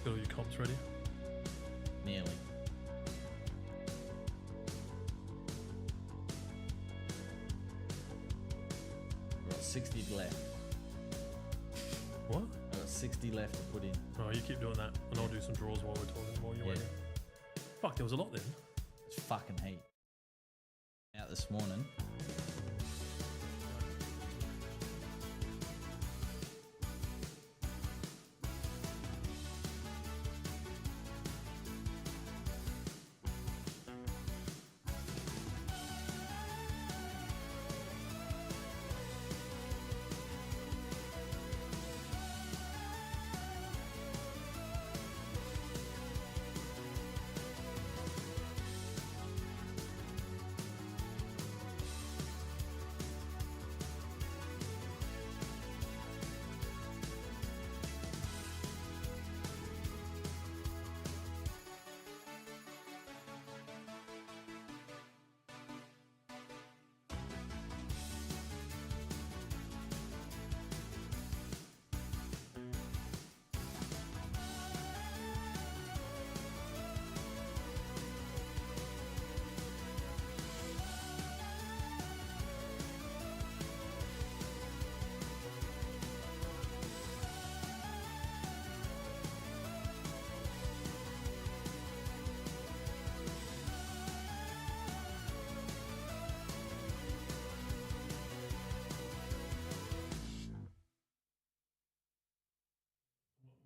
got all your comps ready? Nearly. We've got 60 left. What? I've got 60 left to put in. Oh, you keep doing that, and I'll do some draws while we're talking, while you're waiting. Fuck, there was a lot then. It's fucking heat. Out this morning.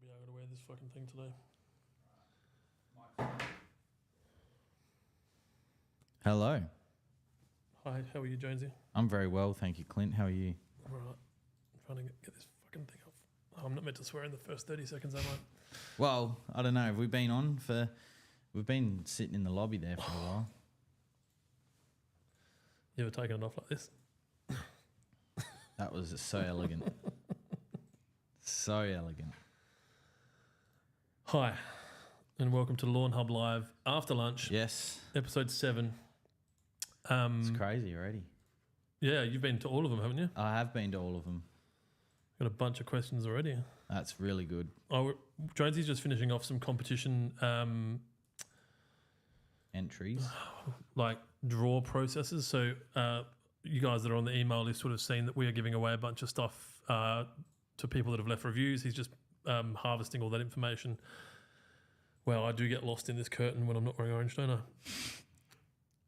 Be able to wear this fucking thing today. Hello. Hi, how are you, Jonesy? I'm very well, thank you, Clint. How are you? I'm alright. I'm trying to get this fucking thing off. Oh, I'm not meant to swear in the first 30 seconds, am I? Well, I don't know. Have we been on for... We've been sitting in the lobby there for a while. You ever taken it off like this? That was so elegant. So elegant. Hi, and welcome to Lawnhub Live after lunch. Yes. Episode 7. It's crazy already. Yeah, you've been to all of them, haven't you? I have been to all of them. Got a bunch of questions already. That's really good. Oh, Jonesy's just finishing off some competition, Entries. like draw processes. So you guys that are on the email list would have seen that we are giving away a bunch of stuff to people that have left reviews. He's just harvesting all that information. Well, I do get lost in this curtain when I'm not wearing orange, don't I?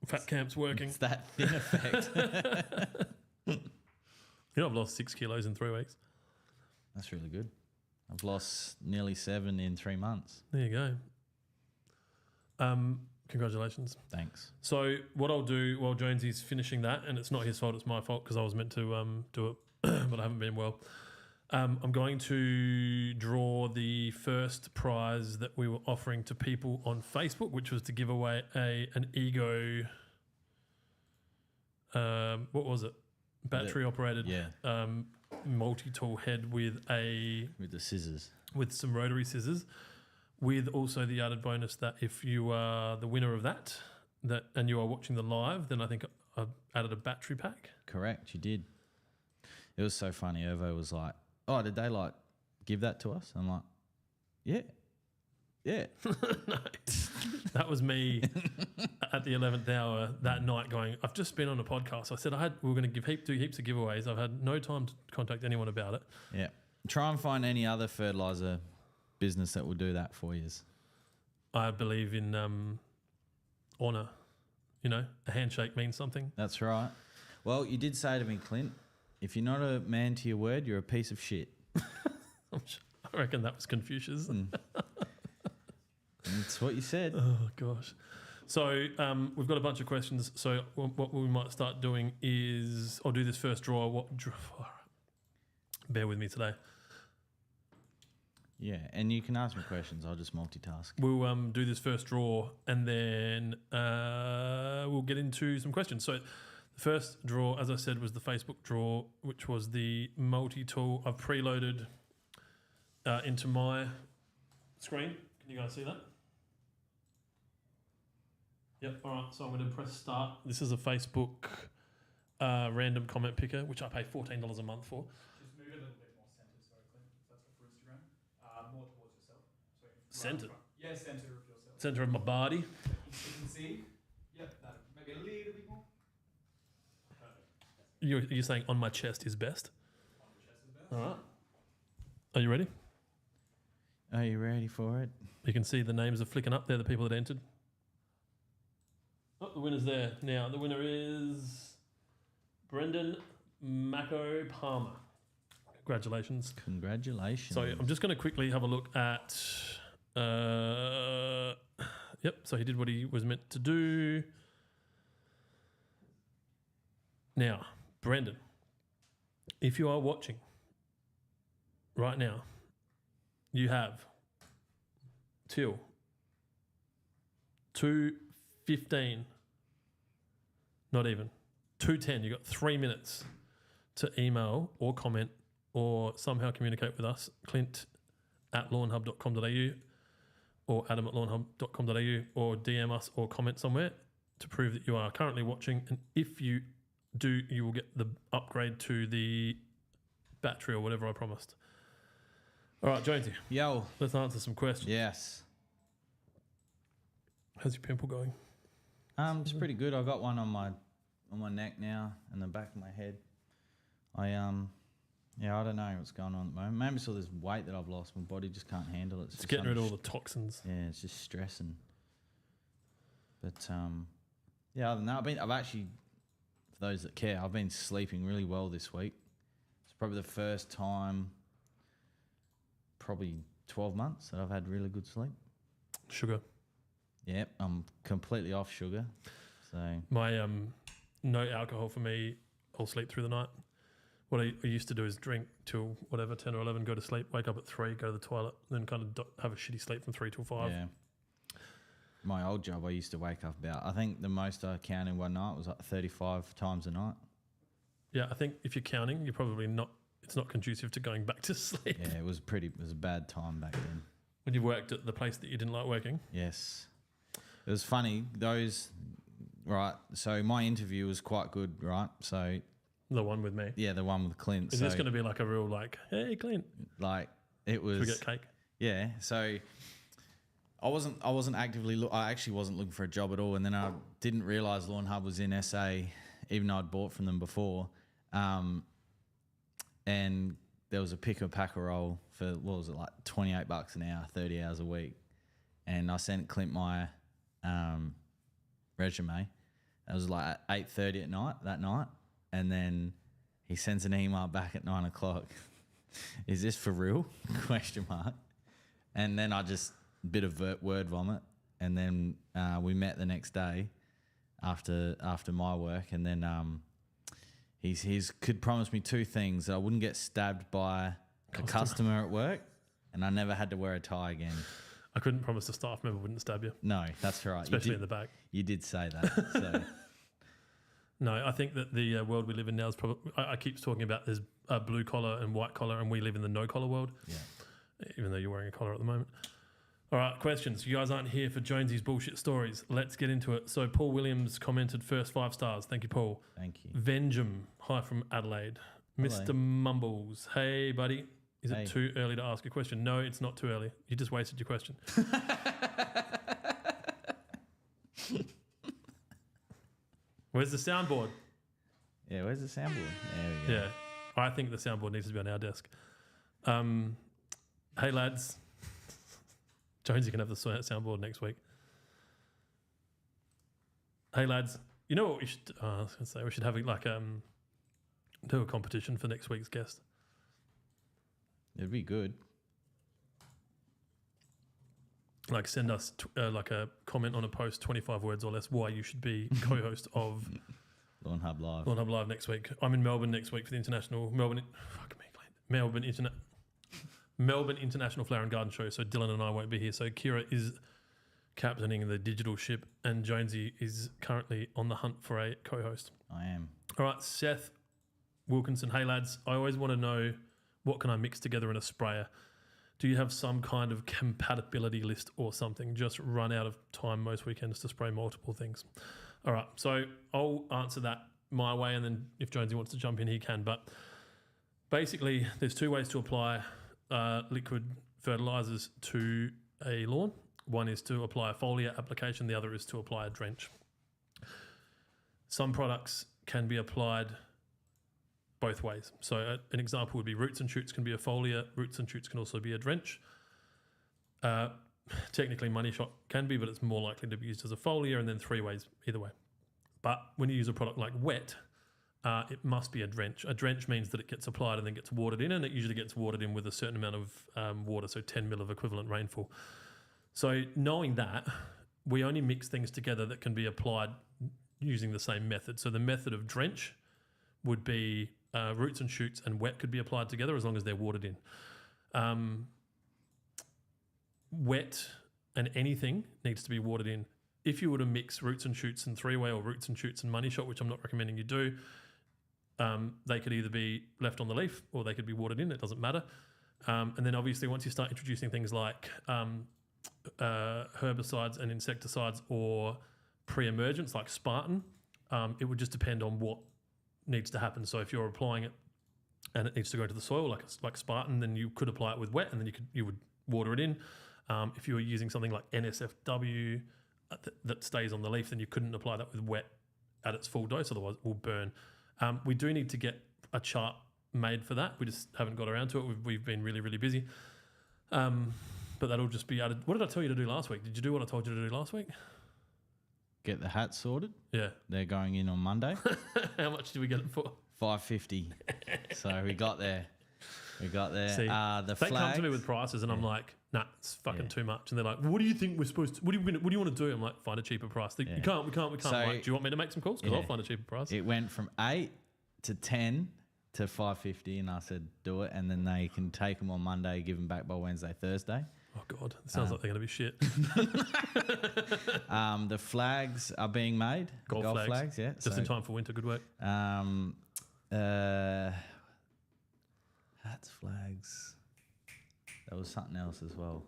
Fat camp's working. It's that thin effect. You know, I've lost 6 kilos in 3 weeks. That's really good. I've lost nearly 7 in 3 months. There you go. Congratulations. Thanks. So what I'll do while Jonesy's finishing that, and it's not his fault, it's my fault because I was meant to do it, but I haven't been well. I'm going to draw the first prize that we were offering to people on Facebook, which was to give away an Ego, what was it? Battery operated multi-tool head with the scissors. With some rotary scissors, with also the added bonus that if you are the winner of that and you are watching the live, then I think I've added a battery pack. Correct, you did. It was so funny. Irvo was like, oh, did they like give that to us? I'm like, yeah. No, that was me at the 11th hour that night going, I've just been on a podcast. I said we were going to do heaps of giveaways. I've had no time to contact anyone about it. Yeah. Try and find any other fertilizer business that will do that for you. I believe in honour. You know, a handshake means something. That's right. Well, you did say to me, Clint, if you're not a man to your word, you're a piece of shit. I reckon that was Confucius. That's what you said. Oh, gosh. So we've got a bunch of questions. So what we might start doing is I'll do this first draw. Bear with me today. Yeah, and you can ask me questions. I'll just multitask. We'll do this first draw and then we'll get into some questions. So the first draw, as I said, was the Facebook draw, which was the multi-tool. I've preloaded into my screen. Can you guys see that? Yep. All right. So I'm going to press start. This is a Facebook random comment picker, which I pay $14 a month for. Just move it a little bit more centered, sorry, Clint. That's for Instagram. More towards yourself. Centre. Yeah, centre of yourself. Centre of my body. You can see. Yep, that. Maybe a little bit more. You're saying on my chest is best? On the chest is best. All right. Are you ready? Are you ready for it? You can see the names are flicking up there, the people that entered. Oh, the winner's there. Now, the winner is Brendan Mako Palmer. Congratulations. Congratulations. So I'm just going to quickly have a look at... yep, so he did what he was meant to do. Now, Brendan, if you are watching right now, you have till 2:15, not even, 2:10, you've got 3 minutes to email or comment or somehow communicate with us, clint@lawnhub.com.au or adam@lawnhub.com.au, or DM us or comment somewhere to prove that you are currently watching. And if you do, you will get the upgrade to the battery or whatever I promised. All right, Jonesy, Yo. let's answer some questions. Yes. How's your pimple going? It's pretty good. I got one on my neck now and the back of my head. I don't know what's going on at the moment. Maybe it's all this weight that I've lost. My body just can't handle it. It's getting rid of all the toxins. Yeah, it's just stressing. But other than that, I've actually, for those that care, I've been sleeping really well this week. It's probably the first time, probably 12 months, that I've had really good sleep. Sugar. Yep, I'm completely off sugar. So My no alcohol for me, I'll sleep through the night. What I used to do is drink till whatever, 10 or 11, go to sleep, wake up at 3, go to the toilet, then kind of have a shitty sleep from 3 till 5. yeah. My old job, I used to wake up about, I think the most I counted one night was like 35 times a night. Yeah, I think if you're counting, you're probably not, it's not conducive to going back to sleep. Yeah, it was a bad time back then. When you worked at the place that you didn't like working. Yes. It was funny, right, so my interview was quite good, right? So, The one with me. yeah, the one with Clint. Is this going to be like a real hey, Clint, like, it was... should we get cake? Yeah, so I wasn't actively I actually wasn't looking for a job at all, and then I didn't realise Lawnhub was in SA, even though I'd bought from them before. And there was a picker-packer role for, what was it, like $28 an hour, 30 hours a week. And I sent Clint my resume. It was like at 8:30 that night. And then he sends an email back at 9 o'clock. Is this for real? ? And then I just, bit of word vomit. And then we met the next day after my work. And then he's could promise me 2 things: that I wouldn't get stabbed by a customer at work, and I never had to wear a tie again. I couldn't promise the staff member wouldn't stab you. No, that's right. Especially in the back. You did say that. So. No, I think that the world we live in now is probably... I keep talking about there's blue collar and white collar, and we live in the no collar world. Yeah. Even though you're wearing a collar at the moment. All right, questions. You guys aren't here for Jonesy's bullshit stories. Let's get into it. So Paul Williams commented first 5 stars. Thank you, Paul. Thank you. Venjum, hi from Adelaide. Hello. Mr. Mumbles, hey, buddy. Is Hey. it too early to ask a question? No, it's not too early. You just wasted your question. Where's the soundboard? Yeah, where's the soundboard? There we go. Yeah, I think the soundboard needs to be on our desk. Hey, lads. Jonesy can have the soundboard next week. Hey, lads. You know what we should... I was going to say, we should have do a competition for next week's guest. It'd be good. Like, send us like a comment on a post, 25 words or less, why you should be co-host of Lawnhub Live. Lawnhub Live next week. I'm in Melbourne next week for the international Melbourne International Flower and Garden Show. So Dylan and I won't be here. So Kira is captaining the digital ship, and Jonesy is currently on the hunt for a co-host. I am. All right, Seth Wilkinson. Hey lads, I always want to know, what can I mix together in a sprayer? Do you have some kind of compatibility list or something? Just run out of time most weekends to spray multiple things. All right, so I'll answer that my way, and then if Jonesy wants to jump in, he can. But basically, there's 2 ways to apply liquid fertilizers to a lawn. One is to apply a foliar application. The other is to apply a drench. Some products can be applied both ways. So an example would be roots and shoots can be a foliar. Roots and shoots can also be a drench. Technically, money shot can be, but it's more likely to be used as a foliar, and then 3 ways either way. But when you use a product like wet, it must be a drench. A drench means that it gets applied and then gets watered in, and it usually gets watered in with a certain amount of water, so 10 mil of equivalent rainfall. So knowing that, we only mix things together that can be applied using the same method. So the method of drench would be roots and shoots, and wet could be applied together as long as they're watered in. Wet and anything needs to be watered in. If you were to mix roots and shoots and 3-way or roots and shoots and money shot, which I'm not recommending you do, they could either be left on the leaf or they could be watered in. It doesn't matter. And then obviously once you start introducing things like herbicides and insecticides or pre-emergence like Spartan, it would just depend on what needs to happen. So if you're applying it and it needs to go into the soil like Spartan, then you could apply it with wet and then you would water it in. If you were using something like NSFW that stays on the leaf, then you couldn't apply that with wet at its full dose, otherwise it will burn. We do need to get a chart made for that. We just haven't got around to it. We've been really, really busy. But that'll just be added. What did I tell you to do last week? Did you do what I told you to do last week? Get the hat sorted. Yeah. They're going in on Monday. How much did we get it for? $5.50. So we got there. See, They the come flags. to me with prices and I'm like, nah, it's fucking too much. And they're like, well, what do you think we're supposed to, what do you want to do? I'm like, find a cheaper price. We can't. So- Like, do you want me to make some calls? Because I'll find a cheaper price. It went from 8 to 10 to $5.50, and I said, do it. And then they can take them on Monday, give them back by Wednesday, Thursday. Oh, God. It sounds like they're going to be shit. The flags are being made. Golf flags. Yeah. Just in time for winter. Good work. Hats, flags. There was something else as well.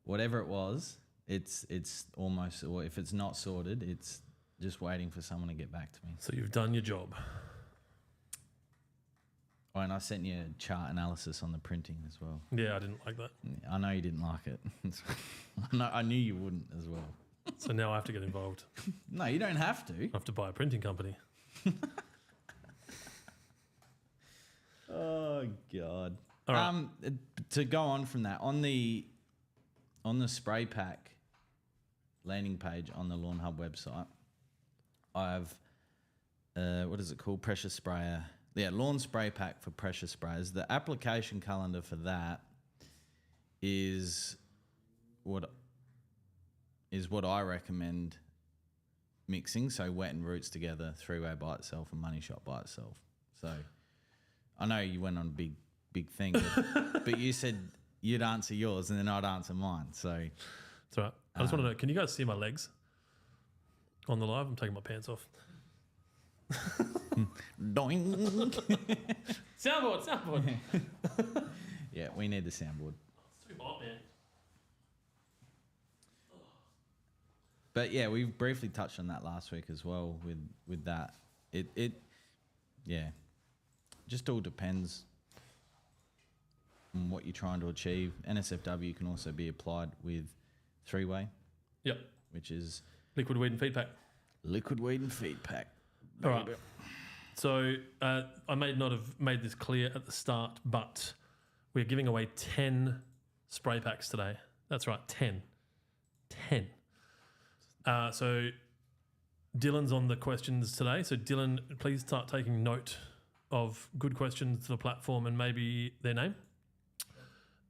Whatever it was, it's almost, or if it's not sorted, it's just waiting for someone to get back to me. So you've done your job. Oh, and I sent you a chart analysis on the printing as well. Yeah, I didn't like that. I know you didn't like it. I knew you wouldn't as well. So now I have to get involved. No, you don't have to. I have to buy a printing company. Oh God. All right. To go on from that, on the spray pack landing page on the Lawnhub website, I have what is it called? Pressure sprayer. Yeah, lawn spray pack for pressure sprayers. The application calendar for that is what I recommend mixing. So wet and roots together, 3-way by itself, and money shot by itself. So I know you went on a big thing, but you said you'd answer yours and then I'd answer mine. So It's all right. I just want to know, can you guys see my legs on the live? I'm taking my pants off. doing. Soundboard. Yeah, we need the soundboard. It's too hot, man. But yeah, we briefly touched on that last week as well with that. It just all depends on what you're trying to achieve. NSFW can also be applied with 3-way, Yep. which is Liquid weed and feed pack. liquid weed and feed pack. All right. So I may not have made this clear at the start, but we're giving away 10 spray packs today. That's right, 10. 10. So Dylan's on the questions today. So Dylan, please start taking note of good questions to the platform and maybe their name.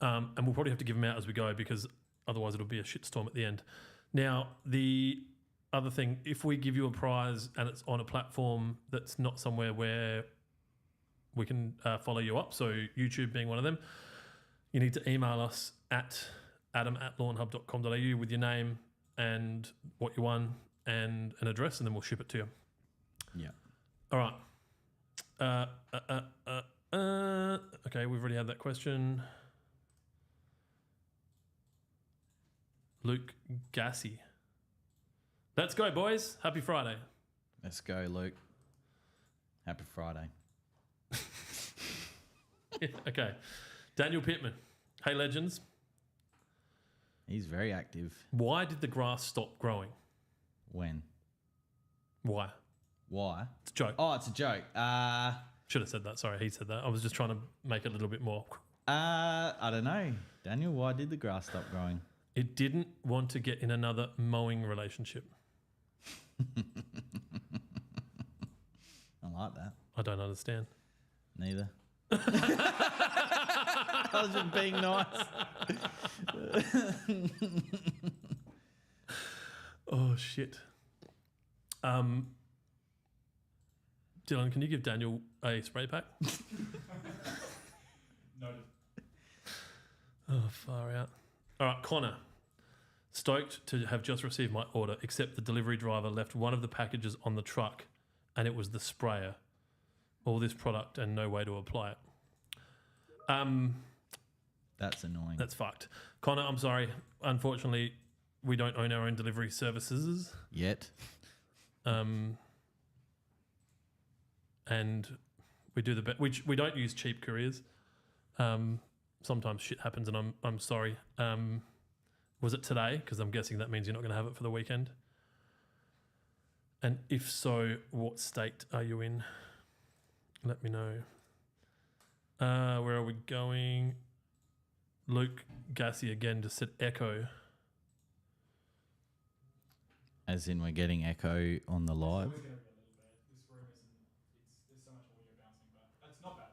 And we'll probably have to give them out as we go because otherwise it'll be a shitstorm at the end. Now, the other thing, if we give you a prize and it's on a platform that's not somewhere where we can follow you up, so YouTube being one of them, you need to email us at adam@lawnhub.com.au with your name and what you won and an address, and then we'll ship it to you. Yeah. All right. Okay, we've already had that question. Luke Gassy. Let's go, boys. Happy Friday. Let's go, Luke. Happy Friday. Okay. Daniel Pittman. Hey, legends. He's very active. Why did the grass stop growing? When? Why? Why? It's a joke. Oh, it's a joke. Should have said that. Sorry, he said that. I was just trying to make it a little bit more. I don't know. Daniel, why did the grass stop growing? It didn't want to get in another mowing relationship. I like that. I don't understand. Neither. I was just being nice. Oh, shit. Dylan, can you give Daniel a spray pack? Noted. Oh, far out. All right, Connor. Stoked to have just received my order, except the delivery driver left one of the packages on the truck and it was the sprayer. All this product and no way to apply it. That's annoying. That's fucked. Connor, I'm sorry. Unfortunately, we don't own our own delivery services. Yet. And we do the best. We don't use cheap couriers. Sometimes shit happens, and I'm sorry. Was it today? Because I'm guessing that means you're not going to have it for the weekend. And if so, what state are you in? Let me know. Where are we going? Luke Gassy again just said echo. As in we're getting echo on the live. It's always going to be a little bit. This room isn't. There's so much audio bouncing, but that's not bad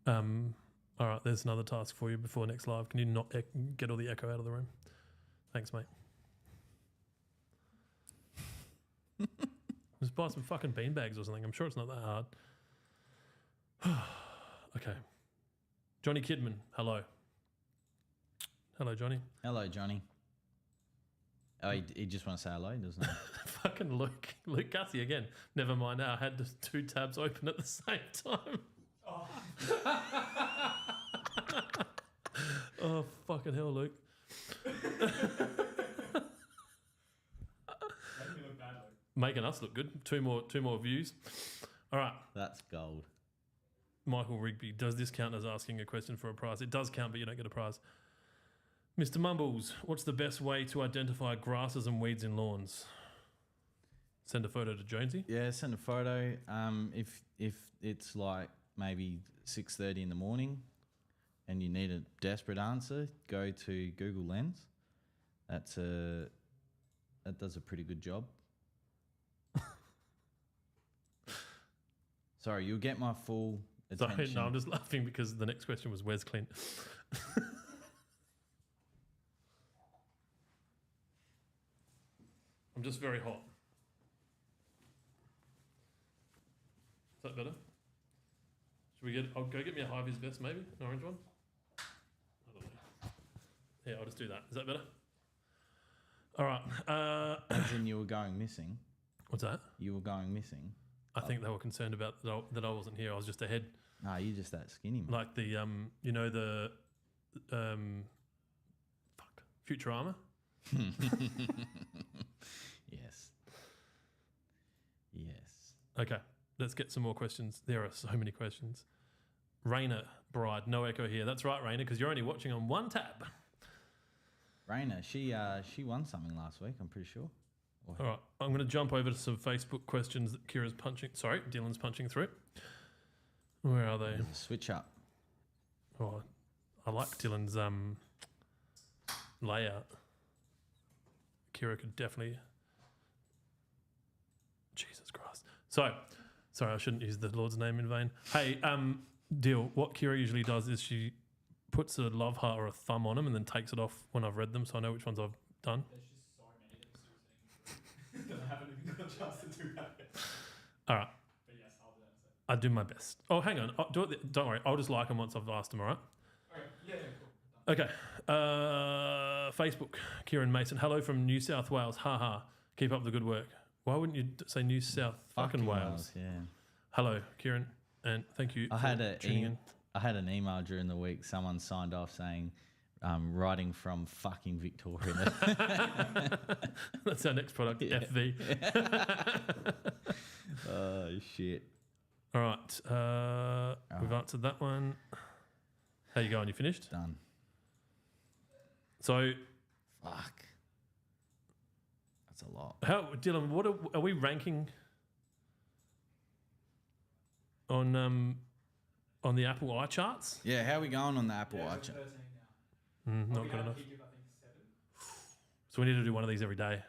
on mine. All right, there's another task for you before next live. Can you not get all the echo out of the room? Thanks, mate. Just buy some fucking beanbags or something. I'm sure it's not that hard. Okay. Johnny Kidman, hello. Hello, Johnny. Hello, Johnny. Oh, he just want to say hello, doesn't he? Fucking Luke Gussie again. Never mind. I had the two tabs open at the same time. Oh, Oh, fucking hell, Luke. making me look bad, Luke. Making us look good. Two more views. All right. That's gold. Michael Rigby, does this count as asking a question for a prize? It does count, but you don't get a prize. Mr. Mumbles, what's the best way to identify grasses and weeds in lawns? Send a photo to Jonesy. Yeah, send a photo. If it's like maybe 6:30 in the morning and you need a desperate answer, go to Google Lens. That does a pretty good job. Sorry, you'll get my full attention. Sorry, no, I'm just laughing because the next question was, where's Clint? I'm just very hot. Is that better? Should we I'll go get me a high-vis vest maybe? An orange one? I don't know. Yeah, I'll just do that. Is that better? All right. As in you were going missing. What's that? You were going missing. I think they were concerned about that I wasn't here. I was just ahead. Nah, you're just that skinny, man. Like the, you know, the, Futurama? Yes. Yes. Okay, let's get some more questions. There are so many questions. Raina Bride, no echo here. That's right, Raina, because you're only watching on one tab. Raina, she won something last week, I'm pretty sure. All right, I'm going to jump over to some Facebook questions that Dylan's punching through. Where are they? There's a switch up. Oh, I like Dylan's layout. Kira could definitely... Jesus Christ. So, sorry, I shouldn't use the Lord's name in vain. Hey, Dill, what Kira usually does is she puts a love heart or a thumb on them and then takes it off when I've read them, so I know which ones I've done. There's just so many that I haven't even got a chance to do that yet. All right, But yes, I'll do that. I do my best. Oh, hang on. Don't worry. I'll just like them once I've asked them, all right? Okay, yeah, cool. Done. Okay. Facebook, Kieran Mason. Hello from New South Wales. Ha ha. Keep up the good work. Why wouldn't you say New South fucking Wales? Yeah. Hello, Kieran, and thank you I for had tuning in. I had an email during the week. Someone signed off saying, writing from fucking Victoria. That's our next product, Yeah. FV. Oh, shit. All right. We've answered that one. How you going? You finished? Done. So, Fuck. That's a lot. how Dylan? What are we ranking on the Apple iCharts? Yeah, how are we going on the Apple Yeah, Watch? 13 now. Not We good had enough. a peak of, I think, 7 So we need to do one of these every day. every day,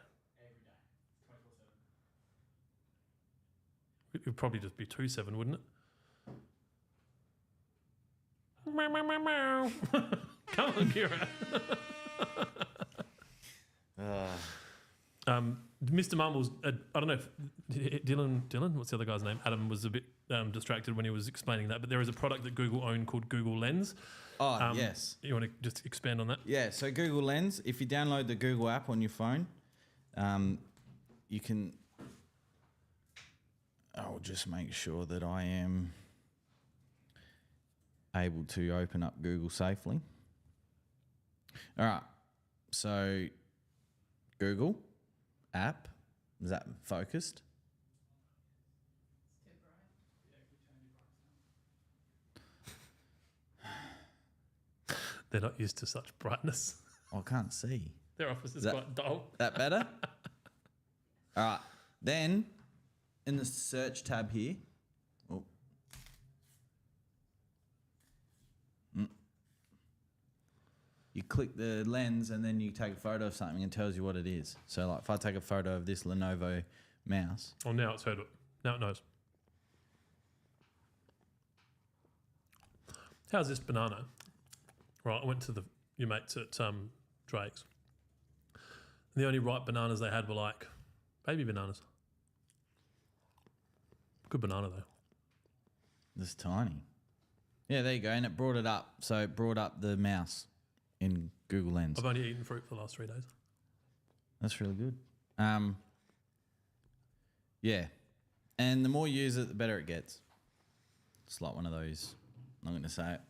24/7. It would probably just be 2.7, wouldn't it? Meow, meow, meow, meow. Come on, Kira. Mr. Mumbles, I don't know if Dylan, what's the other guy's name? Adam was a bit distracted when he was explaining that, but there is a product that Google own called Google Lens. Oh, yes. You want to just expand on that? Yeah, so Google Lens, if you download the Google app on your phone, you can... I'll just make sure that I am able to open up Google safely. All right, so Google app, is that focused? They're not used to such brightness. I can't see. Their office is That- quite dull. That better? All right, then in the search tab here, oh. You click the lens and then you take a photo of something and it tells you what it is. So like if I take a photo of this Lenovo mouse, Oh, now it's heard it. Now it knows. How's this banana? Right, I went to your mates at Drake's. The only ripe bananas they had were like baby bananas. Good banana though. this is tiny. Yeah, there you go. And it brought it up. So it brought up the mouse in Google Lens. I've only eaten fruit for the last 3 days. That's really good. Yeah. And the more you use it, the better it gets. It's like one of those, I'm not going to say it,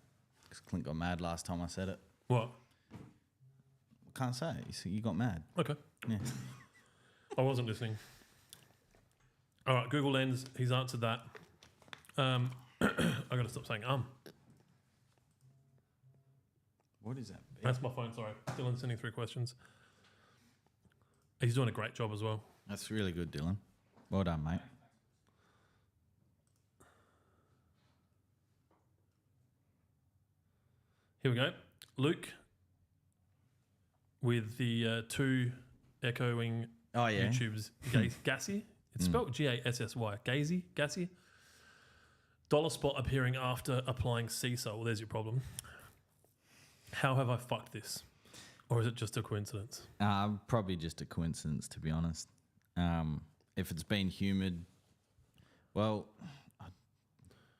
because Clint got mad last time I said it. What? I can't say it. You got mad. Okay. Yeah. I wasn't listening. All right, Google Lens. He's answered that. I got to stop saying What is that? That's my phone. Sorry, Dylan's sending 3 questions. He's doing a great job as well. That's really good, Dylan. Well done, mate. Here we go. Luke with the 2 echoing Oh, yeah. YouTube's Gassy. It's spelled Gassy. Gassy. Dollar spot appearing after applying sea salt. Well, there's your problem. How have I fucked this? Or is it just a coincidence? Probably just a coincidence, to be honest. If it's been humid, well,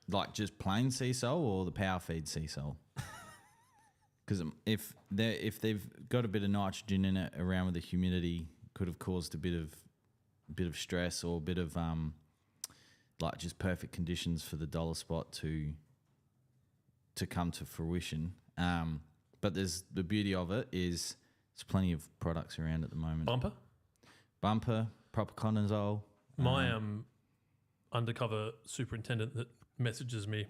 like just plain sea salt or the power feed sea salt? Because if they've got a bit of nitrogen in it around with the humidity, could have caused a bit of stress or a bit of like just perfect conditions for the dollar spot to come to fruition. But there's the beauty of it is there's plenty of products around at the moment. Bumper, propiconazole. My undercover superintendent that messages me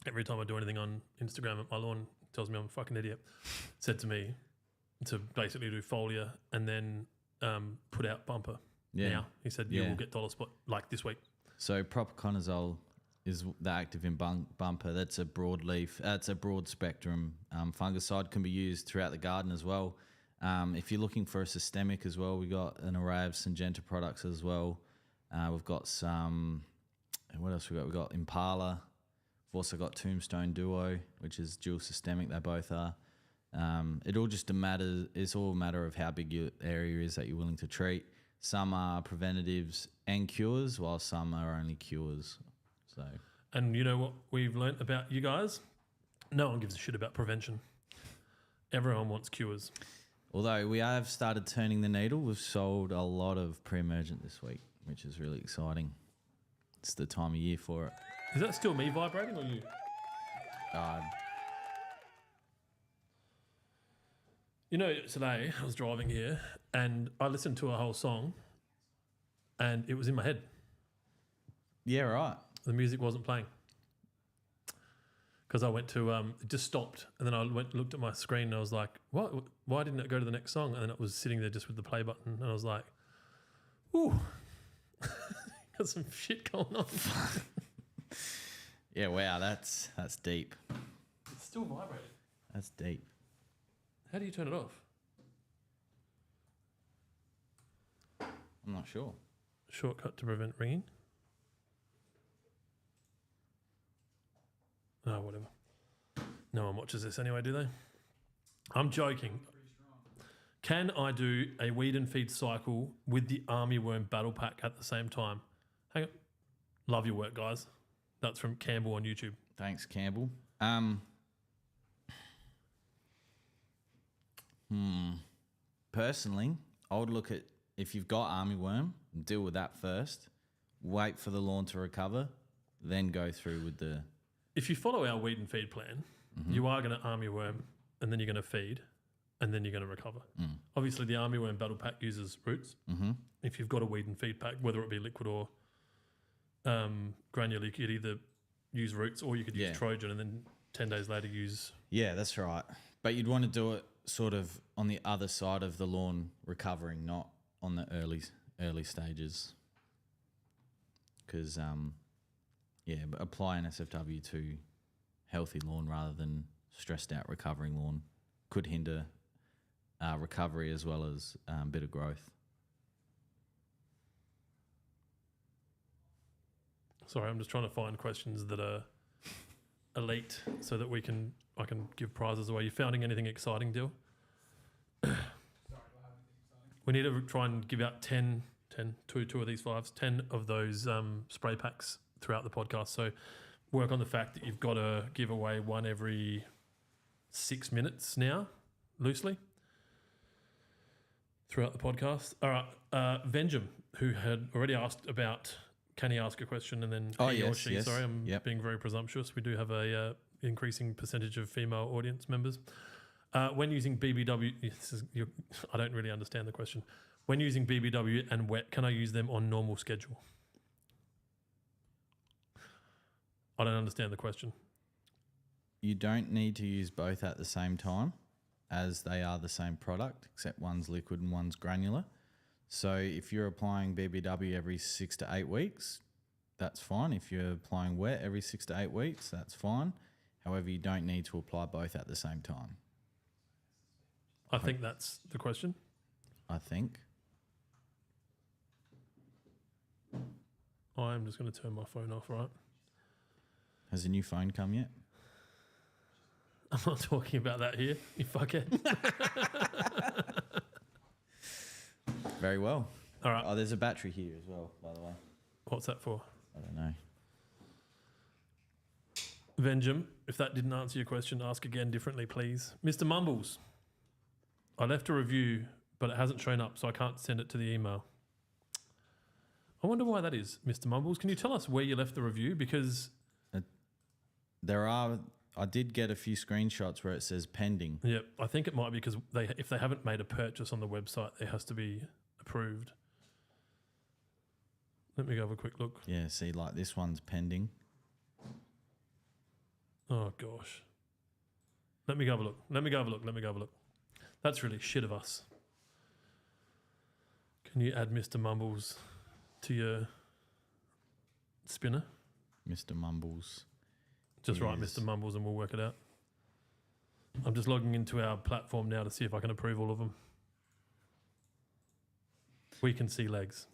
every time I do anything on Instagram at my lawn, tells me I'm a fucking idiot, said to me to basically do foliar and then put out Bumper. Yeah. Now he said you Yeah. will get dollar spot like this week. So propiconazole is the active in Bumper. That's a broad leaf. That's a broad spectrum fungicide. Can be used throughout the garden as well. If you're looking for a systemic as well, we've got an array of Syngenta products as well. We've got some. What else we got? We've got Impala. We've also got Tombstone Duo, which is dual systemic. They both are. It all just matters. It's all a matter of how big your area is that you're willing to treat. Some are preventatives and cures, while some are only cures. So. And you know what we've learnt about you guys? No one gives a shit about prevention. Everyone wants cures. Although we have started turning the needle, we've sold a lot of pre-emergent this week, which is really exciting. It's the time of year for it. Is that still me vibrating or you? You know, today I was driving here and I listened to a whole song and it was in my head. Yeah, right. The music wasn't playing. because I went to it just stopped, and then I looked at my screen and I was like, what? Why didn't it go to the next song? And then it was sitting there just with the play button, and I was like, ooh, got some shit going on. Yeah, wow, that's deep. It's still vibrating. That's deep. How do you turn it off? I'm not sure. Shortcut to prevent ringing. Oh, whatever. No one watches this anyway, do they? I'm joking. Can I do a weed and feed cycle with the army worm battle pack at the same time? Hang on. Love your work, guys. That's from Campbell on YouTube. Thanks, Campbell. Personally, I would look at, if you've got armyworm, deal with that first. Wait for the lawn to recover, then go through with the... If you follow our weed and feed plan, you are going to armyworm, and then you're going to feed, and then you're going to recover. Obviously, the armyworm battle pack uses roots. If you've got a weed and feed pack, whether it be liquid or granular, you could either use roots or you could use Trojan, and then 10 days later use... Yeah, that's right. But you'd want to do it sort of on the other side of the lawn recovering, not on the early stages. Because, but apply an SFW to healthy lawn rather than stressed out recovering lawn could hinder recovery as well as bit of growth. Sorry, I'm just trying to find questions that are elite so that I can give prizes away. You finding anything exciting, Dill? We need to try and give out 2 of these 5s, 10 of those spray packs throughout the podcast. So work on the fact that you've got to give away one every 6 minutes now, loosely, throughout the podcast. All right, Venjum, who had already asked about, can he ask a question and then he or she, sorry, I'm being very presumptuous. We do have a increasing percentage of female audience members. When using BBW, I don't really understand the question. When using BBW and wet, can I use them on normal schedule? I don't understand the question. You don't need to use both at the same time, as they are the same product, except one's liquid and one's granular. So if you're applying BBW every 6 to 8 weeks, that's fine. If you're applying wet every 6 to 8 weeks, that's fine. However, you don't need to apply both at the same time. I think that's the question. I think. I'm just going to turn my phone off, right? Has a new phone come yet? I'm not talking about that here, you fuckhead. Very well. All right. Oh, there's a battery here as well, by the way. What's that for? I don't know. Venjum, if that didn't answer your question, ask again differently, please. Mr. Mumbles, I left a review, but it hasn't shown up, so I can't send it to the email. I wonder why that is, Mr. Mumbles. Can you tell us where you left the review? Because I did get a few screenshots where it says pending. Yeah, I think it might be because if they haven't made a purchase on the website, it has to be approved. Let me go have a quick look. Yeah, see, like this one's pending. Oh, gosh. Let me go have a look. That's really shit of us. Can you add Mr. Mumbles to your spinner? Mr. Mumbles. Just write Mr. Mumbles and we'll work it out. I'm just logging into our platform now to see if I can approve all of them. We can see legs.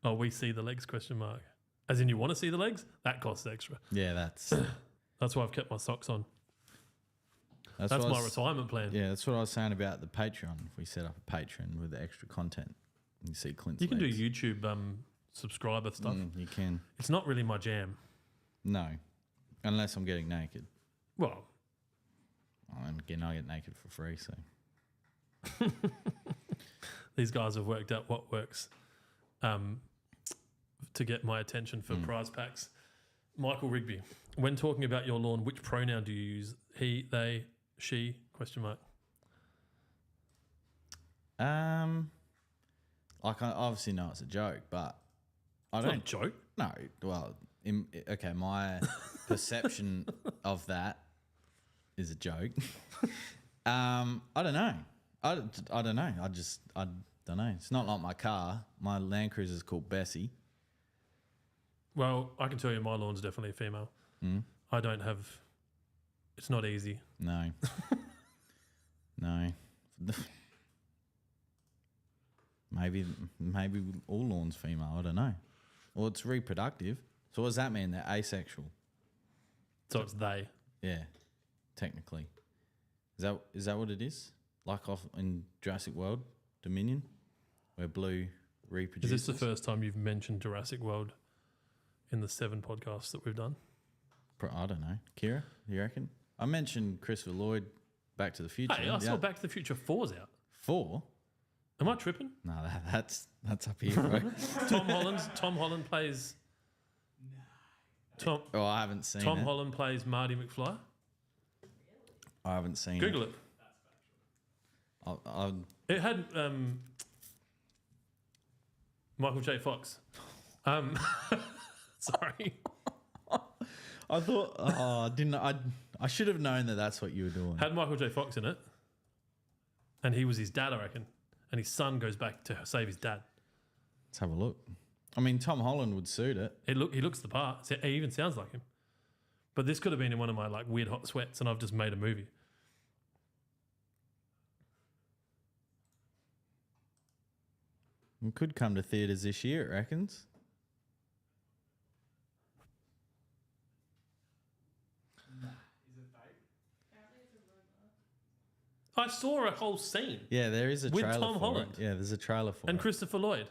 Oh, we see the legs, question mark. As in you want to see the legs? That costs extra. Yeah, that's... That's why I've kept my socks on. That's my retirement plan. Yeah, that's what I was saying about the Patreon. If we set up a Patreon with the extra content, you see Clint's You can legs. do YouTube subscriber stuff. You can. It's not really my jam. No, unless I'm getting naked. Well, And again, I get naked for free, so... These guys have worked out what works to get my attention for prize packs. Michael Rigby, when talking about your lawn, which pronoun do you use? He, they, she, question mark. Like I obviously know it's a joke, but I It's don't... not a joke. No, well, okay, my perception of that is a joke. I don't know. I don't know. I don't know. It's not like my car. My Land Cruiser is called Bessie. Well, I can tell you my lawn's definitely a female. I don't have... It's not easy. No. No. Maybe all lawns female. I don't know. Well, it's reproductive. So what does that mean? They're asexual. So it's they. Yeah, technically. Is that what it is? Like off in Jurassic World Dominion, where blue reproduces. Is this the first time you've mentioned Jurassic World in the 7 podcasts that we've done? I don't know. Kira, you reckon? I mentioned Christopher Lloyd, Back to the Future. Hey, I saw Back to the Future 4's out. 4? Am I tripping? No, that's up here, bro. Tom Holland plays... Oh, I haven't seen Tom it. Holland plays Marty McFly. I haven't seen Google it. It had Michael J. Fox. Sorry. I thought. Oh, I should have known that that's what you were doing. Had Michael J. Fox in it, and he was his dad, I reckon. And his son goes back to save his dad. Let's have a look. I mean, Tom Holland would suit it. He looks the part. He even sounds like him. But this could have been in one of my like weird hot sweats, and I've just made a movie. It could come to theatres this year, it reckons. Is it fake? I saw a whole scene Yeah, there is a With trailer Tom for Holland. it. Yeah, there's a trailer for and it. Christopher Lloyd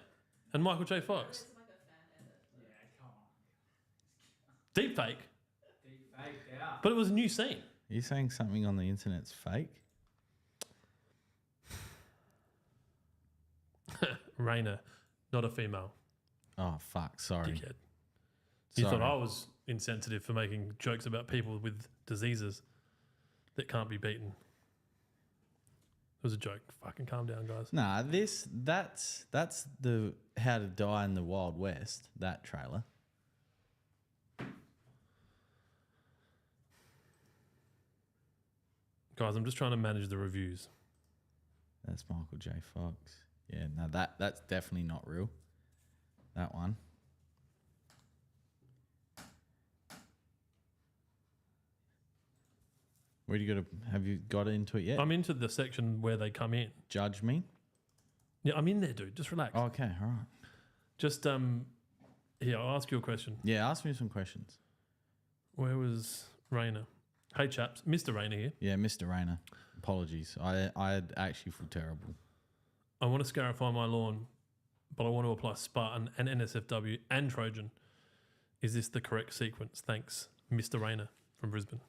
and Michael J. Fox. Yeah, come on. Deep fake, Deep fake, yeah. but it was a new scene. Are you saying something on the internet's fake? Raina, not a female. Oh, fuck. Sorry. Dickhead. You Sorry. thought I was insensitive for making jokes about people with diseases that can't be beaten. It was a joke. Fucking calm down, guys. Nah, that's the How to Die in the Wild West, that trailer. Guys, I'm just trying to manage the reviews. That's Michael J. Fox. Yeah, no, that's definitely not real. That one. Where do you got to? Have you got into it yet? I'm into the section where they come in. Judge me. Yeah, I'm in there, dude. Just relax. Okay, all right. Just here, I'll ask you a question. Yeah, ask me some questions. Where was Raina? Hey chaps, Mr. Raina here. Yeah, Mr. Rayner. Apologies. I actually feel terrible. I want to scarify my lawn, but I want to apply Spartan and NSFW and Trojan. Is this the correct sequence? Thanks, Mr. Raina from Brisbane.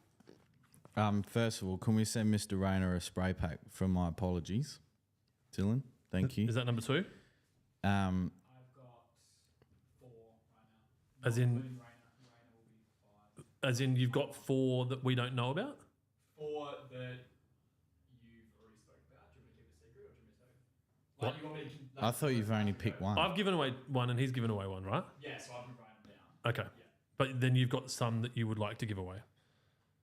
First of all, can we send Mr. Rayner a spray pack for my apologies? Dylan, thank you. Is that number 2? Um, I've got 4 right now. As in- Including Raina. Raina will be 5. As in, you've got 4 that we don't know about? 4 that you've already spoke about. Do you want me to keep it a secret or do you want me to say? What? Like, you want me to I thought you've only picked one. I've given away 1 and he's given away 1, right? Yeah, so I've been writing them down. Okay. Yeah. But then you've got some that you would like to give away.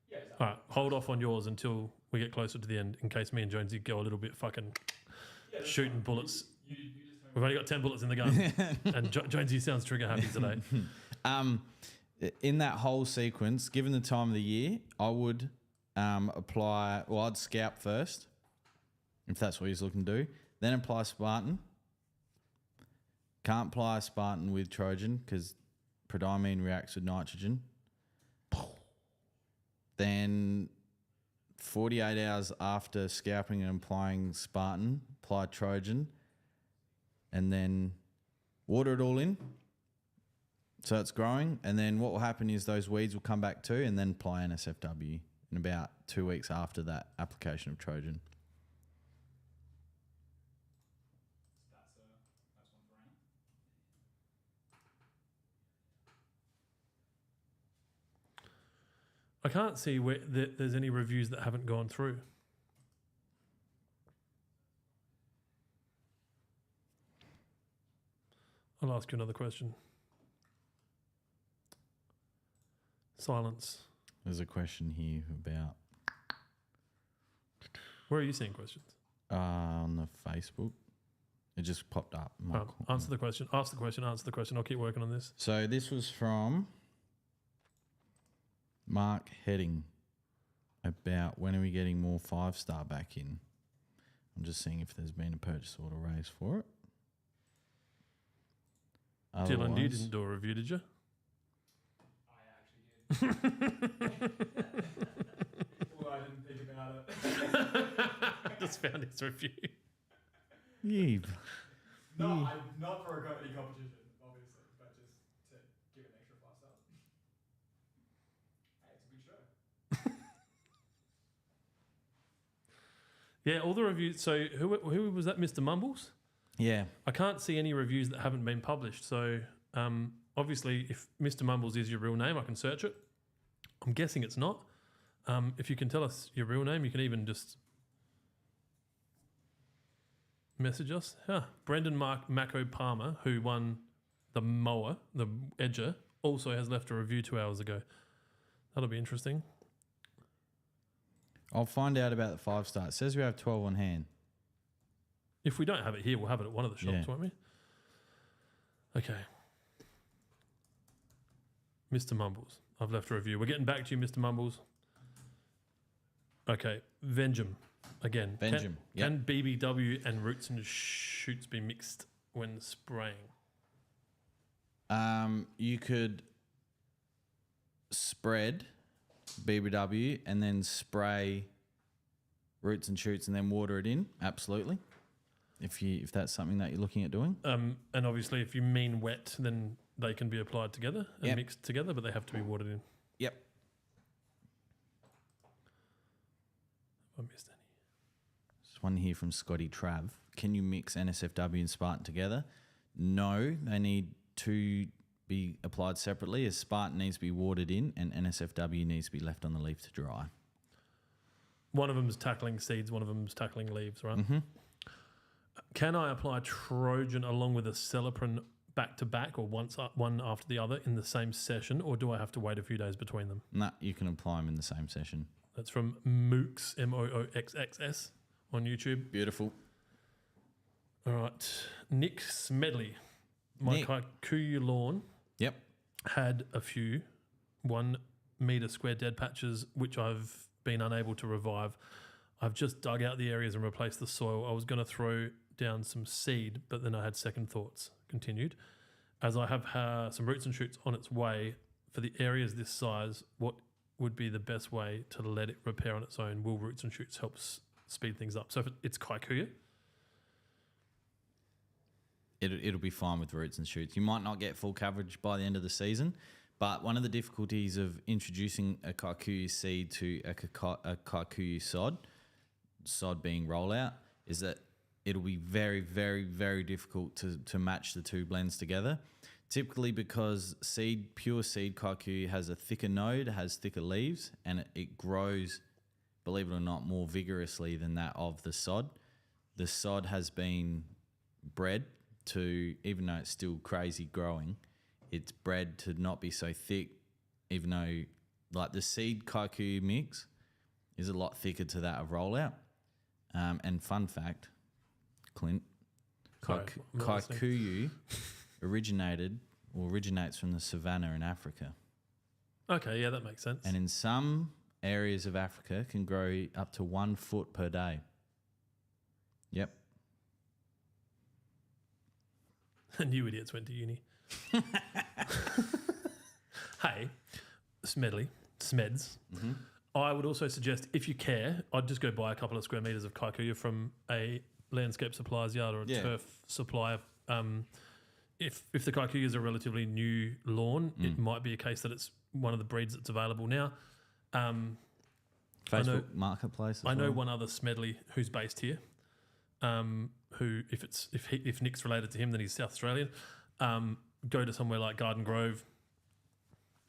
Yeah, exactly. All right, hold off on yours until we get closer to the end in case me and Jonesy go a little bit fucking Yeah, that's shooting fine. bullets. You just tell me. We've only got 10 bullets in the gun. And Jonesy sounds trigger happy today. In that whole sequence, given the time of the year, I would apply. Well, I'd scalp first, if that's what he's looking to do. Then apply Spartan. Can't apply Spartan with Trojan because prodiamine reacts with nitrogen. Then 48 hours after scalping and applying Spartan, apply Trojan, and then water it all in. So it's growing, and then what will happen is those weeds will come back too, and then apply NSFW in about 2 weeks after that application of Trojan. That's one for Raina. I can't see where there's any reviews that haven't gone through. I'll ask you another question. Silence. There's a question here about Where are you seeing questions? on the Facebook. It just popped up. Answer the question. Ask the question. Answer the question. I'll keep working on this. So this was from Mark Heading about when are we getting more 5-star back in. I'm just seeing if there's been a purchase order raised for it. Dylan, you Otherwise- didn't do a review, did you? I actually did. Well, I didn't think about it. Just found his review. Yeah. No, Yeah. not for any competition, obviously, but just to give an extra 5 stars. Hey, it's a good show. Yeah, all the reviews. So who was that? Mr. Mumbles? Yeah. I can't see any reviews that haven't been published. So obviously, if Mr. Mumbles is your real name, I can search it. I'm guessing it's not. If you can tell us your real name, you can even just message us. Brendan Mako Palmer, who won the mower, the edger, also has left a review 2 hours ago. That'll be interesting. I'll find out about the 5-star. It says we have 12 on hand. If we don't have it here, we'll have it at one of the shops, Yeah. won't we? Okay. Mr. Mumbles. I've left a review. We're getting back to you, Mr. Mumbles. Okay. Venjum. Again. Benjamin. Can BBW and roots and shoots be mixed when spraying? You could spread BBW and then spray roots and shoots and then water it in. Absolutely. If that's something that you're looking at doing. And obviously, if you mean wet, then they can be applied together and Yep. mixed together, but they have to be watered in. Yep. Have I missed any? There's one here from Scotty Trav. Can you mix NSFW and Spartan together? No, they need to be applied separately, as Spartan needs to be watered in and NSFW needs to be left on the leaf to dry. One of them's tackling seeds, one of them's tackling leaves, right? Mm-hmm. Can I apply Trojan along with a Celiprin back to back or one after the other in the same session, or do I have to wait a few days between them? Nah, you can apply them in the same session. That's from Mooks, Mooxxs on YouTube. Beautiful. All right. Nick Smedley. My Nick. Kikuyu lawn Yep. had a few 1 metre square dead patches, which I've been unable to revive. I've just dug out the areas and replaced the soil. I was going to throw down some seed, but then I had second thoughts. Continued. As I have some roots and shoots on its way, for the areas this size, what would be the best way to let it repair on its own? Will roots and shoots help speed things up? So if it's Kikuyu, It'll be fine with roots and shoots. You might not get full coverage by the end of the season, but one of the difficulties of introducing a Kikuyu seed to a Kikuyu sod being rollout, is that it'll be very, very, very difficult to match the two blends together. Typically because pure seed Kikuyu has a thicker node, has thicker leaves, and it grows, believe it or not, more vigorously than that of the sod. The sod has been bred to, even though it's still crazy growing, it's bred to not be so thick, even though like the seed Kikuyu mix is a lot thicker to that of rollout. And fun fact, Clint, Sorry, I'm not listening. Kikuyu originates from the savannah in Africa. okay, yeah, that makes sense. And in some areas of Africa can grow up to 1 foot per day. Yep. And you idiots went to uni. Hey, Smeds. Mm-hmm. I would also suggest, if you care, I'd just go buy a couple of square metres of Kikuyu from a landscape supplier's yard or a turf supplier. If the Kikuyu is a relatively new lawn, it might be a case that it's one of the breeds that's available now. Facebook Marketplace as I know well. one other Smedley who's based here, who if Nick's related to him, then he's South Australian. Go to somewhere like Garden Grove.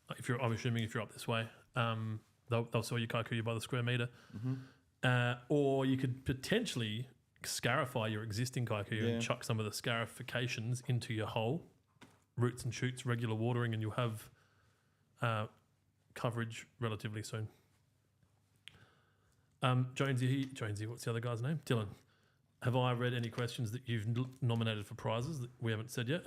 I'm assuming if you're up this way, they'll sell you Kikuyu by the square metre. Mm-hmm. Or you could potentially scarify your existing Kikuyu and chuck some of the scarifications into your hole, roots and shoots, regular watering, and you'll have coverage relatively soon. Jonesy, what's the other guy's name? Dylan. Have I read any questions that you've nominated for prizes that we haven't said yet?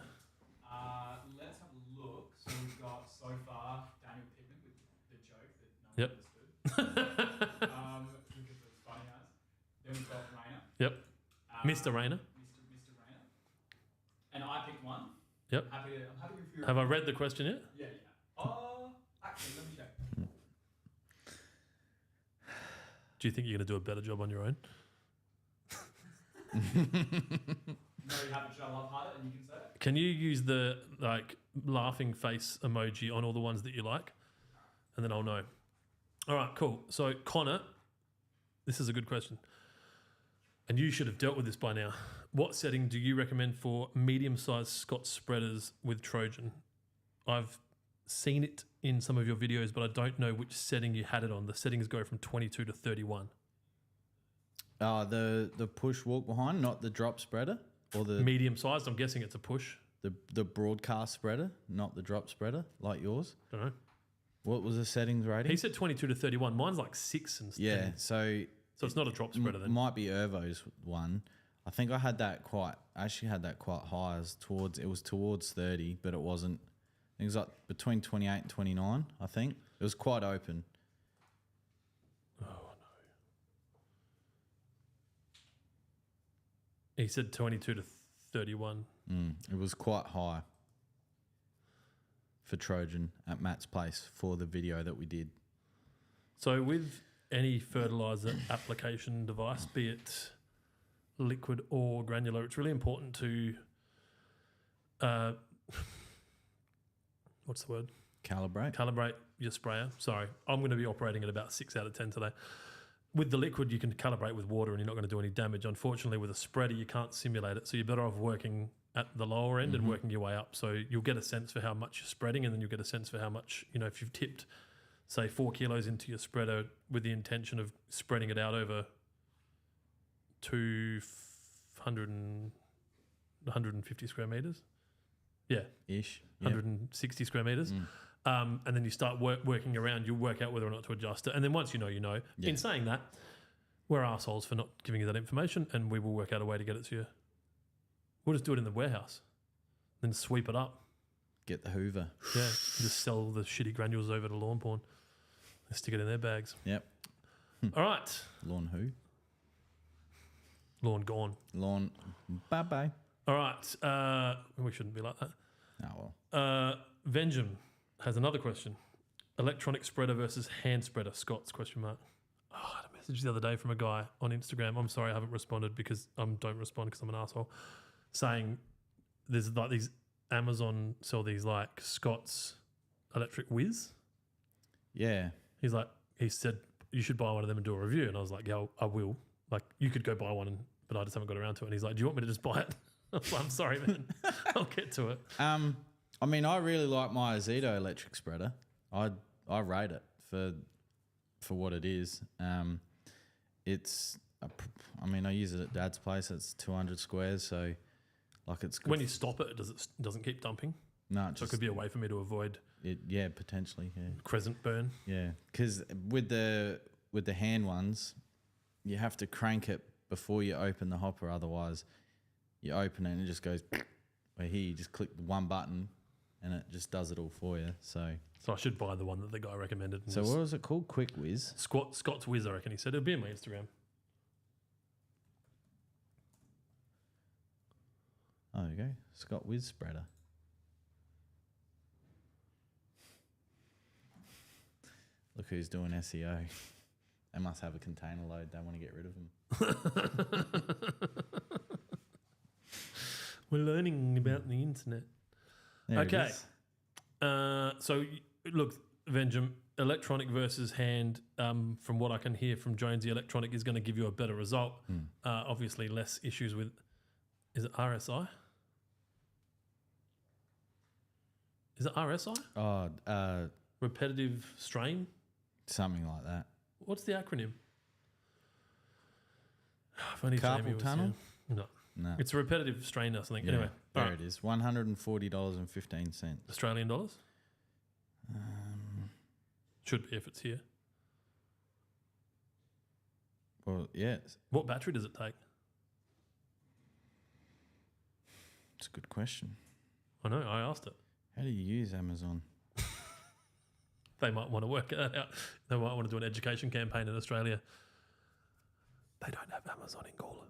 Let's have a look. So we've got so far Daniel Pigman with the joke that no one understood. Because it's funny as. Then we've got Rainer. Yep. Mr. Rainer. Mr. Rainer. And I picked one. Yep. I'm happy if you Have I read the question yet? Yeah. Actually, let me check. Do you think you're going to do a better job on your own? No, you haven't. Should I love harder and you can say it? Can you use the laughing face emoji on all the ones that you like? And then I'll know. All right, cool. So Connor, this is a good question. And you should have dealt with this by now. What setting do you recommend for medium-sized Scotch spreaders with Trojan? I've seen it in some of your videos, but I don't know which setting you had it on. The settings go from 22 to 31. The push walk behind, not the drop spreader, or the Medium-sized, I'm guessing it's a push. the broadcast spreader, not the drop spreader like yours. Don't know. What was the settings rating? He said 22 to 31. Mine's like 6 and Yeah, 10. so So it's not a drop spreader then. might be Ervo's one. I think I had that quite high. It was towards 30, but it wasn't. I think it was like between 28 and 29, I think. It was quite open. Oh, no. He said 22 to 31. It was quite high for Trojan at Matt's place for the video that we did. So with any fertilizer application device, be it liquid or granular, it's really important to what's the word? Calibrate your sprayer. Sorry, I'm going to be operating at about 6 out of 10 today. With the liquid, you can calibrate with water and you're not going to do any damage. Unfortunately, with a spreader, you can't simulate it. So you're better off working at the lower end and working your way up. So you'll get a sense for how much you're spreading, and then you'll get a sense for how much, if you've tipped, say, 4 kilos into your spreader with the intention of spreading it out over 150 square meters. Yeah. Ish. Yep. 160 square meters. And then you start working around, you'll work out whether or not to adjust it. And then once you know, you know. Yeah. In saying that, we're assholes for not giving you that information, and we will work out a way to get it to you. We'll just do it in the warehouse, then sweep it up. Get the Hoover. Yeah, just sell the shitty granules over to Lawn Porn. They stick it in their bags. Yep. All right. Lawn who? Lawn gone. Lawn. Bye-bye. All right. We shouldn't be like that. Oh, well. Vengeum has another question. Electronic spreader versus hand spreader. Scott's question mark. Oh, I had a message the other day from a guy on Instagram. I'm sorry I haven't responded because don't respond because I'm an asshole. Saying there's like these Amazon sell these like Scott's electric whiz. Yeah. He said you should buy one of them and do a review. And I was like, yeah, I will. Like you could go buy one, but I just haven't got around to it. And he's like, do you want me to just buy it? I was like, I'm sorry, man. I'll get to it. I mean, I really like my Azito electric spreader. I rate it for what it is. I use it at Dad's place. It's 200 squares, so like it's good. When you stop it, doesn't keep dumping. No, So it could be a way for me to avoid it. Yeah, potentially. Yeah, crescent burn. yeah. Because with the hand ones, you have to crank it before you open the hopper. Otherwise, you open it and it just goes. Where here you just click the one button, and it just does it all for you. So I should buy the one that the guy recommended. what was it called? Quick Whiz. Scott's Whiz, I reckon he said. It'll be on my Instagram. Oh, there you go. Scott Whiz spreader. Look who's doing SEO. They must have a container load. They want to get rid of them. We're learning about the internet. There it Okay. is. So look, Vengeum, electronic versus hand, from what I can hear from Jonesy, electronic is going to give you a better result. Obviously less issues with, is it RSI? Is it RSI? Oh, Repetitive strain? something like that. What's the acronym? If only Carpal Jamie was tunnel? here. No. No. It's a repetitive strain or something. Yeah, Anyway, there all right. it is. $140.15. Australian dollars? Should be if it's here. Well, yeah, What battery does it take? it's a good question. I know, I asked it. How do you use Amazon? They might want to work it out. They might want to do an education campaign in Australia. They don't have Amazon in Gawler.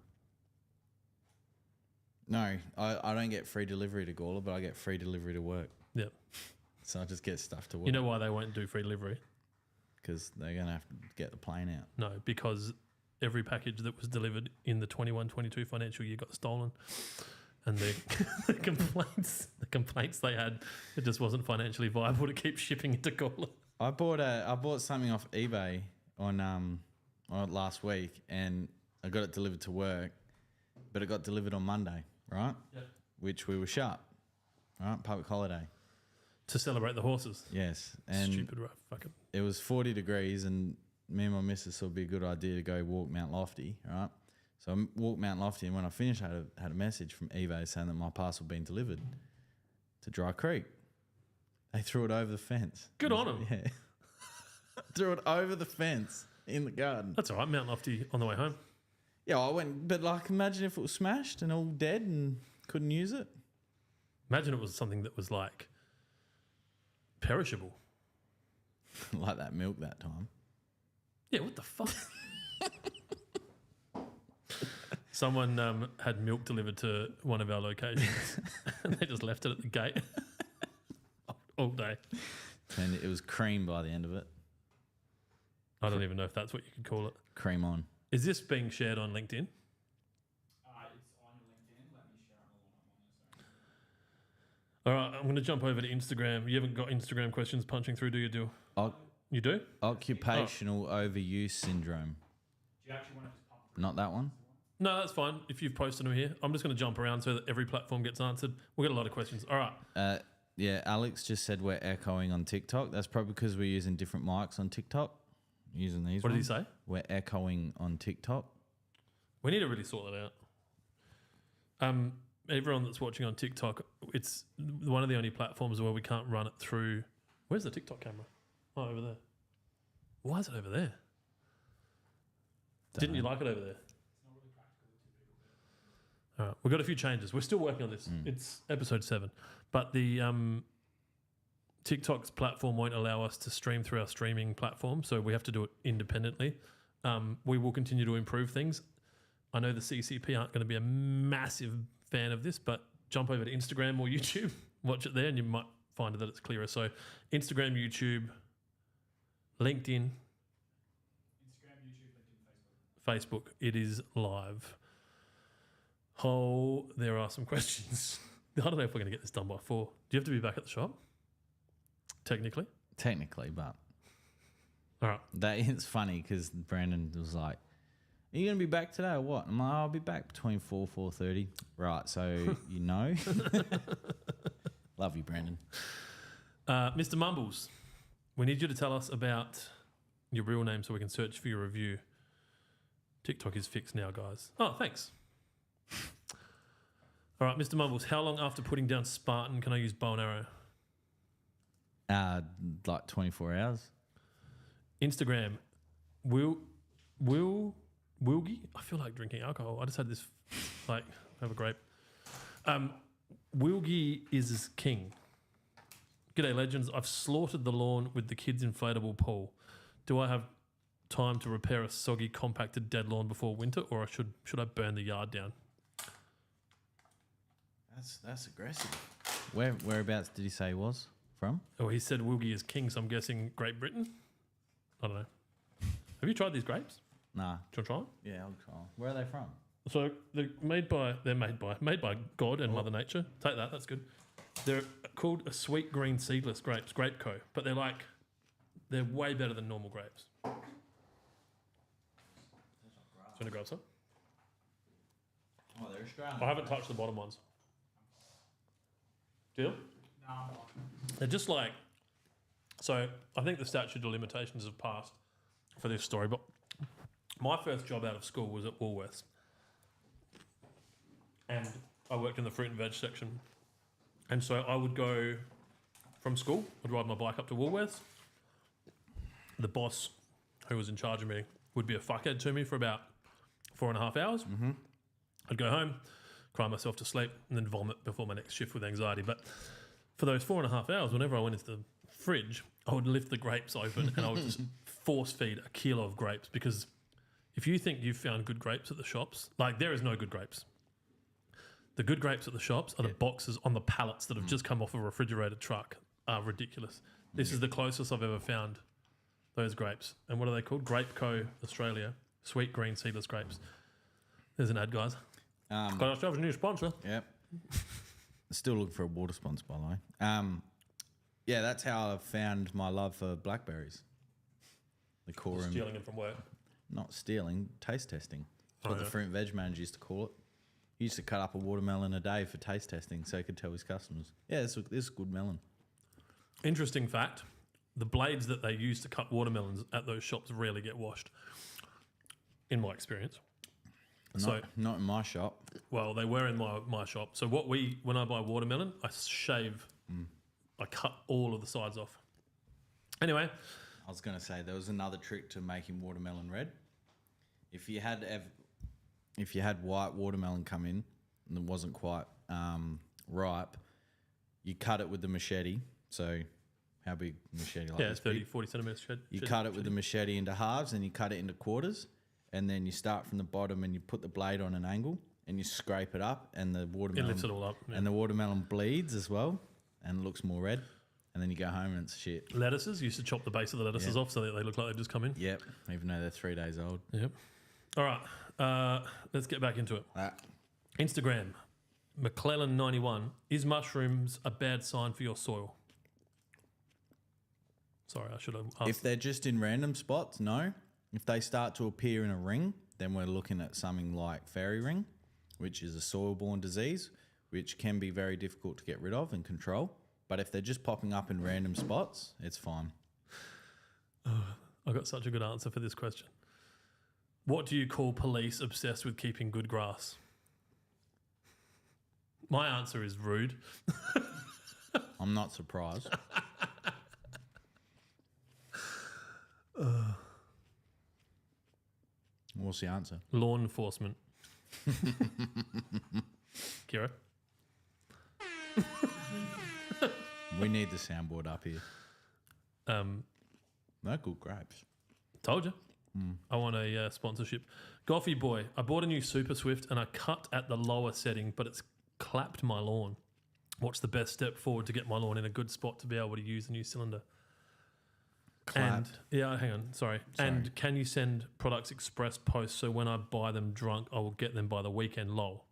No, I don't get free delivery to Gawler, but I get free delivery to work. Yep. So I just get stuff to work. You know why they won't do free delivery? Because they're going to have to get the plane out. No, because every package that was delivered in the 21-22 financial year got stolen. And the complaints they had, it just wasn't financially viable to keep shipping it to Gawler. I bought something off eBay on last week, and I got it delivered to work, but it got delivered on Monday, right? Yep. Which we were shut, right? Public holiday. To celebrate the horses. Yes, and Stupid, right? Fucking. it was 40 degrees, and me and my missus thought it'd be a good idea to go walk Mount Lofty, right? So I walked Mount Lofty, and when I finished, I had a message from eBay saying that my parcel had been delivered to Dry Creek. They threw it over the fence. Good on them. Yeah. Threw it over the fence in the garden. That's all right. Mount Lofty on the way home. Yeah, I went, but like, imagine if it was smashed and all dead and couldn't use it. Imagine it was something that was like perishable. Like that milk that time. Yeah, what the fuck? Someone had milk delivered to one of our locations and they just left it at the gate all day. And it was cream by the end of it. I don't even know if that's what you could call it. Cream on. Is this being shared on LinkedIn? It's on your LinkedIn. Let me share it on the Lawnhub one. All right, I'm going to jump over to Instagram. You haven't got Instagram questions punching through, do you? You do? Occupational overuse syndrome. Do you actually want to just pump through? Not that one? No, that's fine. If you've posted them here, I'm just going to jump around so that every platform gets answered. We'll get a lot of questions. All right. Yeah, Alex just said we're echoing on TikTok. That's probably because we're using different mics on TikTok. Using these What did he ones. say? We're echoing on TikTok. We need to really sort that out. Everyone that's watching on TikTok, it's one of the only platforms where we can't run it through. Where's the TikTok camera? Oh, over there. Why is it over there? Didn't you like it over there? It's not really practical with two people there. All right, we've got a few changes. We're still working on this. It's episode 7, but the TikTok's platform won't allow us to stream through our streaming platform, so we have to do it independently. We will continue to improve things. I know the CCP aren't going to be a massive fan of this, but jump over to Instagram or YouTube, watch it there, and you might find that it's clearer. So Instagram, YouTube, LinkedIn, Instagram, YouTube, LinkedIn, Facebook. Facebook. It is live. Oh, there are some questions. I don't know if we're going to get this done by 4. Do you have to be back at the shop? Technically? Technically, but All right. that is funny because Brandon was like, "Are you going to be back today or what?" I'm like, "I'll be back between 4:30. Right, so you know. Love you, Brandon. Mr. Mumbles, we need you to tell us about your real name so we can search for your review. TikTok is fixed now, guys. Oh, thanks. All right, Mr. Mumbles, how long after putting down Spartan can I use bow and arrow? Like 24 hours. Instagram, Wilgie? I feel like drinking alcohol. I just had this, like, have a grape. Wilgie is king. G'day, legends. I've slaughtered the lawn with the kids' inflatable pool. Do I have time to repair a soggy, compacted dead lawn before winter, or should I burn the yard down? That's aggressive. Whereabouts did he say he was from? Oh, he said Wilgie is king, so I'm guessing Great Britain? I don't know. Have you tried these grapes? Nah. Do you want to try them? Yeah, I'll try. Where are they from? So they're made by God and Mother Nature. Take that, that's good. They're called a sweet green seedless grapes, Grape Co. But they're way better than normal grapes. Do you want to grab some? Oh, they're Australian. I haven't touched the bottom ones. Deal? No, I'm not. They're just like, so I think the statute of limitations have passed for this story, but my first job out of school was at Woolworths. And I worked in the fruit and veg section. And so I would go from school, I'd ride my bike up to Woolworths, the boss who was in charge of me would be a fuckhead to me for about 4.5 hours. Mm-hmm. I'd go home, cry myself to sleep, and then vomit before my next shift with anxiety. But for those 4.5 hours, whenever I went into the fridge, I would lift the grapes open and I would just force feed a kilo of grapes, because if you think you've found good grapes at the shops, like, there is no good grapes. The good grapes at the shops are the boxes on the pallets that have just come off a refrigerated truck. Are ridiculous. This is the closest I've ever found those grapes. And what are they called? Grape Co. Australia. Sweet green seedless grapes. There's an ad, guys. Got ourselves a new sponsor. Yep. Still looking for a water sponsor, by the way. Yeah, that's how I found my love for blackberries. The core room. Stealing them from work. Not stealing, taste testing. That's Oh, what the yeah. fruit and veg manager used to call it. He used to cut up a watermelon a day for taste testing so he could tell his customers, yeah, this is good melon. Interesting fact, the blades that they use to cut watermelons at those shops rarely get washed, in my experience. Not in my shop. Well, they were in my shop. So when I buy watermelon, I shave, I cut all of the sides off. Anyway, I was going to say there was another trick to making watermelon red. If you had white watermelon come in and it wasn't quite ripe, you cut it with the machete. So how big machete? Like yeah, this 30, big? 40 centimetres. You cut it with the machete into halves and you cut it into quarters, and then you start from the bottom and you put the blade on an angle and you scrape it up, and the It watermelon lifts it all up. Yeah. and the watermelon bleeds as well and looks more red. And then you go home and it's shit. Lettuces, used to chop the base of the lettuces off so that they look like they've just come in. Yep, even though they're 3 days old. Yep. All right, let's get back into it. Instagram, McClellan91. Is mushrooms a bad sign for your soil? Sorry, I should have asked. If they're just in random spots, no. If they start to appear in a ring, then we're looking at something like fairy ring, which is a soil-borne disease, which can be very difficult to get rid of and control. But if they're just popping up in random spots, it's fine. I got such a good answer for this question. What do you call police obsessed with keeping good grass? My answer is rude. I'm not surprised. What's the answer? Law enforcement. Kira? We need the soundboard up here. No good grapes. Told you. I want a sponsorship. Goffy boy, I bought a new Super Swift and I cut at the lower setting, but it's clapped my lawn. What's the best step forward to get my lawn in a good spot to be able to use the new cylinder? Clapped? Hang on, sorry. And can you send products express post so when I buy them drunk, I will get them by the weekend? Lol.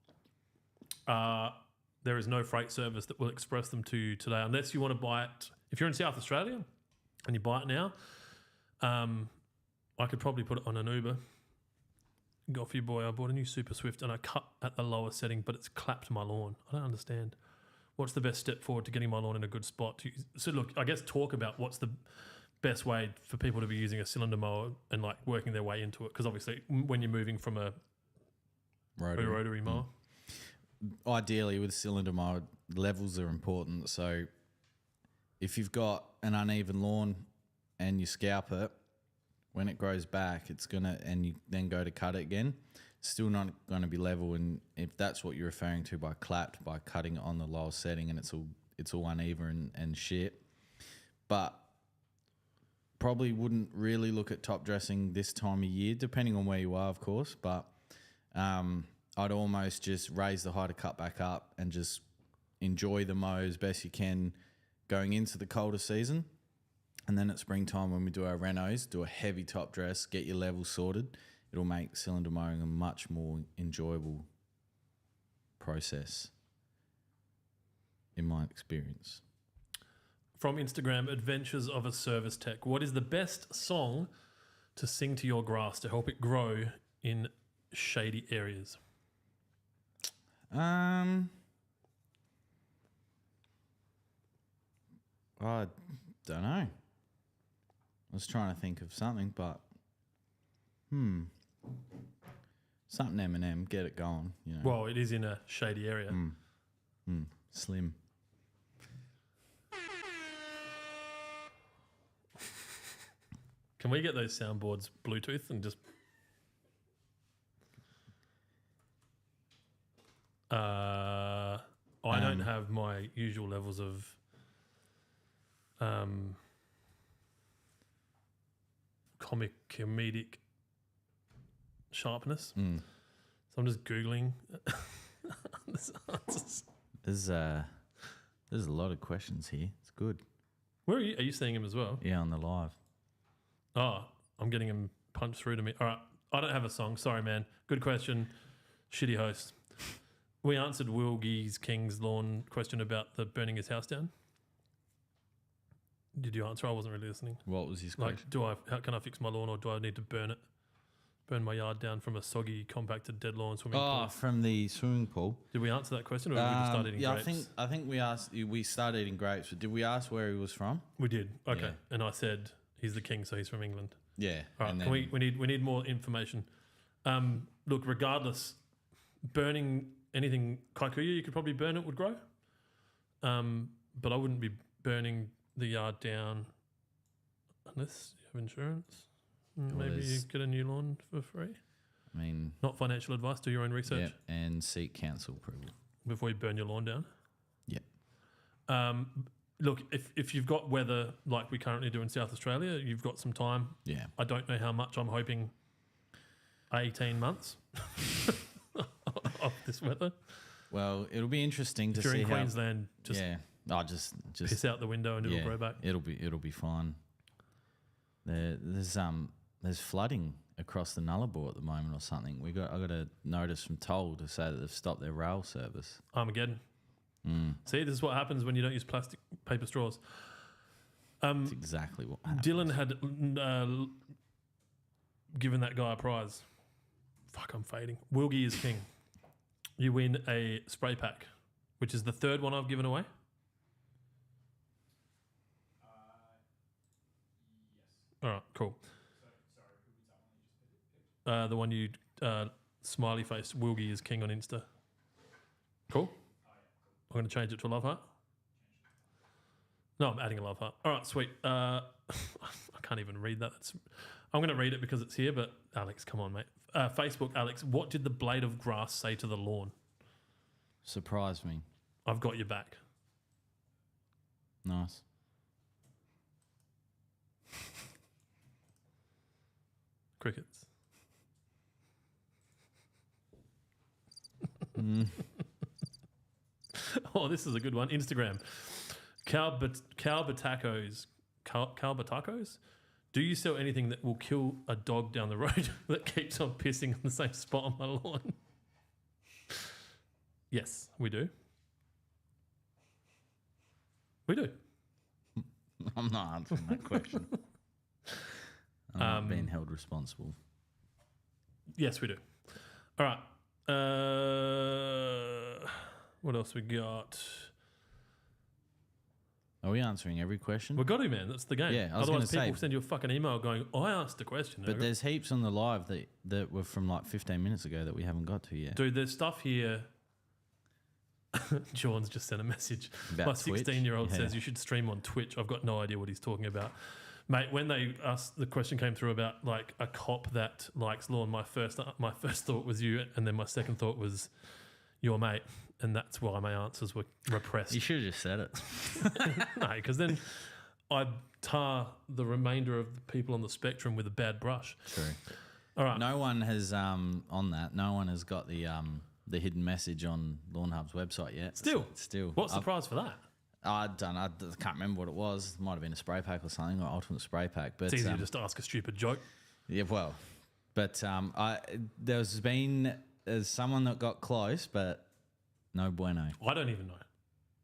There is no freight service that will express them to you today unless you want to buy it. If you're in South Australia and you buy it now, I could probably put it on an Uber. Goffy boy, I bought a new Super Swift and I cut at the lower setting, but it's clapped my lawn. I don't understand. What's the best step forward to getting my lawn in a good spot? So look, I guess talk about what's the best way for people to be using a cylinder mower and like working their way into it. Because obviously when you're moving from a rotary mower. Ideally with cylinder mower, levels are important. So if you've got an uneven lawn and you scalp it, when it grows back, and you then go to cut it again, it's still not going to be level. And if that's what you're referring to by clapped, by cutting it on the lower setting and it's all uneven and shit. But probably wouldn't really look at top dressing this time of year, depending on where you are, of course. But I'd almost just raise the height of cut back up and just enjoy the mow as best you can going into the colder season. And then at springtime when we do our renos, do a heavy top dress, get your levels sorted. It'll make cylinder mowing a much more enjoyable process, in my experience. From Instagram, Adventures of a Service Tech. What is the best song to sing to your grass to help it grow in shady areas? I don't know. I was trying to think of something, but something Eminem, get it going. You know, Well, it is in a shady area. Slim. Can we get those soundboards Bluetooth and just... I don't have my usual levels of comedic sharpness. So I'm just Googling this answers. There's a lot of questions here. It's good. Where are you? Are you seeing him as well? Yeah, on the live. Oh, I'm getting him punched through to me. All right. I don't have a song. Sorry, man. Good question. Shitty host. We answered Wilgie's King's Lawn question about the burning his house down. Did you answer? I wasn't really listening. What was his question? Like, how can I fix my lawn, or do I need to burn my yard down from a soggy, compacted, dead lawn swimming pool? Oh, from the swimming pool. Did we answer that question, or did we just start eating grapes? I think we asked. We started eating grapes, but did we ask where he was from? We did. Okay, Yeah. and I said he's the king, so he's from England. Yeah. All right, and can we need more information. Look, regardless, burning anything kikuyu, you could probably burn it, would grow. But I wouldn't be burning the yard down unless you have insurance. Maybe you get a new lawn for free. I mean, not financial advice. Do your own research. Yeah, and seek council approval Before you burn your lawn down. Yeah. Look, if you've got weather like we currently do in South Australia, you've got some time. Yeah. I don't know how much. I'm hoping 18 months of this weather. Well, it'll be interesting to if you're see in Queensland, just just piss out the window and it'll grow back. It'll be fine. There's flooding across the Nullarbor at the moment or something. I got a notice from Toll to say that they've stopped their rail service. Armageddon. See, this is what happens when you don't use plastic paper straws. That's exactly what happens. Dylan had given that guy a prize. Fuck, I'm fading. Wilgie is king. You win a spray pack, which is the third one I've given away. Yes. All right, cool. So, sorry, who was that one you just picked? The one you smiley face. Wilgie is king on Insta. Cool. I'm going to change it to a love heart. No, I'm adding a love heart. All right, sweet. I can't even read that. I'm going to read it because it's here, but Alex, come on, mate. Facebook, Alex, what did the blade of grass say to the lawn? Surprised me. I've got your back. Nice. Crickets. Oh, this is a good one. Instagram. Calbatacos. Calbatacos? Do you sell anything that will kill a dog down the road that keeps on pissing on the same spot on my lawn? Yes, we do. We do. I'm not answering that question. I'm not being held responsible. Yes, we do. All right. What else we got? Are we answering every question? We've got to, man. That's the game. Yeah, I was Otherwise, gonna people say- send you a fucking email going, I asked a question. But there's heaps on the live that were from like 15 minutes ago that we haven't got to yet. Dude, there's stuff here. John's just sent a message. About My Twitch? 16-year-old Yeah. says you should stream on Twitch. I've got no idea what he's talking about. Mate, when they asked, the question came through about like a cop that likes lawn, my first thought was you, and then my second thought was your mate, and that's why my answers were repressed. You should have just said it. No, because then I'd tar the remainder of the people on the spectrum with a bad brush. True. All right. No one has on that. No one has got the hidden message on Lawnhub's website yet. Still? Still. What's the prize for that? I can't remember what it was. It might have been a spray pack or something, or ultimate spray pack. But It's easier just to ask a stupid joke. yeah, well, but there's someone that got close, but no bueno. I don't even know.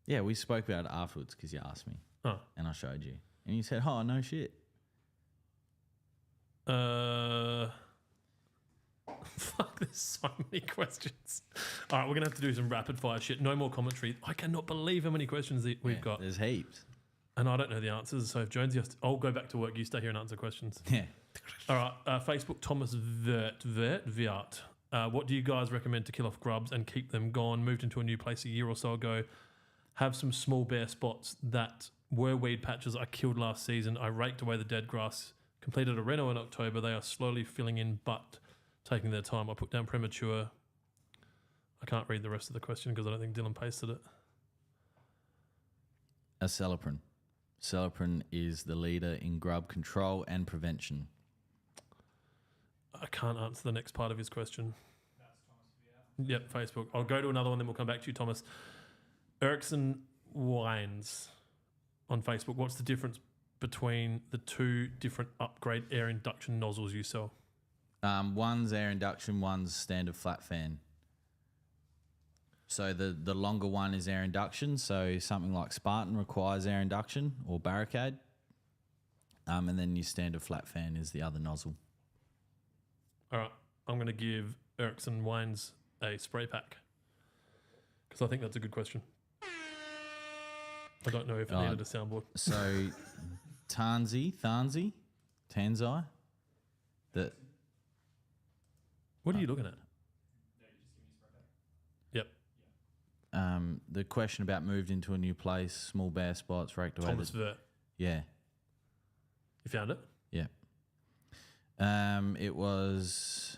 Yeah, we spoke about it afterwards because you asked me, Oh. and I showed you, and you said, "Oh, no shit." Fuck, there's so many questions. All right, we're going to have to do some rapid fire shit. No more commentary. I cannot believe how many questions we've Yeah, got. There's heaps. And I don't know the answers. So if Jonesy has to, I'll go back to work. You stay here and answer questions. Yeah. All right, Facebook, Thomas Viart. What do you guys recommend to kill off grubs and keep them gone? Moved into a new place a year or so ago. Have some small bare spots that were weed patches I killed last season. I raked away the dead grass, Completed a reno in October. They are slowly filling in but taking their time. I put down premature. I can't read the rest of the question because I don't think Dylan pasted it. Acelepryn. Acelepryn is the leader in grub control and prevention. I can't answer the next part of his question. That's Thomas Vier. Yep, Facebook. I'll go to another one, then we'll come back to you, Thomas. Erickson Wines on Facebook. What's the difference between the two different upgrade air induction nozzles you sell? One's air induction, one's standard flat fan. So the longer one is air induction. So something like Spartan requires air induction or Barricade. And then your standard flat fan is the other nozzle. All right, I'm going to give Erickson Wines a spray pack because I think that's a good question. I don't know if it needed a soundboard. So Tanzi, What are you looking at? Yep. the question about moved into a new place, small bare spots, raked away. Thomas Vert. Yeah. You found it? Yeah. It was...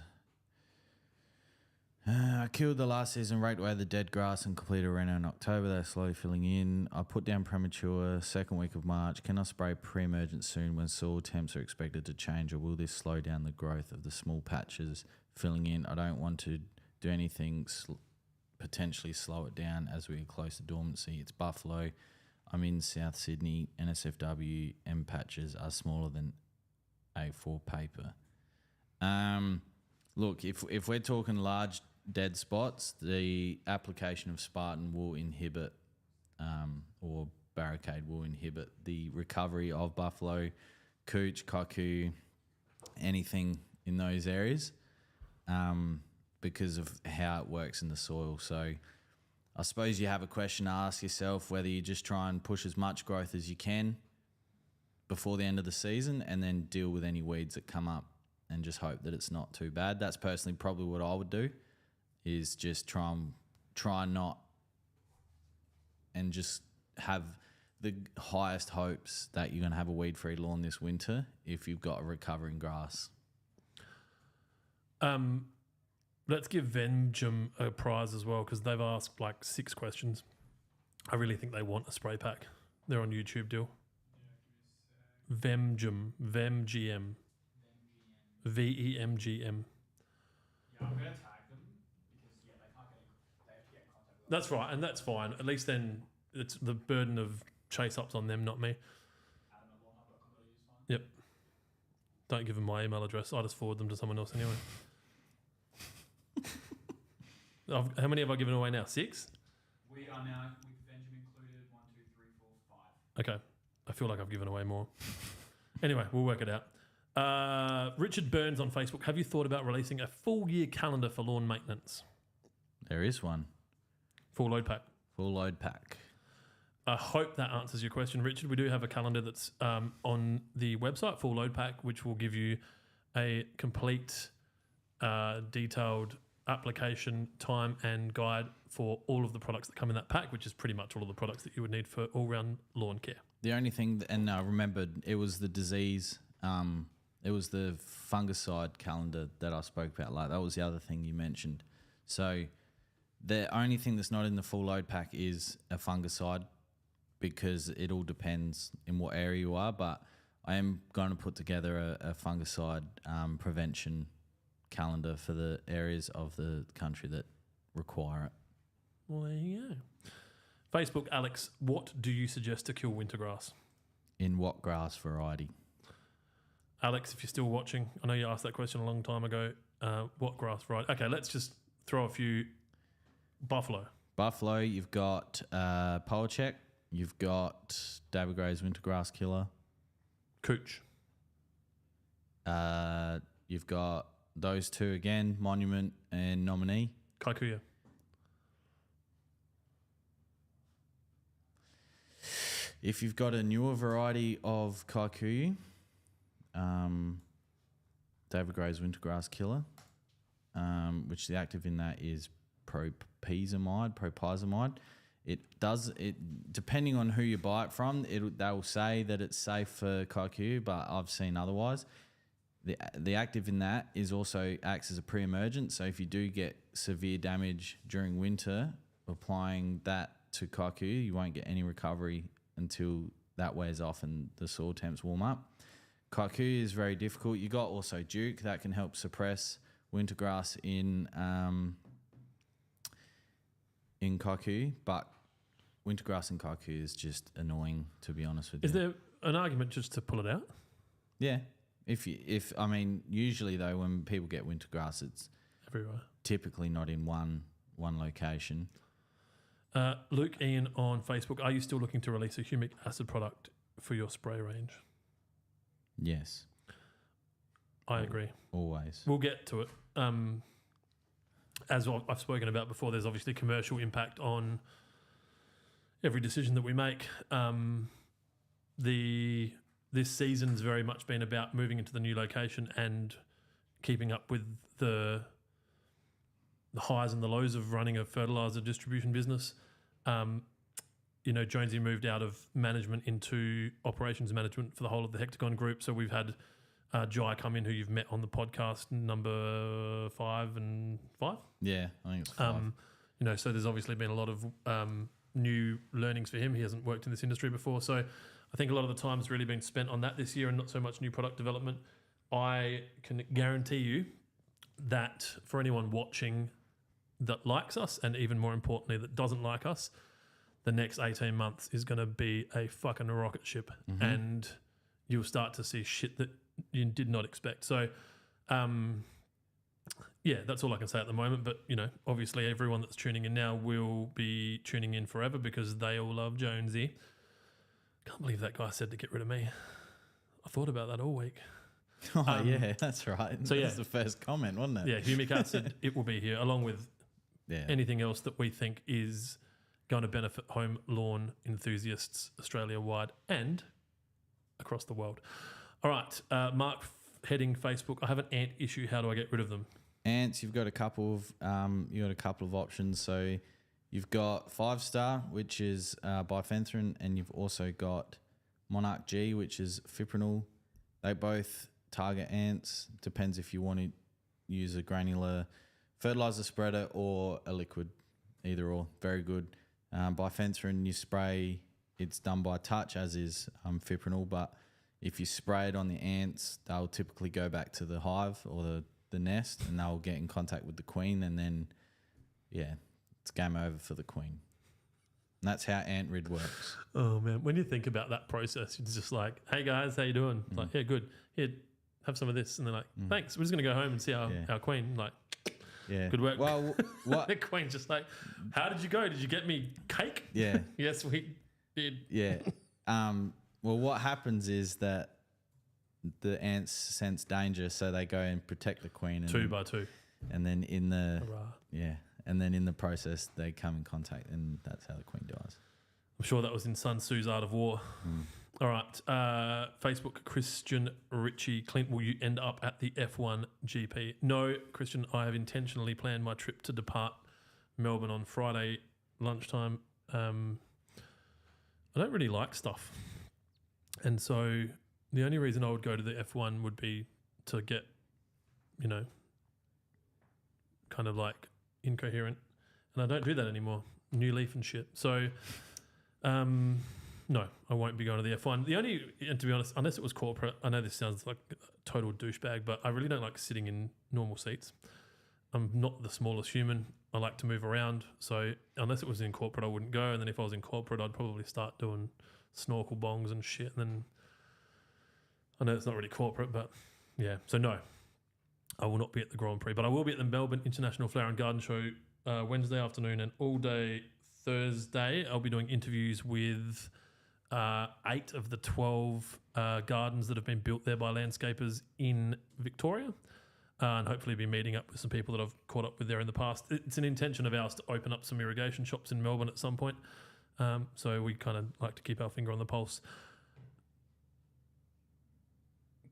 I killed the last season, raked away the dead grass and completed a reno in October. They're slowly filling in. I put down premature, second week of March. Can I spray pre-emergent soon when soil temps are expected to change, or will this slow down the growth of the small patches filling in? I don't want to do anything potentially slow it down as we get close to dormancy. It's Buffalo. I'm in South Sydney. NSFW M patches are smaller than A4 paper. Look, if we're talking large dead spots, the application of Spartan will inhibit, or Barricade will inhibit the recovery of buffalo, cooch, cuckoo, anything in those areas, because of how it works in the soil. So I suppose you have a question to ask yourself whether you just try and push as much growth as you can before the end of the season and then deal with any weeds that come up and just hope that it's not too bad. That's personally probably what I would do, is just try not and just have the highest hopes that you're going to have a weed-free lawn this winter if you've got a recovering grass. Let's give Venjum a prize as well because they've asked like 6 questions. I really think they want a spray pack. They're on YouTube, deal. Vemgm, Vemgm. VEMGM. Yeah, I'm going to tag them because they can't they have to get in contact with us. That's right, and that's fine. At least then it's the burden of chase ups on them, not me. Adam at lawnhub.com.au is fine. Yep. Don't give them my email address. I just forward them to someone else anyway. How many have I given away now? 6? We are now, with Benjamin included, 1, 2, 3, 4, 5. Okay. I feel like I've given away more. Anyway, we'll work it out. Richard Burns on Facebook. Have you thought about releasing a full year calendar for lawn maintenance? There is one. Full load pack. Full load pack. I hope that answers your question, Richard. We do have a calendar that's on the website, Full Load Pack, which will give you a complete, detailed application, time and guide for all of the products that come in that pack, which is pretty much all of the products that you would need for all-round lawn care. The only thing, and I remembered, it was the disease, it was the fungicide calendar that I spoke about. Like, that was the other thing you mentioned. So the only thing that's not in the full load pack is a fungicide, because it all depends in what area you are. But I am going to put together a fungicide prevention calendar for the areas of the country that require it. Well, there you go. Facebook, Alex, what do you suggest to kill winter grass? In what grass variety? Alex, if you're still watching, I know you asked that question a long time ago. What grass variety? Okay, let's just throw a few. Buffalo. Buffalo, you've got Polachek, you've got David Gray's Wintergrass Killer. Cooch. You've got those two again, Monument and Nominee. Kikuyu. If you've got a newer variety of Kikuyu, David Gray's Wintergrass Killer, which the active in that is propyzamide. It does it depending on who you buy it from. They'll say that it's safe for Kaiku, but I've seen otherwise. The active in that is also acts as a pre-emergent. So if you do get severe damage during winter, applying that to Kaiku, you won't get any recovery until that wears off and the soil temps warm up. Kaiku is very difficult. You got also Duke that can help suppress winter grass in Kaiku, but winter grass in Kaiku is just annoying, to be honest with you. Is there an argument just to pull it out? Yeah. I mean, usually though, when people get winter grass, it's Everywhere. typically not in one location. Luke Ian on Facebook, are you still looking to release a humic acid product for your spray range? Yes. I agree. Always. We'll get to it. As I've spoken about before, there's obviously commercial impact on every decision that we make. This season's very much been about moving into the new location and keeping up with the highs and the lows of running a fertilizer distribution business. Jonesy moved out of management into operations management for the whole of the Hectagon group. So we've had Jai come in, who you've met on the podcast, number 5 and 5. Yeah, I think it's 5. So there's obviously been a lot of new learnings for him. He hasn't worked in this industry before. So I think a lot of the time's really been spent on that this year and not so much new product development. I can guarantee you that for anyone watching that likes us, and even more importantly, that doesn't like us, the next 18 months is going to be a fucking rocket ship. Mm-hmm. And you'll start to see shit that you did not expect. So, that's all I can say at the moment. But, obviously everyone that's tuning in now will be tuning in forever because they all love Jonesy. Can't believe that guy said to get rid of me. I thought about that all week. Oh, yeah, that's right. So, That's the first comment, wasn't it? Yeah, humic acid, it will be here, along with anything else that we think is going to benefit home lawn enthusiasts Australia-wide and across the world. All right, Mark heading Facebook. I have an ant issue. How do I get rid of them? Ants, you've got a couple of options. So you've got 5-star, which is bifenthrin, and you've also got Monarch G, which is fipronil. They both target ants. Depends if you want to use a granular fertilizer spreader or a liquid, either or. Very good. Bifenthrin, you spray, it's done by touch, as is fipronil, but if you spray it on the ants, they'll typically go back to the hive or the nest, and they'll get in contact with the queen, and then, it's game over for the queen. And that's how ant rid works. Oh, man. When you think about that process, it's just like, hey, guys, how you doing? Like, yeah, good. Here, have some of this. And they're like, thanks. We're just going to go home and see our queen. Like, good work. Well, what? The queen's just like, how did you go? Did you get me cake? Yeah. Yes, we did. Yeah. Well, what happens is that the ants sense danger, so they go and protect the queen. And 2 by 2. And then in the Hurrah. and then in the process, they come in contact, and that's how the queen dies. I'm sure that was in Sun Tzu's Art of War. All right. Facebook, Christian Ritchie. Clint, will you end up at the F1 GP? No, Christian, I have intentionally planned my trip to depart Melbourne on Friday lunchtime. I don't really like stuff. And so the only reason I would go to the F1 would be to get, kind of like incoherent. And I don't do that anymore. New leaf and shit. So, no, I won't be going to the F1. And to be honest, unless it was corporate, I know this sounds like a total douchebag, but I really don't like sitting in normal seats. I'm not the smallest human. I like to move around. So unless it was in corporate, I wouldn't go. And then if I was in corporate, I'd probably start doing snorkel bongs and shit. And then I know it's not really corporate, but yeah. So no, I will not be at the Grand Prix, but I will be at the Melbourne International Flower and Garden Show Wednesday afternoon and all day Thursday. I'll be doing interviews with 8 of the 12 gardens that have been built there by landscapers in Victoria, and hopefully be meeting up with some people that I've caught up with there in the past. It's an intention of ours to open up some irrigation shops in Melbourne at some point, so we kind of like to keep our finger on the pulse.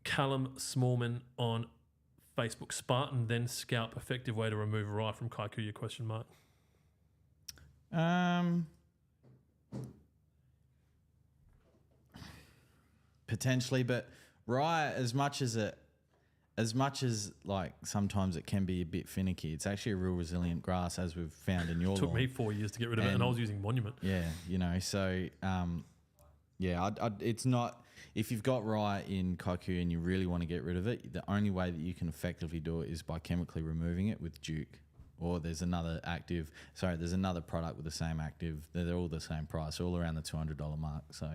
Callum Smallman on Facebook. Spartan then scalp, effective way to remove rye from Kaikuya, question mark. Potentially, but rye, as much as like sometimes it can be a bit finicky, it's actually a real resilient grass, as we've found in your It took lawn. me 4 years to get rid of it, and I was using Monument. Yeah, you know, so it's not. If you've got rye in Kaiku and you really want to get rid of it, the only way that you can effectively do it is by chemically removing it with Duke. Or there's another product with the same active. They're all the same price, all around the $200 mark. So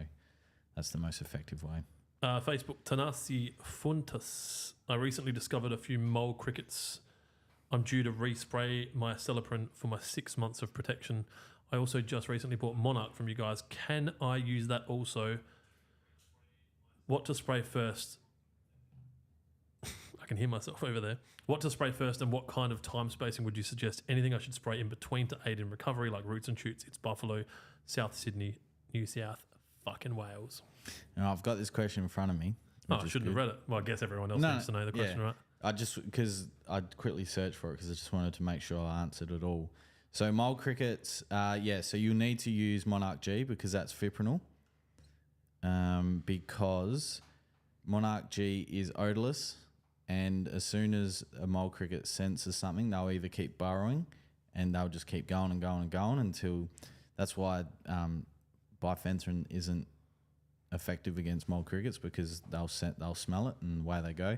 that's the most effective way. Facebook, Tanasi Funtus. I recently discovered a few mole crickets. I'm due to respray my Acelepryn for my 6 months of protection. I also just recently bought Monarch from you guys. Can I use that also? What to spray first? I can hear myself over there. What to spray first, and what kind of time spacing would you suggest? Anything I should spray in between to aid in recovery, like roots and shoots? It's Buffalo, South Sydney, New South fucking Wales. Now, I've got this question in front of me. Oh, I shouldn't have read it. Well, I guess everyone else needs to know the question, right? Because I quickly searched for it because I just wanted to make sure I answered it all. So mole crickets, so you need to use Monarch G because that's fipronil. Because Monarch G is odorless, and as soon as a mole cricket senses something, they'll either keep burrowing and they'll just keep going and going and going until. That's why bifenthrin isn't effective against mole crickets, because they'll smell it and away they go.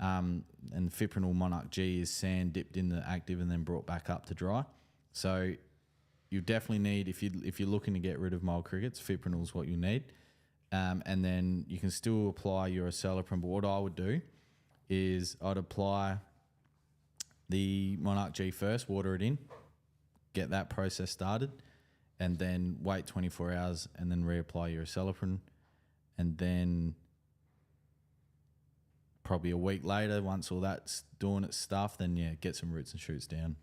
And fipronil Monarch G is sand dipped in the active and then brought back up to dry. So you definitely need, if you're looking to get rid of mole crickets, fipronil is what you need. And then you can still apply your Acelepryn, but what I would do is I'd apply the Monarch G first, water it in, get that process started, and then wait 24 hours and then reapply your Acelepryn. And then probably a week later, once all that's doing its stuff, then get some roots and shoots down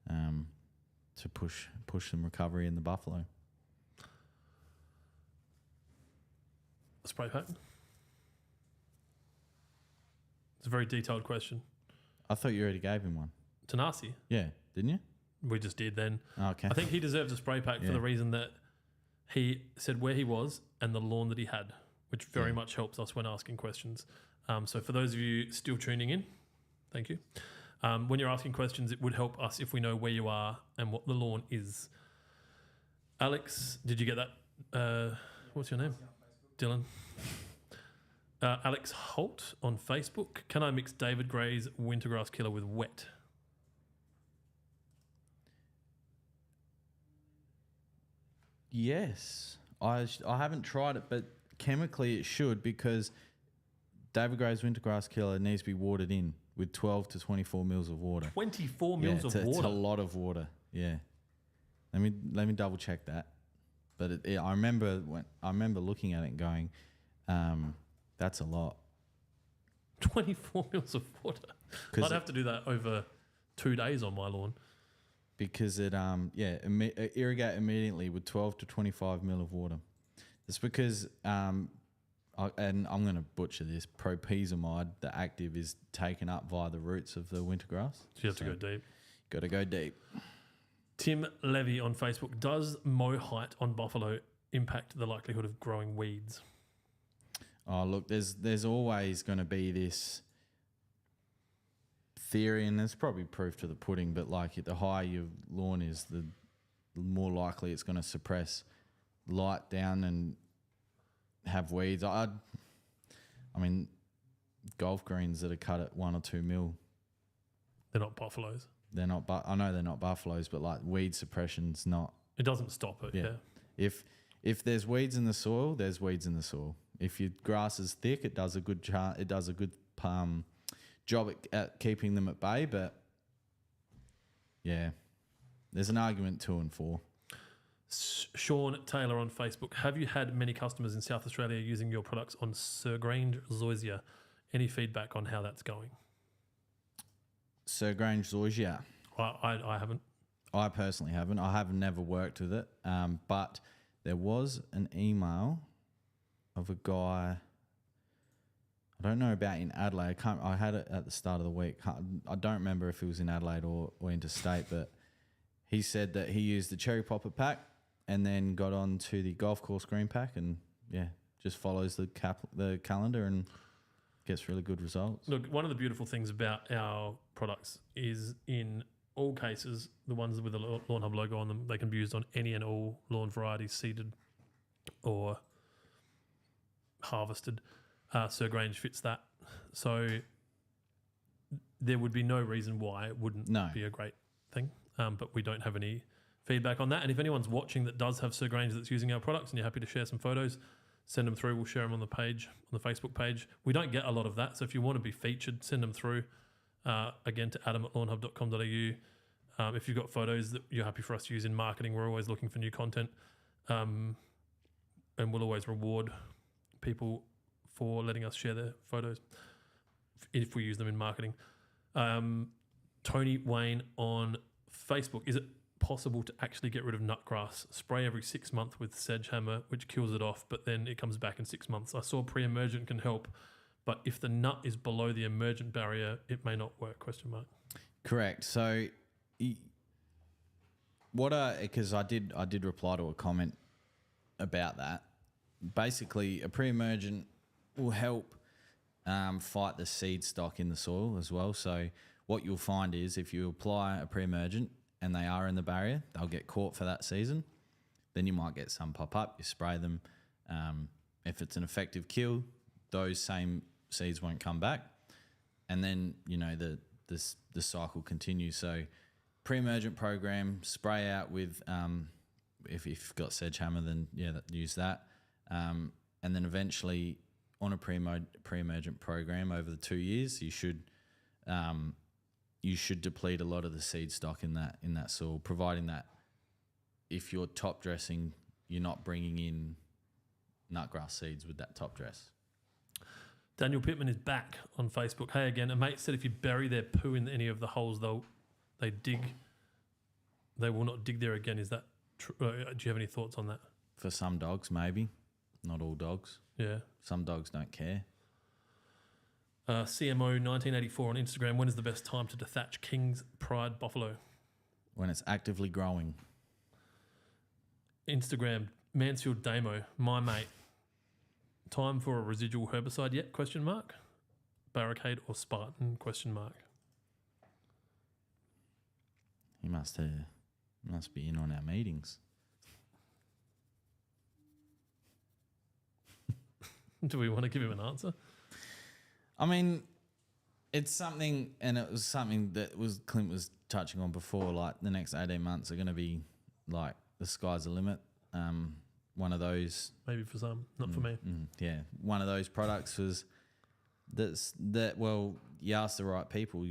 to push some recovery in the buffalo. Spray pack? It's a very detailed question. I thought you already gave him one. Tanasi? Yeah, didn't you? We just did then. Oh, okay. I think he deserves a spray pack for the reason that he said where he was and the lawn that he had, which very much helps us when asking questions. So for those of you still tuning in, thank you. When you're asking questions, it would help us if we know where you are and what the lawn is. Alex, did you get that? What's your name? Dylan. Alex Holt on Facebook. Can I mix David Gray's Wintergrass Killer with wet? Yes. I haven't tried it, but chemically it should, because David Gray's Wintergrass Killer needs to be watered in with 12 to 24 mils of water. 24 mils of water? It's a lot of water, yeah. Let me double check that. But I remember looking at it and going, that's a lot. 24 mils of water. I'd have to do that over 2 days on my lawn. Because it irrigate immediately with 12 to 25 mil of water. It's because and I'm going to butcher this, propyzamide, the active, is taken up via the roots of the wintergrass. So you have to go deep. Got to go deep. Tim Levy on Facebook. Does mow height on buffalo impact the likelihood of growing weeds? Oh, look, there's always going to be this theory, and there's probably proof to the pudding, but like the higher your lawn is, the more likely it's going to suppress light down and have weeds. I mean, golf greens that are cut at 1 or 2 mil. They're not buffaloes. They're not. I know they're not buffaloes, but like weed suppression's not. It doesn't stop it. Yeah. If there's weeds in the soil, there's weeds in the soil. If your grass is thick, it does a good job at keeping them at bay. But yeah, there's an argument 2 and 4. Sean Taylor on Facebook. Have you had many customers in South Australia using your products on Sergrange zoysia? Any feedback on how that's going? Sergrange zoysia. I haven't. I personally haven't. I have never worked with it. But there was an email of a guy, I don't know about in Adelaide. I had it at the start of the week. I don't remember if it was in Adelaide or interstate, but he said that he used the cherry popper pack and then got on to the golf course green pack, and just follows the calendar and gets really good results. Look, one of the beautiful things about our products is in all cases, the ones with the Lawnhub logo on them, they can be used on any and all lawn varieties, seeded or harvested. Sir Grange fits that. So there would be no reason why it wouldn't be a great thing. But we don't have any feedback on that. And if anyone's watching that does have Sir Grange that's using our products and you're happy to share some photos, send them through. We'll share them on the page, on the Facebook page. We don't get a lot of that. So if you want to be featured, send them through. Again, to adam@lawnhub.com.au. If you've got photos that you're happy for us to use in marketing, we're always looking for new content. And we'll always reward people for letting us share their photos if we use them in marketing. Tony Wayne on Facebook. Is it possible to actually get rid of nutgrass? Spray every 6 months with Sedgehammer, which kills it off, but then it comes back in 6 months. I saw pre-emergent can help, but if the nut is below the emergent barrier, it may not work, ? Correct. So because I did reply to a comment about that. Basically, a pre-emergent will help fight the seed stock in the soil as well. So what you'll find is if you apply a pre-emergent and they are in the barrier, they'll get caught for that season. Then you might get some pop up, you spray them. If it's an effective kill, those same seeds won't come back. And then, the cycle continues. So pre-emergent program, spray out with, if you've got Sedgehammer, then use that. And then eventually on a pre-emergent program over the 2 years, you should deplete a lot of the seed stock in that soil, providing that if you're top dressing, you're not bringing in nutgrass seeds with that top dress. Daniel Pittman is back on Facebook. Hey again, a mate said if you bury their poo in any of the holes they dig, they will not dig there again. Is that true? Do you have any thoughts on that? For some dogs, maybe. Not all dogs. Yeah. Some dogs don't care. CMO 1984 on Instagram. When is the best time to dethatch King's Pride Buffalo? When it's actively growing. Instagram, Mansfield Damo, my mate. Time for a residual herbicide yet? ? Barricade or Spartan ? He must be in on our meetings. Do we want to give him an answer? I mean, it's something, and it was something that Clint was touching on before. Like the next 18 months are going to be like the sky's the limit. One of those, maybe for some, not for me. One of those products was that. Well, you ask the right people,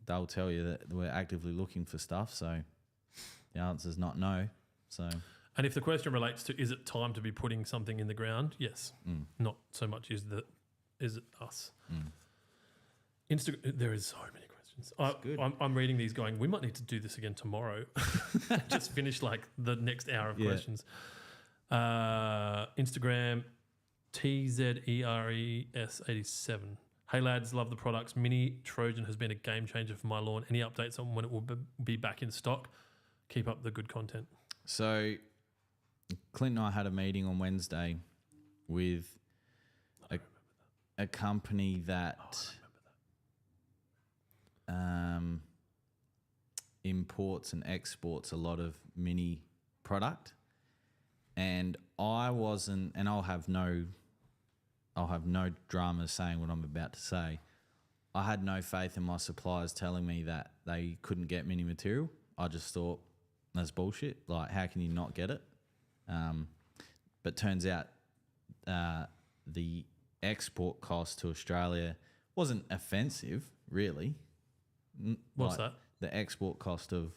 they'll tell you that we're actively looking for stuff. So the answer's not no. So. And if the question relates to is it time to be putting something in the ground? Yes. Not so much is it us. There is so many questions. I'm reading these going, we might need to do this again tomorrow. Just finish like the next hour of questions. Instagram, TZERES87. Hey lads, love the products. Mini Trojan has been a game changer for my lawn. Any updates on when it will be back in stock? Keep up the good content. So Clint and I had a meeting on Wednesday with a company that imports and exports a lot of mini product. And I wasn't, and I'll have no drama saying what I'm about to say. I had no faith in my suppliers telling me that they couldn't get mini material. I just thought that's bullshit. Like, how can you not get it? But turns out the export cost to Australia wasn't offensive, really. What's that? The export cost of...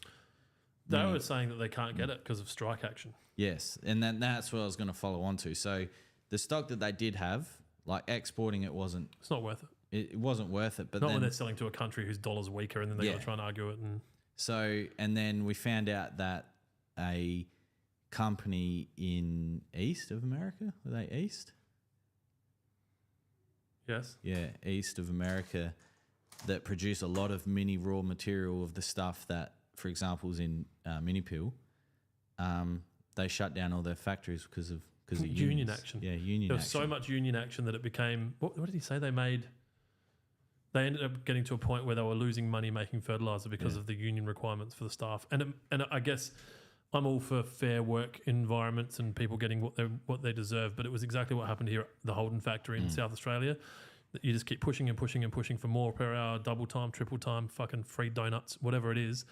They were saying that they can't get it because of strike action. Yes, and that's what I was going to follow on to. So the stock that they did have, like exporting it wasn't... It's not worth it. It wasn't worth it. But not when they're selling to a country whose dollar's weaker and then they're going to try and argue it. So, and then we found out that a company in east of America, were they east? Yes. Yeah, east of America, that produce a lot of mini raw material of the stuff that, for example, is in mini pill. they shut down all their factories because of union unions. action. Yeah, union There was action. so much union action that it became. What did he say? They ended up getting to a point where they were losing money making fertilizer because of the union requirements for the staff. And I guess I'm all for fair work environments and people getting what they deserve. But it was exactly what happened here at the Holden factory in South Australia. That you just keep pushing and pushing and pushing for more per hour, double time, triple time, fucking free donuts, whatever it is,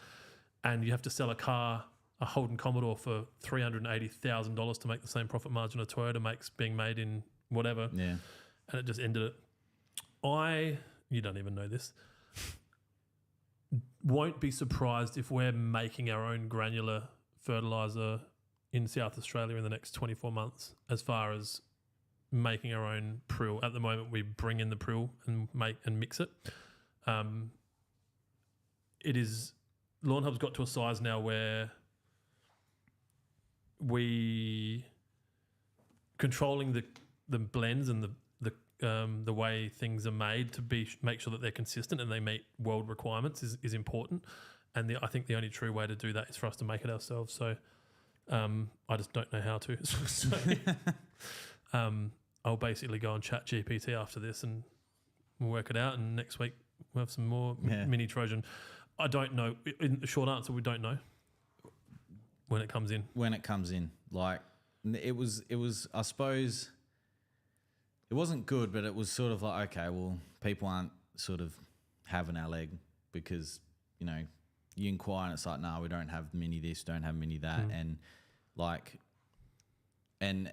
and you have to sell a Holden Commodore for $380,000 to make the same profit margin a Toyota makes being made in whatever. Yeah. And it just ended it. You don't even know this. Won't be surprised if we're making our own granular fertilizer in South Australia in the next 24 months as far as making our own prill. At the moment, we bring in the prill and mix it. Lawnhub's got to a size now where we controlling the blends and the way things are made to make sure that they're consistent and they meet world requirements is important. And I think the only true way to do that is for us to make it ourselves. So I just don't know how to. So, I'll basically go on Chat GPT after this and we'll work it out. And next week we'll have some more mini Trojan. I don't know. In the short answer, we don't know when it comes in. When it comes in, like it was. I suppose it wasn't good, but it was sort of like, okay, well, people aren't sort of having our leg because you inquire and it's like, no, we don't have mini this, don't have mini that, and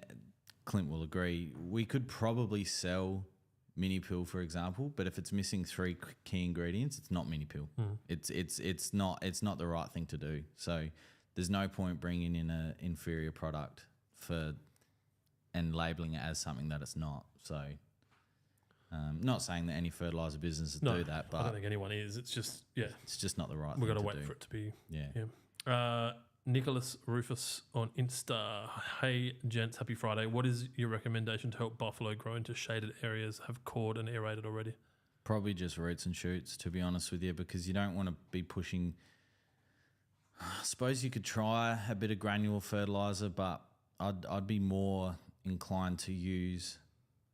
Clint will agree, we could probably sell mini pill, for example, but if it's missing 3 key ingredients, it's not mini pill. It's not the right thing to do. So there's no point bringing in an inferior product and labeling it as something that it's not. So not saying that any fertilizer businesses do that, but I don't think anyone is. It's just it's just not the right. We've got to to wait do. for it to be. Yeah. Nicholas Rufus on Insta. Hey, gents, happy Friday. What is your recommendation to help buffalo grow into shaded areas, have cored and aerated already? Probably just roots and shoots, to be honest with you, because you don't want to be pushing. I suppose you could try a bit of granule fertilizer, but I'd be more inclined to use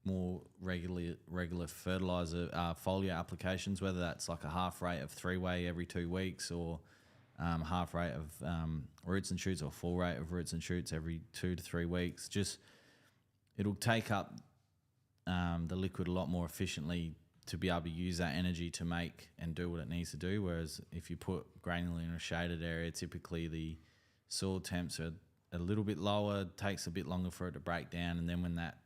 more regular fertilizer foliar applications, whether that's like a half rate of 3-way every 2 weeks or half rate of roots and shoots or full rate of roots and shoots every 2 to 3 weeks. Just it'll take up the liquid a lot more efficiently to be able to use that energy to make and do what it needs to do. Whereas if you put granule in a shaded area, typically the soil temps are a little bit lower, takes a bit longer for it to break down, and then when that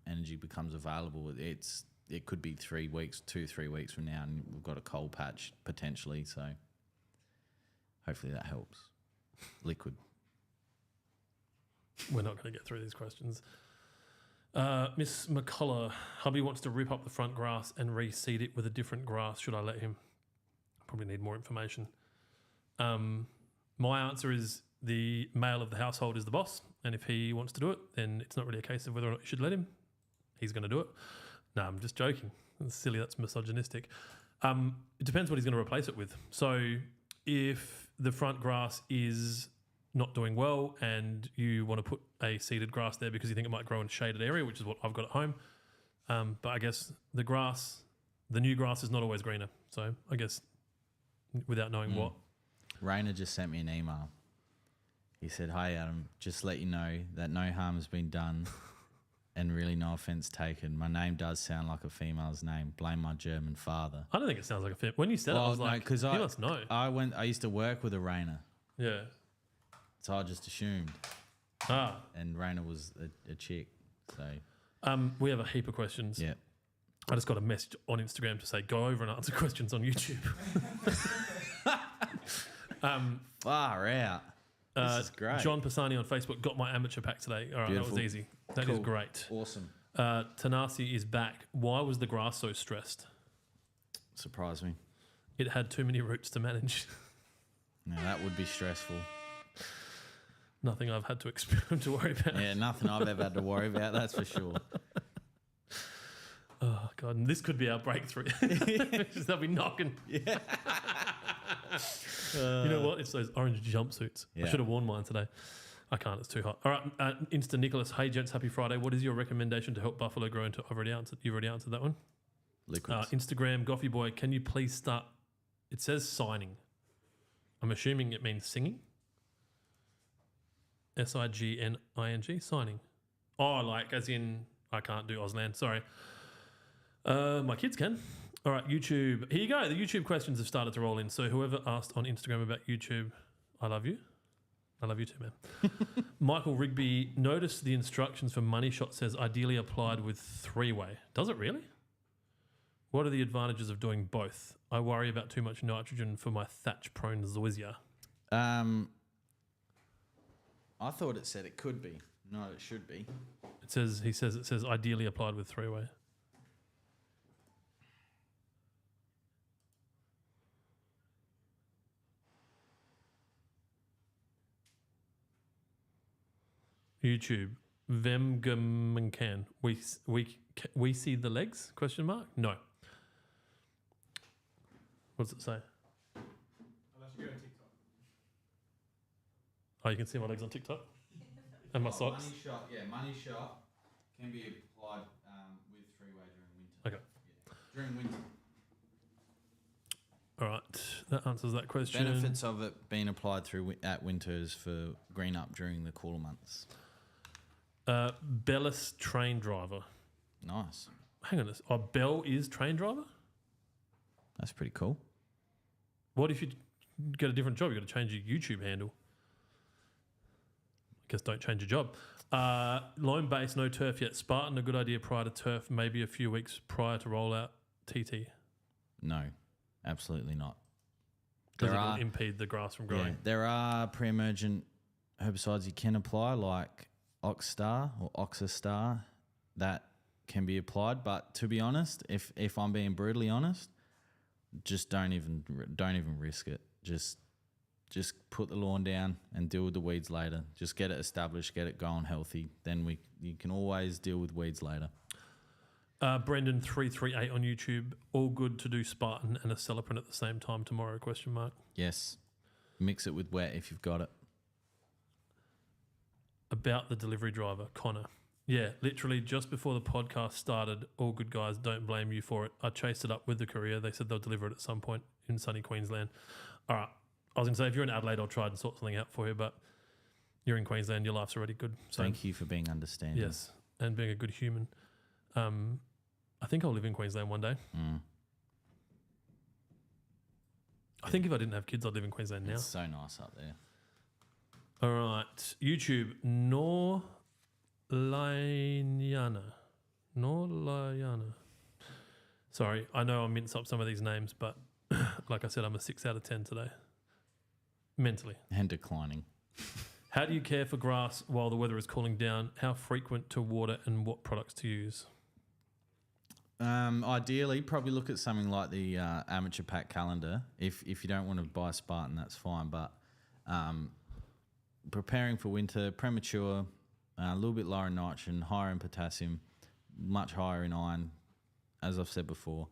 energy becomes available, it could be 3 weeks, 2-3 weeks from now, and we've got a cold patch potentially. So hopefully that helps. Liquid. We're not going to get through these questions. Miss McCullough, hubby wants to rip up the front grass and reseed it with a different grass. Should I let him? Probably need more information. My answer is the male of the household is the boss, and if he wants to do it, then it's not really a case of whether or not you should let him. He's going to do it. No, I'm just joking. That's silly. That's misogynistic. It depends what he's going to replace it with. So if the front grass is not doing well and you want to put a seeded grass there because you think it might grow in a shaded area, which is what I've got at home. But I guess the new grass is not always greener. So I guess without knowing what. Rainer just sent me an email. He said, "Hi Adam, just let you know that no harm has been done and really no offence taken. My name does sound like a female's name. Blame my German father." I don't think it sounds like a fit. When you said it, I was like, because you must know. I used to work with a Rainer. Yeah. So I just assumed. And Rainer was a chick. So we have a heap of questions. Yeah. I just got a message on Instagram to say go over and answer questions on YouTube. Far out. This is great. John Pisani on Facebook got my amateur pack today. All right, Beautiful. that was easy. That is great. Awesome. Tanasi is back. Why was the grass so stressed? Surprised me. It had too many roots to manage. No, that would be stressful. Nothing I've had to worry about. Yeah, nothing I've ever had to worry about, that's for sure. Oh, God. And this could be our breakthrough. They'll be knocking. Yeah. You know what? It's those orange jumpsuits. I Yeah. should have worn mine today. I can't. It's too hot. All right. Insta Nicholas. Hey, gents. Happy Friday. What is your recommendation to help buffalo grow into? I've already answered. You've already answered that one. Liquids. Instagram. Goffy Boy. Can you please start? It says signing. I'm assuming it means singing. SIGNING. Signing. Oh, like as in I can't do Auslan. Sorry. My kids can. All right. YouTube. Here you go. The YouTube questions have started to roll in. So whoever asked on Instagram about YouTube, I love you. I love you too, man. Michael Rigby, notice the instructions for Money Shot says ideally applied with three-way. Does it really? What are the advantages of doing both? I worry about too much nitrogen for my thatch-prone zoysia. I thought it said it could be. No, it should be. It says ideally applied with three-way. YouTube, Vemgamankan. We see the legs? Question mark? No. What does it say? Unless you go to TikTok. Oh, you can see my legs on TikTok and my socks. Money shot, money shot can be applied with three-way during winter. Okay. Yeah. During winter. All right, that answers that question. Benefits of it being applied through at winters for green up during the cooler months. Bellis train driver. Nice. Hang on, Bell is train driver? That's pretty cool. What if you get a different job? You got to change your YouTube handle. I guess don't change your job. Lone base, no turf yet. Spartan, a good idea prior to turf, maybe a few weeks prior to rollout. TT. No, absolutely not. Because it will impede the grass from growing. Yeah, there are pre-emergent herbicides you can apply, like Oxstar or Oxastar, that can be applied. But to be honest, if I'm being brutally honest, just don't even risk it. Just put the lawn down and deal with the weeds later. Just get it established, get it going healthy. Then you can always deal with weeds later. Brendan 338 on YouTube. All good to do Spartan and a Celiprin at the same time tomorrow? Question mark. Yes, mix it with wet if you've got it. About the delivery driver, Connor. Yeah, literally just before the podcast started, all good guys, don't blame you for it. I chased it up with the courier. They said they'll deliver it at some point in sunny Queensland. All right. I was going to say, if you're in Adelaide, I'll try and sort something out for you, but you're in Queensland, your life's already good. So, thank you for being understanding. Yes, and being a good human. I think I'll live in Queensland one day. I think if I didn't have kids, I'd live in Queensland now. It's so nice up there. All right. YouTube, Norlayana. Sorry, I know I mince up some of these names, but like I said, I'm a 6 out of 10 today. Mentally. And declining. How do you care for grass while the weather is cooling down? How frequent to water and what products to use? Ideally, probably look at something like the amateur pack calendar. If you don't want to buy Spartan, that's fine. But preparing for winter, premature, a little bit lower in nitrogen, higher in potassium, much higher in iron, as I've said before.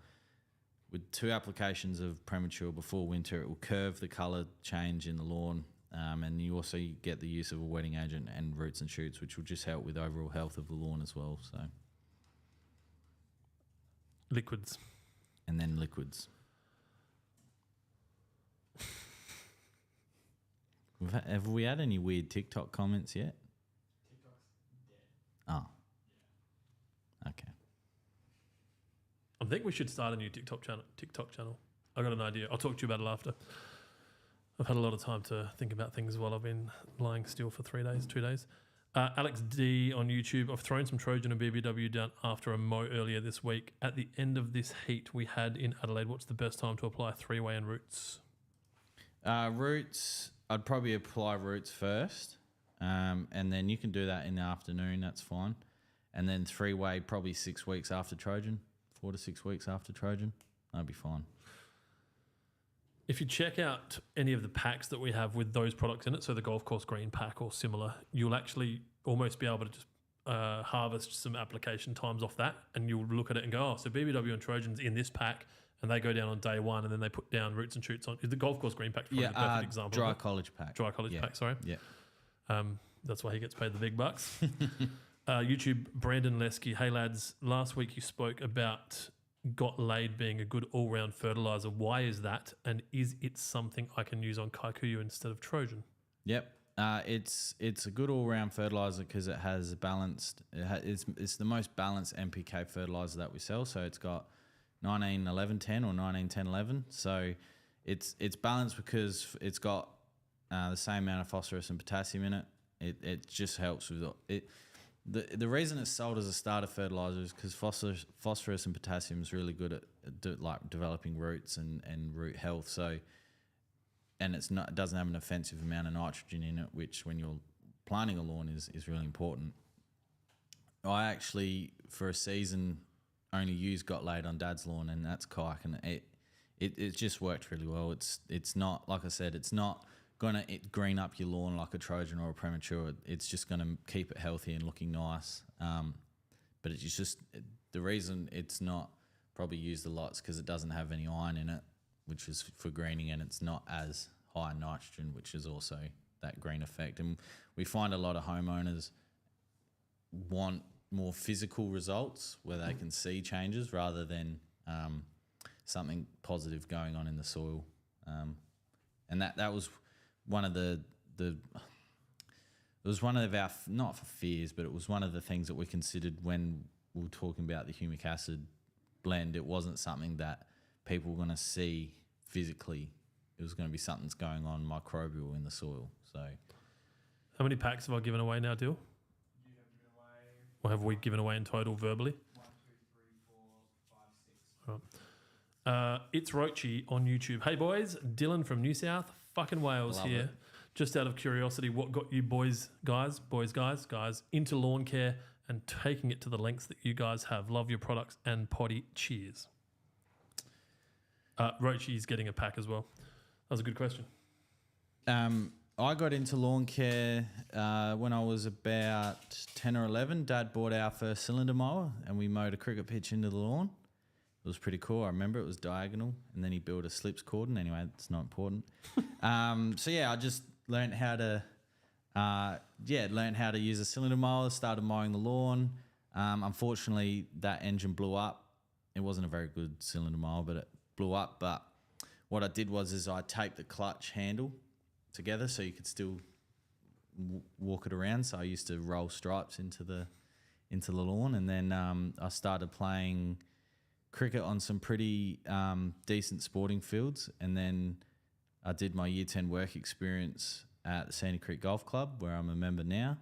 With 2 applications of premature before winter, it will curve the colour change in the lawn, and you also get the use of a wetting agent and roots and shoots, which will just help with overall health of the lawn as well. So, liquids. And then liquids. Have we had any weird TikTok comments yet? TikTok's dead. Oh. Okay. I think we should start a new TikTok channel. I got an idea. I'll talk to you about it after. I've had a lot of time to think about things while I've been lying still for 2 days. Alex D on YouTube. I've thrown some Trojan and BBW down after a mow earlier this week. At the end of this heat we had in Adelaide, what's the best time to apply 3-way and roots? Roots, I'd probably apply roots first, and then you can do that in the afternoon. That's fine. And then 3-way probably 6 weeks after Trojan, 4 to 6 weeks after Trojan. That'd be fine. If you check out any of the packs that we have with those products in it, so the Golf Course Green pack or similar, you'll actually almost be able to just harvest some application times off that, and you'll look at it and go, oh, so BBW and Trojan's in this pack, and they go down on day one, and then they put down roots and shoots on. The golf course green pack's probably a perfect example. Dry college pack. Dry college pack, sorry. Yeah. That's why he gets paid the big bucks. YouTube, Brandon Lesky. Hey, lads, last week you spoke about Got Laid being a good all-round fertilizer. Why is that? And is it something I can use on Kikuyu instead of Trojan? Yep. It's a good all-round fertilizer because it has a balanced. It's the most balanced NPK fertilizer that we sell. So it's got 19-11-10 or 19-10-11. So it's balanced because it's got the same amount of phosphorus and potassium in it. It just helps with it. The reason it's sold as a starter fertilizer is because phosphorus and potassium is really good at like developing roots and root health. So, and it doesn't have an offensive amount of nitrogen in it, which when you're planting a lawn is really important. I actually for a season only used Got Laid on Dad's lawn, and that's kike, and it just worked really well. It's not, like I said, it's not gonna green up your lawn like a Trojan or a Premature. It's just gonna keep it healthy and looking nice. But it's just the reason it's not probably used a lot is because it doesn't have any iron in it, which is for greening, and it's not as high in nitrogen, which is also that green effect. And we find a lot of homeowners want more physical results where they can see changes rather than something positive going on in the soil. And that was one of it was one of our, not for fears, but it was one of the things that we considered when we were talking about the humic acid blend. It wasn't something that people were going to see physically. It was going to be something that's going on microbial in the soil. So, how many packs have I given away now, Dill? You have given away. Or have we given away in total verbally? 1, 2, 3, 4, 5, 6. Right. It's Roachy on YouTube. Hey boys, Dylan from New South fucking Wales Love here. it. Just out of curiosity, what got you guys into lawn care and taking it to the lengths that you guys have? Love your products and potty. Cheers. Roachy's getting a pack as well. That was a good question. I got into lawn care when I was about 10 or 11. Dad bought our first cylinder mower and we mowed a cricket pitch into the lawn. It was pretty cool. I remember it was diagonal, and then he built a slips cordon. Anyway, it's not important. So yeah, I just learned how to use a cylinder mower. Started mowing the lawn. Unfortunately, that engine blew up. It wasn't a very good cylinder mower, but it blew up. But what I did was I taped the clutch handle together so you could still walk it around. So I used to roll stripes into the lawn, and then I started playing cricket on some pretty decent sporting fields, and then I did my year 10 work experience at the Sandy Creek Golf Club, where I'm a member now.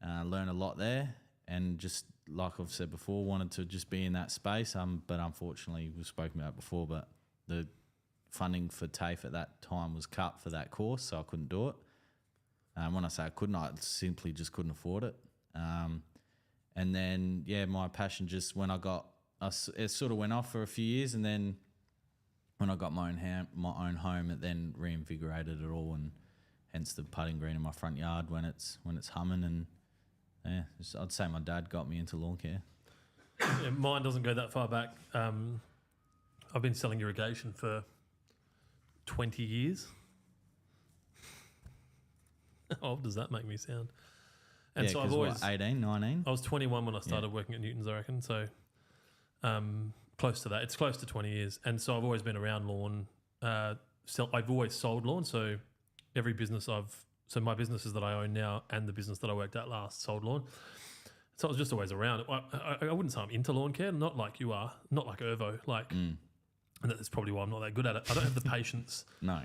Learned a lot there, and just like I've said before, wanted to just be in that space. But unfortunately, we've spoken about it before, but the funding for TAFE at that time was cut for that course, so I couldn't do it. When I say I couldn't, I simply just couldn't afford it. And then, yeah, my passion just it sort of went off for a few years, and then when I got my own home, it then reinvigorated it all, and hence the putting green in my front yard when it's humming. And yeah, I'd say my dad got me into lawn care. Yeah, mine doesn't go that far back. I've been selling irrigation for 20 years. How old does that make me sound? And yeah, so I've always 18, 19? I was 21 when I started working at Newton's, I reckon. So close to that. It's close to 20 years. And so I've always been around lawn. I've always sold lawn. So every business so my businesses that I own now and the business that I worked at last sold lawn. So I was just always around it. I wouldn't say I'm into lawn care, not like you are, not like Irvo. And that's probably why I'm not that good at it. I don't have the patience No.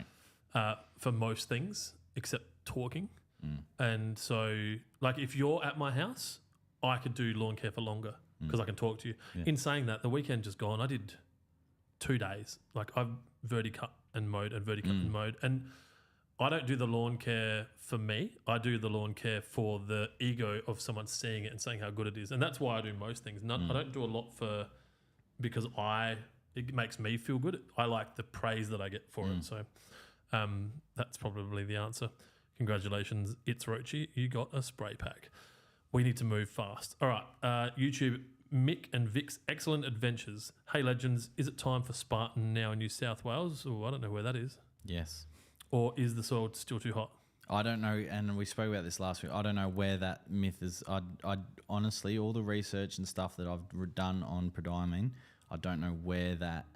for most things except talking. And so, like, if you're at my house, I could do lawn care for longer because I can talk to you. Yeah. In saying that, the weekend just gone, I did 2 days. Like, I've verticut and mowed and verticut and mowed. And I don't do the lawn care for me. I do the lawn care for the ego of someone seeing it and saying how good it is. And that's why I do most things. I don't do a lot because it makes me feel good. I like the praise that I get for it. So that's probably the answer. Congratulations, It's Roachy. You got a spray pack. We need to move fast. All right, YouTube, Mick and Vic's Excellent Adventures. Hey, legends, is it time for Spartan now in New South Wales? Oh, I don't know where that is. Yes. Or is the soil still too hot? I don't know, and we spoke about this last week. I don't know where that myth is. I honestly, all the research and stuff that I've done on prodiamine, I don't know where that.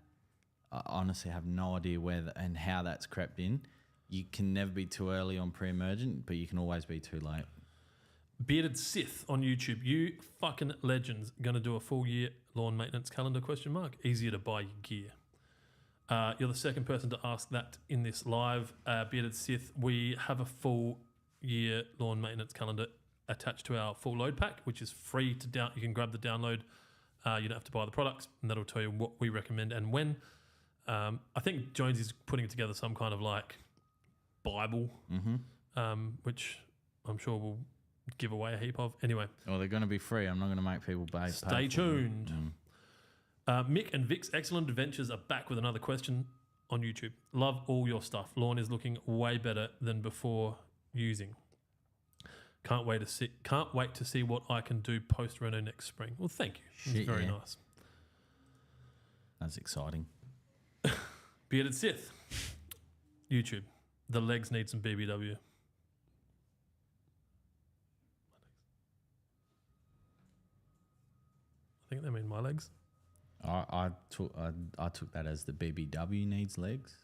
I honestly have no idea where and how that's crept in. You can never be too early on pre-emergent, but you can always be too late. Bearded Sith on YouTube. You fucking legends. Going to do a full year lawn maintenance calendar, question mark. Easier to buy your gear. You're the second person to ask that in this live. Bearded Sith, we have a full year lawn maintenance calendar attached to our full load pack, which is free to down. You can grab the download. You don't have to buy the products, and that'll tell you what we recommend and when. I think Jonesy's putting together some kind of like Bible, which I'm sure will give away a heap of. Anyway. Well, they're going to be free. I'm not going to make people pay. Stay tuned. Mick and Vic's Excellent Adventures are back with another question on YouTube. Love all your stuff. Lawn is looking way better than before using. Can't wait to see what I can do post reno next spring. Well, thank you. It's very nice. That's exciting. Bearded Sith. YouTube. The legs need some BBW. I think they mean my legs. I took that as the BBW needs legs.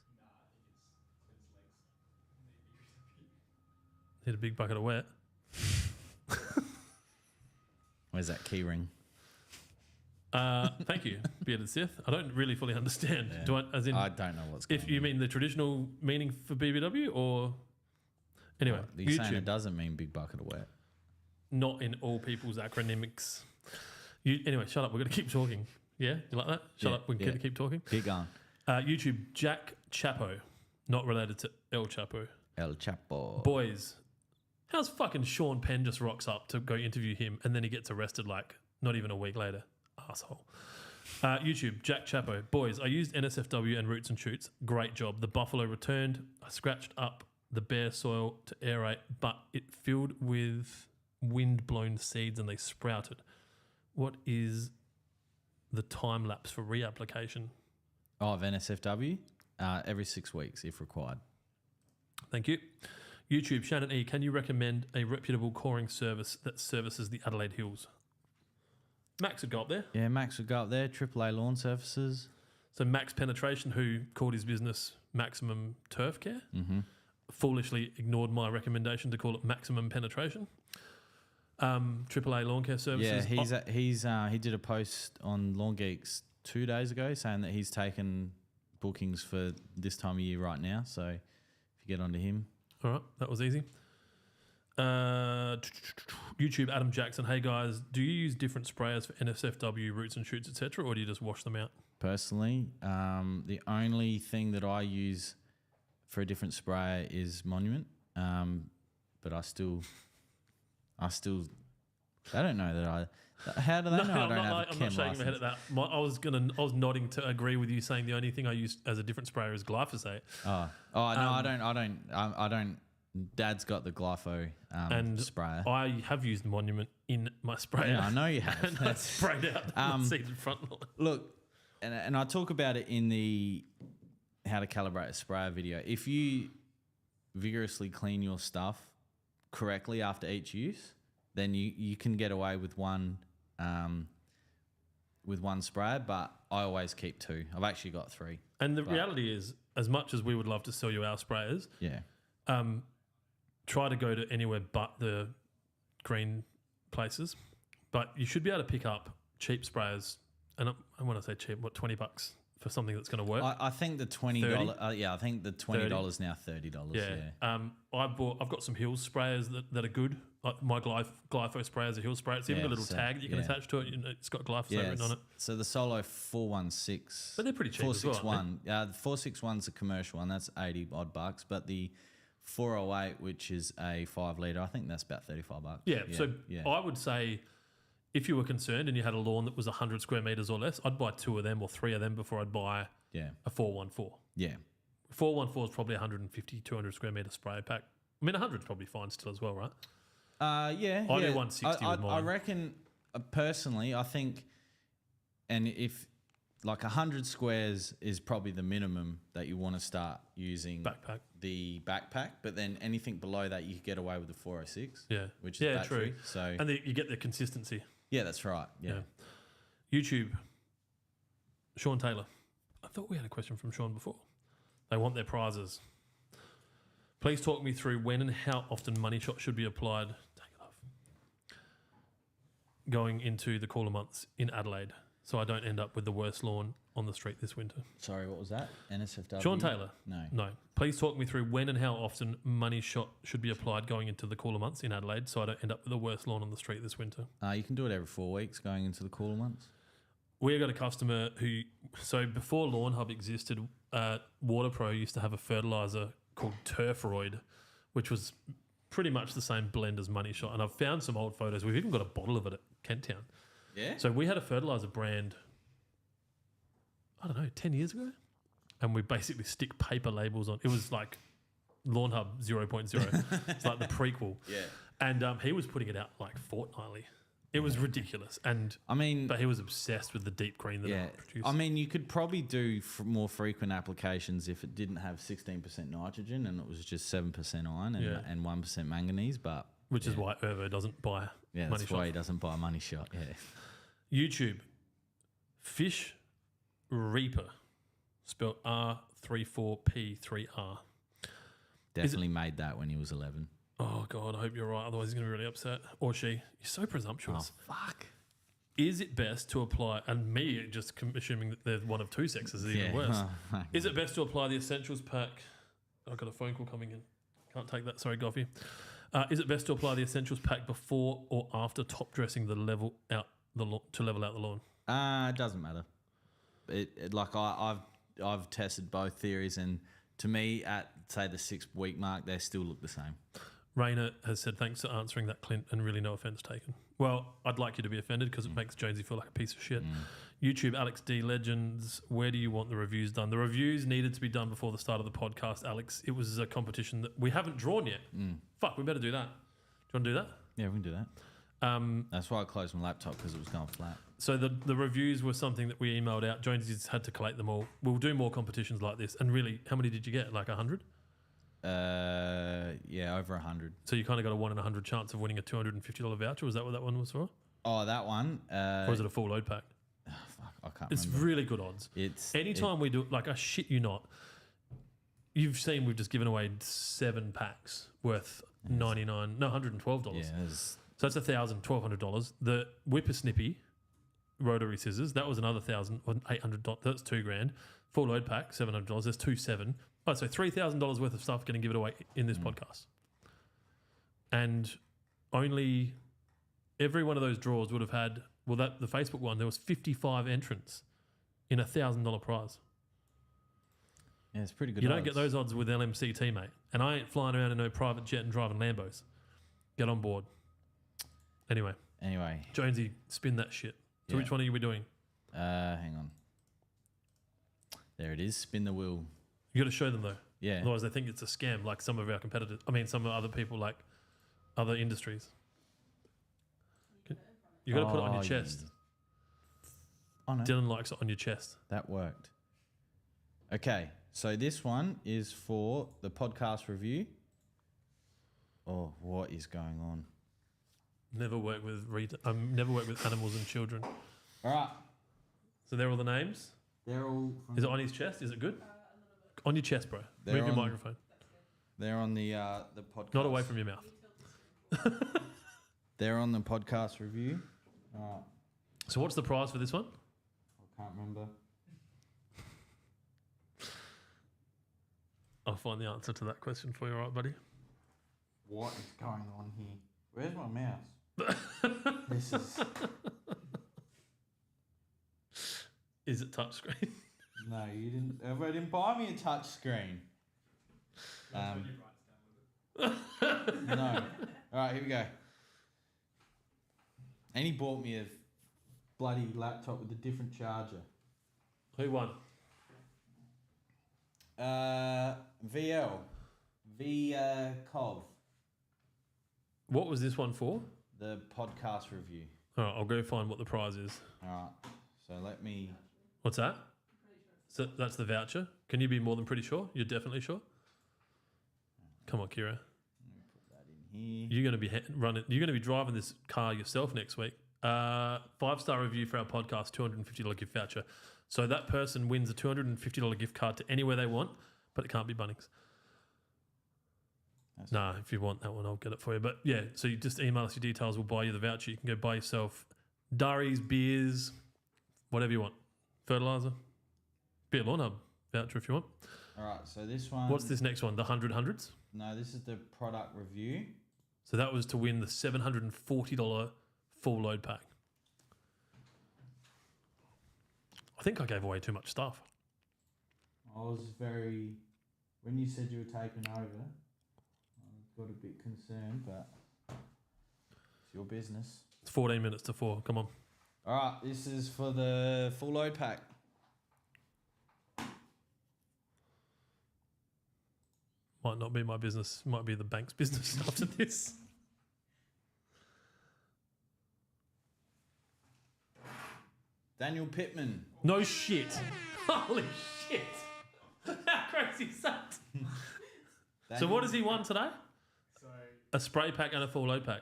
Need a big bucket of wet. Where's that key ring? Thank you, Bearded Sith. I don't really fully understand. Yeah. I don't know what's going on. If you mean the traditional meaning for BBW or... Anyway, you're saying it doesn't mean big bucket of wet? Not in all people's acronymics. Anyway, shut up. We're going to keep talking. Yeah? You like that? Shut up. We're going to keep talking. Keep going. YouTube, Jack Chapo. Not related to El Chapo. El Chapo. Boys, how's fucking Sean Penn just rocks up to go interview him and then he gets arrested like not even a week later? Asshole. YouTube, Jack Chapo. Boys, I used NSFW and Roots and Shoots. Great job. The buffalo returned. I scratched up the bare soil to aerate, but it filled with wind-blown seeds and they sprouted. What is the time lapse for reapplication? Of NSFW? Every 6 weeks if required. Thank you. YouTube, Shannon E. Can you recommend a reputable coring service that services the Adelaide Hills? Max would go up there. Yeah, Max would go up there. AAA Lawn Surfaces. So Max Penetration, who called his business Maximum Turf Care, foolishly ignored my recommendation to call it Maximum Penetration. AAA Lawn Care Services. Yeah, he did a post on Lawn Geeks 2 days ago saying that he's taken bookings for this time of year right now. So if you get onto him. All right, that was easy. YouTube, Adam Jackson. Hey guys, do you use different sprayers for NSFW, Roots and Shoots, etc., or do you just wash them out? Personally, the only thing that I use for a different sprayer is Monument, but I don't know that I. How do they know I don't have a I'm chem not shaking my head at that. I was nodding to agree with you, saying the only thing I use as a different sprayer is glyphosate. No, I don't. Dad's got the glypho sprayer. I have used Monument in my sprayer. Yeah, I know you have. And I sprayed out the seeded front lawn. Look, and I talk about it in the how to calibrate a sprayer video. If you vigorously clean your stuff correctly after each use, then you can get away with one sprayer, but I always keep two. I've actually got three. And the reality is, as much as we would love to sell you our sprayers, try to go to anywhere but the green places. But you should be able to pick up cheap sprayers. And I want to say cheap, what, $20 for something that's going to work? I think the $20. I think the $20 now $30. Yeah. I've got some Hills sprayers that are good. My glypho sprayer is a Hills sprayer. It's even got a little tag that you can attach to it. It's got glyphosate written on it. So the Solo 416. But they're pretty cheap 461. The 461's a commercial one. That's $80 odd bucks. But the 408, which is a 5 litre, I think that's about $35. Yeah. So I would say, if you were concerned and you had a lawn that was 100 square metres or less, I'd buy 2 of them or 3 of them before I'd buy a 414. Yeah. 414 is probably 150, 200 square metre spray pack. I mean, 100 is probably fine still as well, right? Yeah. I do 160 with mine. I reckon, personally, I think and if like 100 squares is probably the minimum that you want to start using Backpack. the backpack, but then anything below that you could get away with the 406. Yeah. Which is battery. True. So And you get the consistency. yeah, that's right. Yeah. YouTube. Sean Taylor. I thought we had a question from Sean before. They want their prizes. Please talk me through when and how often money shot should be applied. Take it off. Going into the cooler months in Adelaide, so I don't end up with the worst lawn on the street this winter. Sorry, what was that? NSFW? Sean Taylor. No. Please talk me through when and how often money shot should be applied going into the cooler months in Adelaide, so I don't end up with the worst lawn on the street this winter. You can do it every 4 weeks going into the cooler months. We got a customer who, so before Lawnhub existed, Water Pro used to have a fertilizer called Turfroid, which was pretty much the same blend as Money Shot. And I've found some old photos. We've even got a bottle of it at Kent Town. Yeah. So we had a fertilizer brand, I don't know, 10 years ago. And we basically stick paper labels on. It was like Lawnhub 0.0. It's like the prequel. Yeah. And he was putting it out like fortnightly. It was ridiculous. And I mean, but he was obsessed with the deep green that it produced. I mean, you could probably do more frequent applications if it didn't have 16% nitrogen and it was just 7% iron and 1% manganese. But which is why Ervo doesn't buy Money Money that's Shot. why he doesn't buy Money Shot. Yeah. YouTube, Fish Reaper, spelled R34P3R. Definitely made that when he was 11. Oh, God, I hope you're right. Otherwise, he's going to be really upset. Or she. You're so presumptuous. Oh, fuck. Is it best to apply, and me just assuming that they're one of two sexes is even worse. Is it best to apply the Essentials pack? I've got a phone call coming in. Can't take that. Sorry, Goffy. Is it best to apply the Essentials pack before or after top dressing to level out the lawn? It doesn't matter. I've tested both theories, and to me, at say the 6 week mark, they still look the same. Raina has said, thanks for answering that, Clint, and really no offence taken. Well, I'd like you to be offended because it makes Jonesy feel like a piece of shit. YouTube, Alex D. Legends, where do you want the reviews done? The reviews needed to be done before the start of the podcast, Alex. It was a competition that we haven't drawn yet. Fuck, we better do that. Do you want to do that? Yeah, we can do that. That's why I closed my laptop, because it was going flat. So the reviews were something that we emailed out. Jonesy's had to collate them all. We'll do more competitions like this. And really, how many did you get? Like 100? Yeah, over 100. So you kind of got a 1 in 100 chance of winning a $250 voucher. Was that what that one was for? Oh, that one. Or is it a full load pack? Fuck, I can't It's remember. really good odds. Anytime we do, like, I shit you not, you've seen we've just given away 7 packs worth $112. Yeah, So that's $1,200. The Whippersnippy rotary scissors, that was another $1,800. That's $2,000. Full load pack, $700. That's $2,700. Oh, so $3,000 worth of stuff getting given away in this podcast. And only every one of those draws would have had, the Facebook one, there was 55 entrants in a $1,000 prize. Yeah, it's pretty good. You don't get those odds with LMCT, mate. And I ain't flying around in no private jet and driving Lambos. Get on board. Anyway, Jonesy, spin that shit. So which one are we doing? Hang on. There it is. Spin the wheel. You got to show them though. Yeah. Otherwise, they think it's a scam, like some of our competitors. I mean, some of other people, like other industries. You got to put it on your chest. Oh no. Dylan likes it on your chest. That worked. Okay, so this one is for the podcast review. Oh, what is going on? Never worked with never worked with animals and children. All right. So they're all the names. They're all. Is it on his chest? Is it good? On your chest, bro. They're Move your on- microphone. They're on the podcast. Not away from your mouth. They're on the podcast review. All right. So what's the prize for this one? I can't remember. I'll find the answer to that question for you, all right, buddy? What is going on here? Where's my mouse? This is. Is it touchscreen? No, you didn't. Everybody didn't buy me a touch screen. No. All right, here we go. And he bought me a bloody laptop with a different charger. Who won? VL. Cov. What was this one for? The podcast review. All right, I'll go find what the prize is. All right. So let me. What's that? So that's the voucher. Can you be more than pretty sure? You're definitely sure? Come on, Kira. Put that in here. You're going to be running. You're going to be driving this car yourself next week. 5-star review for our podcast, $250 gift voucher. So that person wins a $250 gift card to anywhere they want, but it can't be Bunnings. Nah, if you want that one, I'll get it for you. But yeah, so you just email us your details. We'll buy you the voucher. You can go buy yourself durries, beers, whatever you want. Fertilizer, beer Lawnhub voucher if you want. All right, so this one. What's this next one? The 100 hundreds? No, this is the product review. So that was to win the $740 full load pack. I think I gave away too much stuff. I was very. When you said you were taking over, I got a bit concerned, but it's your business. It's 14 minutes to 4. Come on. All right, this is for the full load pack. Might not be my business. Might be the bank's business after this. Daniel Pittman. No shit. Holy shit. How crazy is that? So what has he won today? So, A spray pack and a full load pack.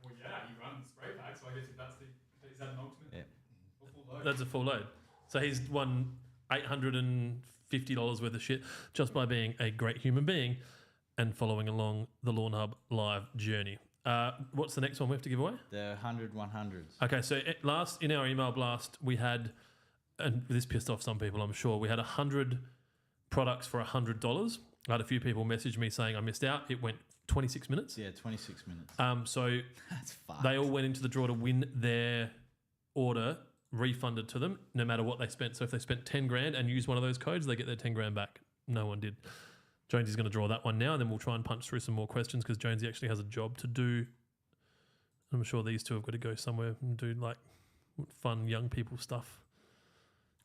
well, yeah, you run the spray pack, so I guess if that's is that an ultimate? Yeah. Or full load? That's a full load. So he's won $850 worth of shit just by being a great human being and following along the Lawnhub live journey. What's the next one we have to give away? The 100 100s. Okay, so in our email blast, we had, and this pissed off some people, I'm sure, we had 100 products for $100. I had a few people message me saying I missed out. It went 26 minutes. Yeah, 26 minutes. So That's fucked. they all went into the draw to win their order refunded to them, no matter what they spent. So if they spent 10 grand and used one of those codes, they get their 10 grand back. No one did. Jonesy's going to draw that one now, and then we'll try and punch through some more questions because Jonesy actually has a job to do. I'm sure these two have got to go somewhere and do like fun young people stuff.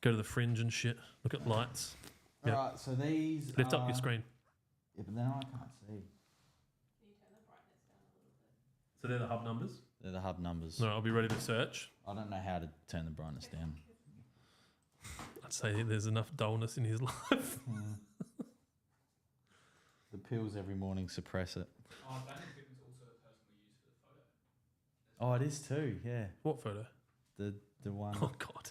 Go to the Fringe and shit. Look at lights. All Yep. right, so these. Lift up your screen. Yeah, but then I can't see. So they're the hub numbers. They're the hub numbers. No, I'll be ready to search. I don't know how to turn the brightness down. I'd say there's enough dullness in his life. The pills every morning suppress it. Oh, Daniel Pittman's also the person we use for the photo. Oh, it is too. Yeah, What photo? the one. Oh God,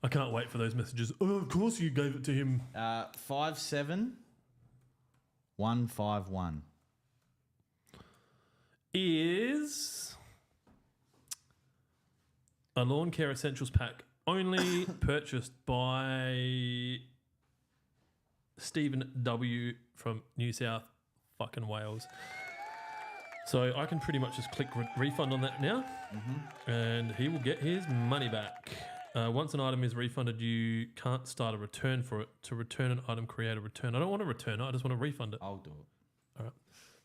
I can't wait for those messages. Oh, of course you gave it to him. 57151. Is a lawn care essentials pack only purchased by Stephen W from New South fucking Wales. So I can pretty much just click refund on that now, and he will get his money back. Once an item is refunded, you can't start a return for it. To return an item, create a return. I don't want to return it. I just want to refund it. I'll do it. All right.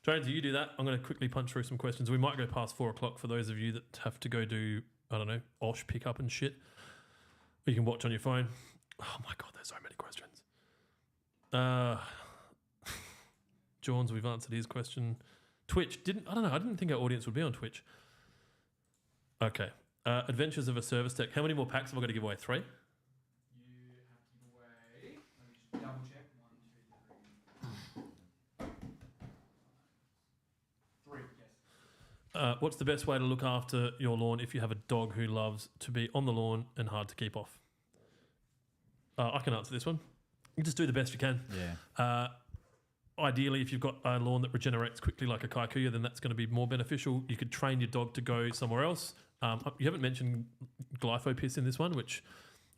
Jonesy, you do that. I'm going to quickly punch through some questions. We might go past 4 o'clock for those of you that have to go do, I don't know, Osh pickup and shit. Or you can watch on your phone. Oh my God, there's so many questions. Johns, we've answered his question. Twitch, I don't know, I didn't think our audience would be on Twitch. Okay. Adventures of a Service Tech. How many more packs have I got to give away? 3? You have to give away. Let me just double check. 1, 2, 3. 3, yes. What's the best way to look after your lawn if you have a dog who loves to be on the lawn and hard to keep off? I can answer this one. You just do the best you can. Yeah. Ideally, if you've got a lawn that regenerates quickly like a kikuyu, then that's going to be more beneficial. You could train your dog to go somewhere else. You haven't mentioned glyphosate in this one, which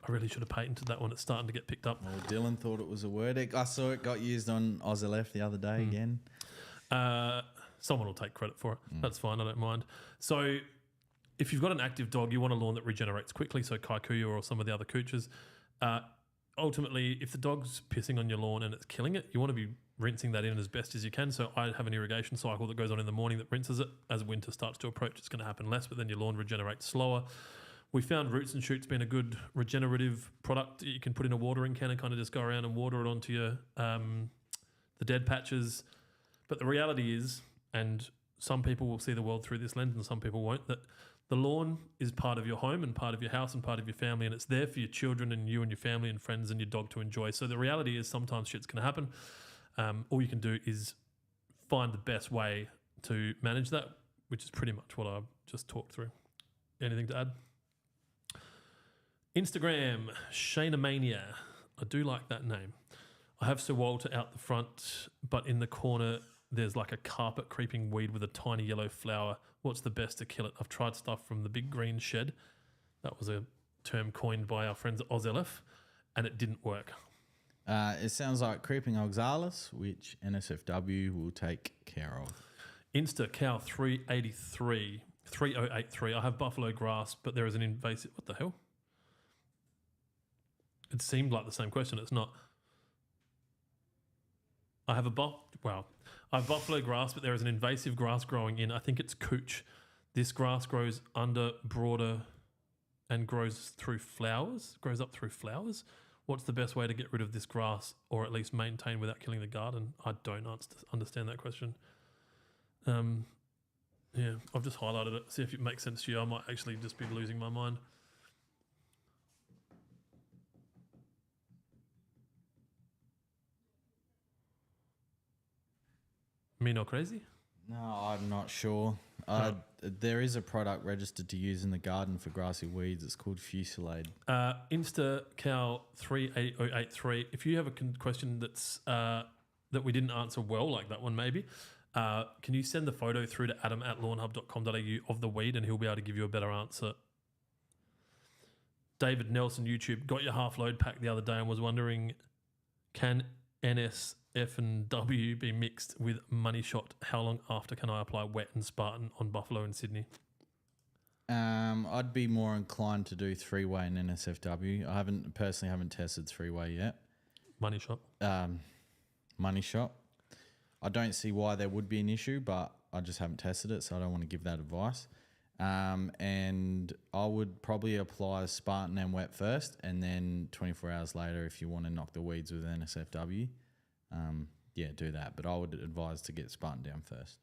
I really should have patented that one. It's starting to get picked up. Well, Dylan thought it was a word. I saw it got used on Ozilef the other day again. Someone will take credit for it. That's fine. I don't mind. So if you've got an active dog, you want a lawn that regenerates quickly, so kikuyu or some of the other cooches. Ultimately, if the dog's pissing on your lawn and it's killing it, you want to be rinsing that in as best as you can. So I have an irrigation cycle that goes on in the morning that rinses it. As winter starts to approach, it's going to happen less, but then your lawn regenerates slower. We found Roots and Shoots being a good regenerative product that you can put in a watering can and kind of just go around and water it onto your the dead patches. But the reality is, and some people will see the world through this lens and some people won't, that The lawn is part of your home and part of your house and part of your family, and it's there for your children and you and your family and friends and your dog to enjoy. So the reality is sometimes shit's going to happen. All you can do is find the best way to manage that, which is pretty much what I just talked through. Anything to add? Instagram, Shanamania. I do like that name. I have Sir Walter out the front, but in the corner there's like a carpet creeping weed with a tiny yellow flower. What's the best to kill it? I've tried stuff from the big green shed. That was a term coined by our friends at OzLF, and it didn't work. It sounds like creeping oxalis, which NSFW will take care of. Insta Cow 3083. I have buffalo grass, but there is an invasive. What the hell? It seemed like the same question. It's not. I have buffalo grass, but there is an invasive grass growing in. I think it's cooch. This grass grows under broader and grows up through flowers. What's the best way to get rid of this grass, or at least maintain without killing the garden? I don't understand that question. Yeah, I've just highlighted it. See if it makes sense to you. I might actually just be losing my mind. Me not crazy? No, I'm not sure. There is a product registered to use in the garden for grassy weeds. It's called Fusilade. Insta Cal 38083. If you have a question that's that we didn't answer well, like that one maybe, can you send the photo through to adam@lawnhub.com.au of the weed, and he'll be able to give you a better answer. David Nelson, YouTube, got your half load pack the other day and was wondering, can NSF and W be mixed with Money Shot? How long after can I apply Wet and Spartan on Buffalo and Sydney? I'd be more inclined to do 3-way in NSFW. I haven't tested 3-way yet. Money Shot. Money Shot. I don't see why there would be an issue, but I just haven't tested it, so I don't want to give that advice. And I would probably apply Spartan and Wet first, and then 24 hours later, if you want to knock the weeds with NSFW, do that. But I would advise to get Spartan down first.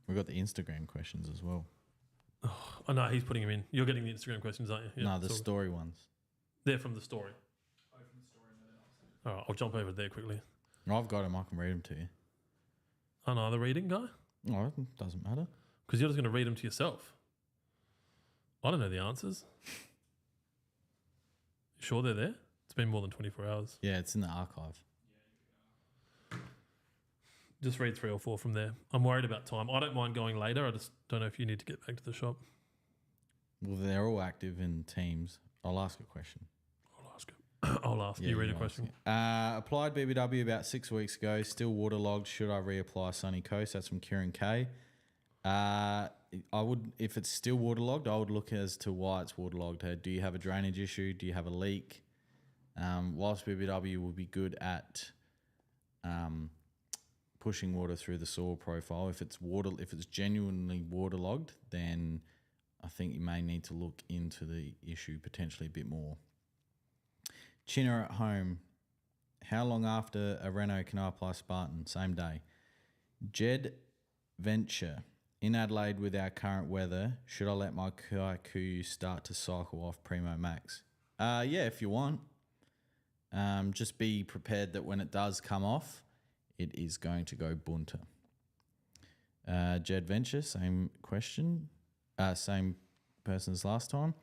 We've got the Instagram questions as well. Oh, no, he's putting them in. You're getting the Instagram questions, aren't you? Yeah, no, the story ones. They're from the story. Oh, from the story, no, they're not. All right, I'll jump over there quickly. I've got them. I can read them to you. Oh, no, the reading guy? No, it doesn't matter. Because you're just going to read them to yourself. I don't know the answers. You sure they're there? It's been more than 24 hours. Yeah, it's in the archive. Just read 3 or 4 from there. I'm worried about time. I don't mind going later. I just don't know if you need to get back to the shop. Well, they're all active in teams. I'll ask a question. I'll ask. You read a question. Applied BBW about 6 weeks ago. Still waterlogged. Should I reapply Sunny Coast? That's from Kieran K. I would, if it's still waterlogged, I would look as to why it's waterlogged. Do you have a drainage issue? Do you have a leak? Whilst BBW will be good at pushing water through the soil profile, if it's genuinely waterlogged, then I think you may need to look into the issue potentially a bit more. Chinner at home. How long after a reno can I apply Spartan? Same day. Jed Venture. In Adelaide with our current weather, should I let my Kaiku start to cycle off Primo Max? Yeah, if you want. Just be prepared that when it does come off, it is going to go bunter. Jed Venture, same question. Same person as last time.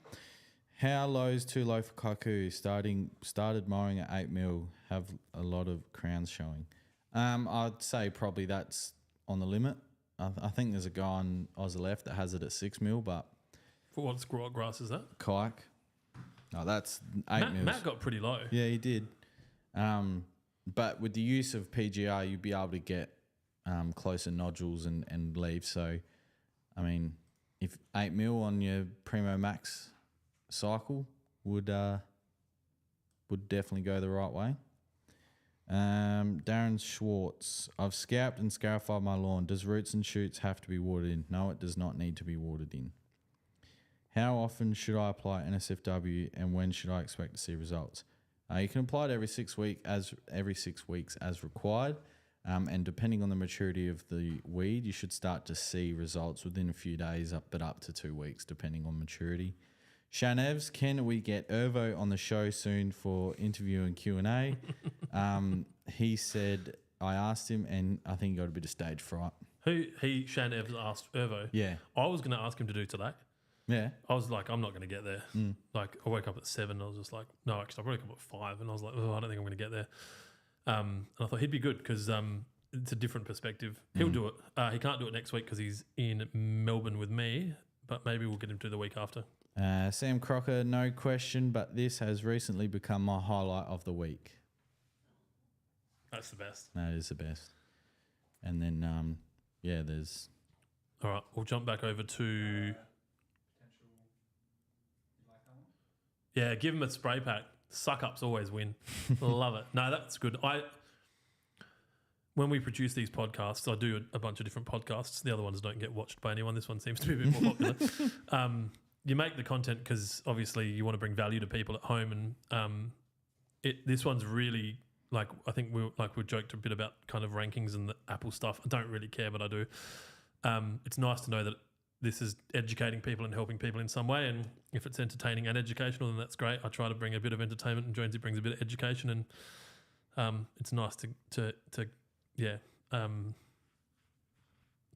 How low is too low for Kaiku? Started mowing at 8 mil, have a lot of crowns showing. I'd say probably that's on the limit. I think there's a guy on OzLF that has it at 6 mil, but... For what grass is that? Kike. No, that's 8 mils. Matt got pretty low. Yeah, he did. But with the use of PGR, you'd be able to get closer nodules and leaves. So, I mean, if 8 mil on your Primo Max cycle would definitely go the right way. Darren Schwartz. I've scalped and scarified my lawn. Does roots and shoots have to be watered in? No, it does not need to be watered in. How often should I apply NSFW and when should I expect to see results? You can apply it every 6 weeks as required. And depending on the maturity of the weed, you should start to see results within a few days, but up to 2 weeks, depending on maturity. Shanevs, can we get Irvo on the show soon for interview and Q&A? He said, I asked him, and I think he got a bit of stage fright. Shan Evans asked Irvo. Yeah. I was going to ask him to do today. Yeah. I was like, I'm not going to get there. Like, I woke up at 7 and I was just like, no, actually, I woke up at 5 and I was like, oh, I don't think I'm going to get there. And I thought he'd be good because it's a different perspective. He'll do it. He can't do it next week because he's in Melbourne with me, but maybe we'll get him to the week after. Sam Crocker, no question, but this has recently become my highlight of the week. That's the best. That is the best. And then, there's... All right, we'll jump back over to... Yeah, give him a spray pack. Suck-ups always win. Love it. No, that's good. When we produce these podcasts, I do a bunch of different podcasts. The other ones don't get watched by anyone. This one seems to be a bit more popular. You make the content because obviously you want to bring value to people at home, and this one's really like, I think we joked a bit about kind of rankings and the Apple stuff. I don't really care, but I do. It's nice to know that this is educating people and helping people in some way, and if it's entertaining and educational, then that's great. I try to bring a bit of entertainment, and Jonesy brings a bit of education, and it's nice to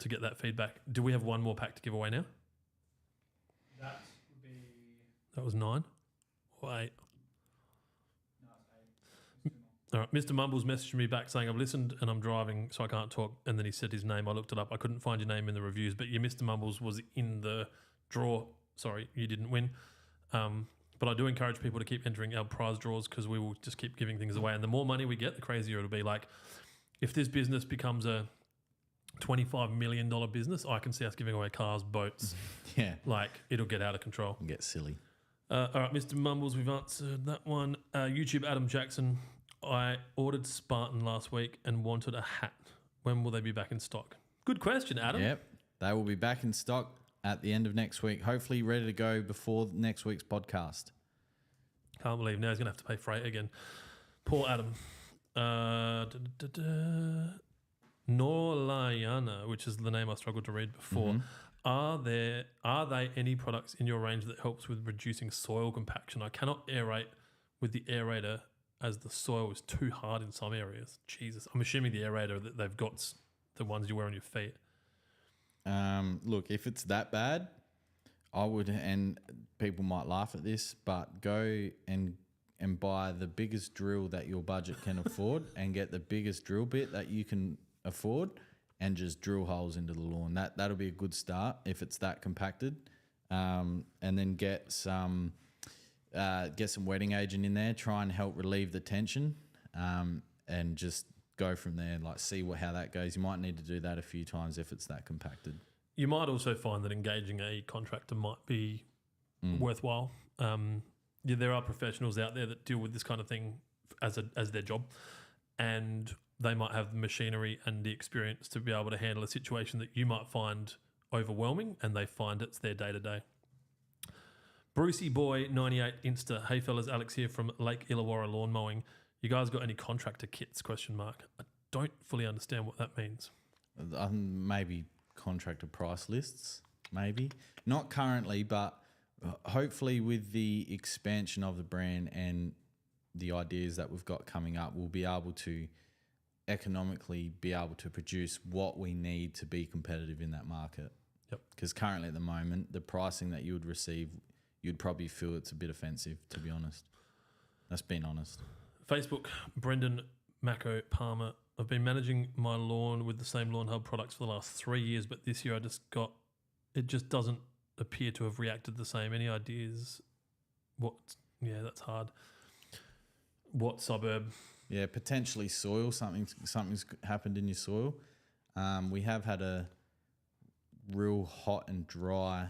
get that feedback. Do we have one more pack to give away now? That would be... That was 9 or 8. No, it's 8. All right, Mr. Mumbles messaged me back saying, I've listened and I'm driving, so I can't talk. And then he said his name. I looked it up. I couldn't find your name in the reviews, but your Mr. Mumbles was in the draw. Sorry, you didn't win. But I do encourage people to keep entering our prize draws because we will just keep giving things away. And the more money we get, the crazier it'll be. Like, if this business becomes a $25 million business, I can see us giving away cars, boats. Yeah. Like, it'll get out of control. Get silly. All right, Mr. Mumbles, we've answered that one. YouTube Adam Jackson, I ordered Spartan last week and wanted a hat. When will they be back in stock? Good question, Adam. Yep. They will be back in stock at the end of next week. Hopefully ready to go before next week's podcast. Can't believe now he's going to have to pay freight again. Poor Adam. Norlayana, which is the name I struggled to read before. Are they any products in your range that helps with reducing soil compaction? I cannot aerate with the aerator as the soil is too hard in some areas. Jesus. I'm assuming the aerator that they've got the ones you wear on your feet. Look, if it's that bad, I would, and people might laugh at this, but go and buy the biggest drill that your budget can afford and get the biggest drill bit that you can afford and just drill holes into the lawn. That'll be a good start if it's that compacted. And then get some wetting agent in there, try and help relieve the tension, and just go from there, like see how that goes. You might need to do that a few times if it's that compacted. You might also find that engaging a contractor might be worthwhile. There are professionals out there that deal with this kind of thing as their job, and they might have the machinery and the experience to be able to handle a situation that you might find overwhelming, and they find it's their day-to-day. Brucey Boy 98 Insta. Hey fellas, Alex here from Lake Illawarra Lawn Mowing. You guys got any contractor kits? ? I don't fully understand what that means. Maybe contractor price lists, maybe. Not currently, but hopefully with the expansion of the brand and the ideas that we've got coming up, we'll be able to economically be able to produce what we need to be competitive in that market. Yep. Because currently at the moment, the pricing that you would receive, you'd probably feel it's a bit offensive, to be honest. That's being honest. Facebook, Brendan Mako Palmer. I've been managing my lawn with the same Lawnhub products for the last 3 years, but this year it just doesn't appear to have reacted the same. Any ideas? That's hard. What suburb? Yeah, potentially soil. Something's happened in your soil. We have had a real hot and dry,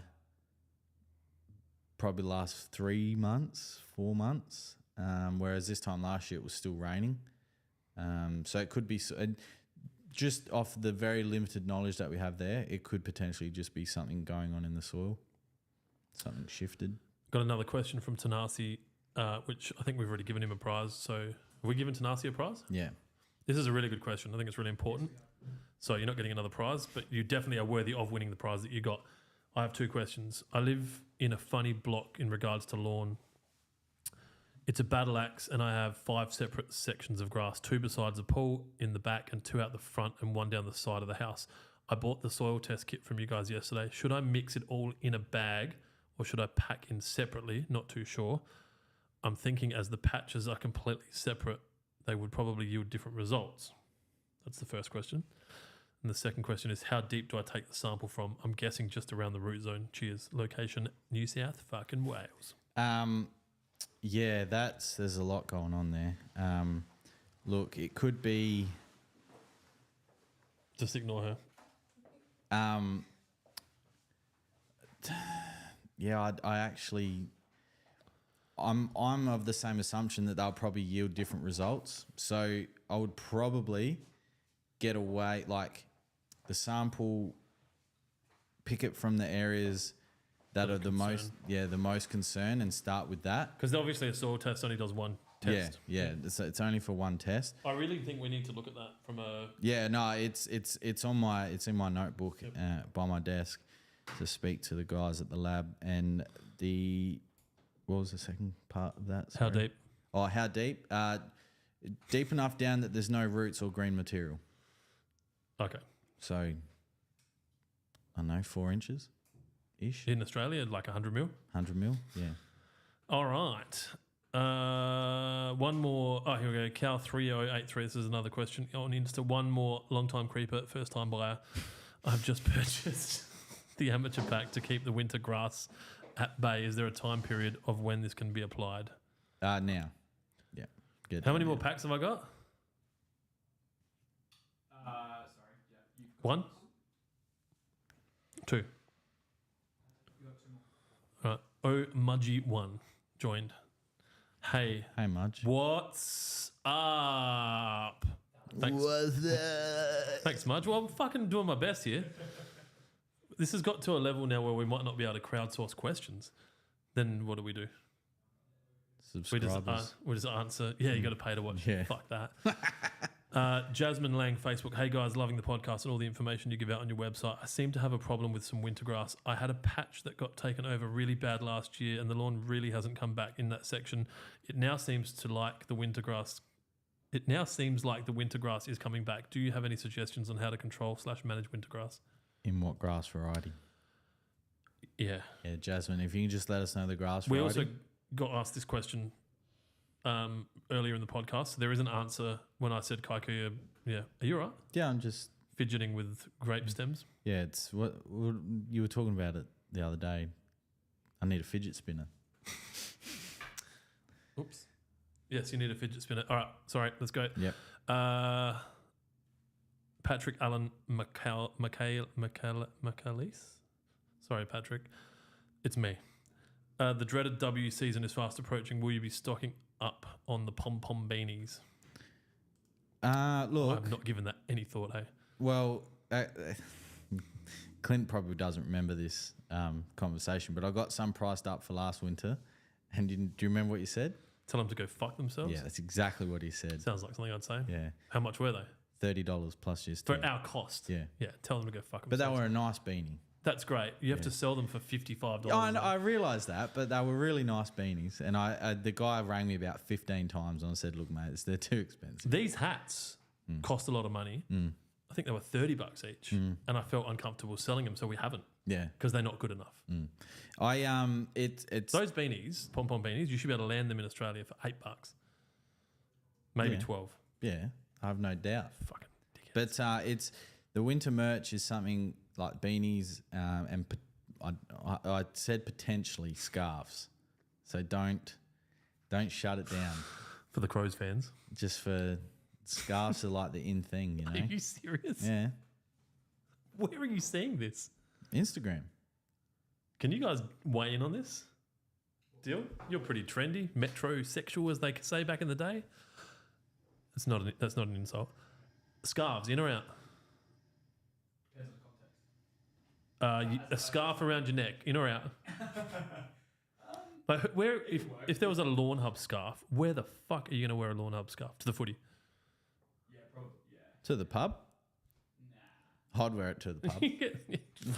probably last 3 months, 4 months. Whereas this time last year it was still raining. So it could be, just off the very limited knowledge that we have there, it could potentially just be something going on in the soil. Something shifted. Got another question from Tanasi, which I think we've already given him a prize. So have we given Tanasi a prize? Yeah. This is a really good question. I think it's really important. So you're not getting another prize, but you definitely are worthy of winning the prize that you got. I have 2 questions. I live in a funny block in regards to lawn. It's a battle axe, and I have 5 separate sections of grass, 2 besides the pool in the back and 2 out the front and 1 down the side of the house. I bought the soil test kit from you guys yesterday. Should I mix it all in a bag or should I pack in separately? Not too sure. I'm thinking as the patches are completely separate, they would probably yield different results. That's the first question. And the second question is, how deep do I take the sample from? I'm guessing just around the root zone. Cheers. Location, New South fucking Wales. Yeah, there's a lot going on there. Look, it could be... Just ignore her. Yeah, I actually... I'm of the same assumption that they'll probably yield different results. So I would probably get away, like the sample, pick it from the areas that are the most concern and start with that. Because obviously a soil test only does 1 test. Yeah. It's only for 1 test. I really think we need to look at that from a... Yeah, no, it's in my notebook by my desk to speak to the guys at the lab. And what was the second part of that? Sorry. How deep? Oh, how deep? Deep enough down that there's no roots or green material. Okay. So, I don't know, 4 inches ish. In Australia, like 100 mil? 100 mil, yeah. All right. One more. Oh, here we go. Cal 3083. This is another question on Insta. One more long-time creeper, first-time buyer. I've just purchased the amateur pack to keep the winter grass at bay. Is there a time period of when this can be applied? Now. Yeah. Good. How many more packs have I got? Sorry. Yeah. 1? 2. You got 2 more. Right. Oh, Mudgy 1 joined. Hey. Hey, Mudge. What's up? Thanks. What's up? Thanks, Mudge. Well, I'm fucking doing my best here. This has got to a level now where we might not be able to crowdsource questions. Then what do we do? Subscribers. We just answer. Yeah, you got to pay to watch. Yeah. Fuck that. Jasmine Lang, Facebook. Hey guys, loving the podcast and all the information you give out on your website. I seem to have a problem with some winter grass. I had a patch that got taken over really bad last year, and the lawn really hasn't come back in that section. It now seems like the winter grass is coming back. Do you have any suggestions on how to control / manage winter grass? In what grass variety? Yeah. Yeah, Jasmine, if you can just let us know the grass We variety. also got asked this question earlier in the podcast. So there is an answer when I said Kaiku. Yeah. Are you all right? Yeah, I'm just... Fidgeting with grape stems? Yeah, it's what you were talking about it the other day. I need a fidget spinner. Oops. Yes, you need a fidget spinner. All right. Sorry. Let's go. Yep. Patrick Allen McAleese. Sorry, Patrick. It's me. The dreaded W season is fast approaching. Will you be stocking up on the pom-pom beanies? Look. I've not given that any thought, hey? Well, Clint probably doesn't remember this conversation, but I got some priced up for last winter. And do you remember what you said? Tell them to go fuck themselves? Yeah, that's exactly what he said. Sounds like something I'd say. Yeah. How much were they? $30 plus GST. For our cost? Yeah. Yeah, tell them to go fuck But themselves. they were a nice beanie. That's great. You have to sell them for $55. Yeah, I realised that, but they were really nice beanies. And the guy rang me about 15 times and I said, look, mate, they're too expensive. These hats cost a lot of money. I think they were $30 each. And I felt uncomfortable selling them, so we haven't. Yeah. Because they're not good enough. It's Those beanies, pom-pom beanies, you should be able to land them in Australia for $8. Maybe 12. Yeah, I have no doubt. Fucking dickheads. But it's the winter merch is something like beanies and I said potentially scarves. So don't shut it down. For the Crows fans. Just for scarves are like the in thing, you know. Are you serious? Yeah. Where are you seeing this? Instagram. Can you guys weigh in on this? Deal? You're pretty trendy, metrosexual, as they say back in the day. That's not an insult. Scarves, in or out? Depends on the context. A scarf around your neck, in or out? Like where? If there was a Lawnhub scarf, where the fuck are you going to wear a Lawnhub scarf to the footy? Yeah, probably To the pub? Nah. I'd wear it to the pub.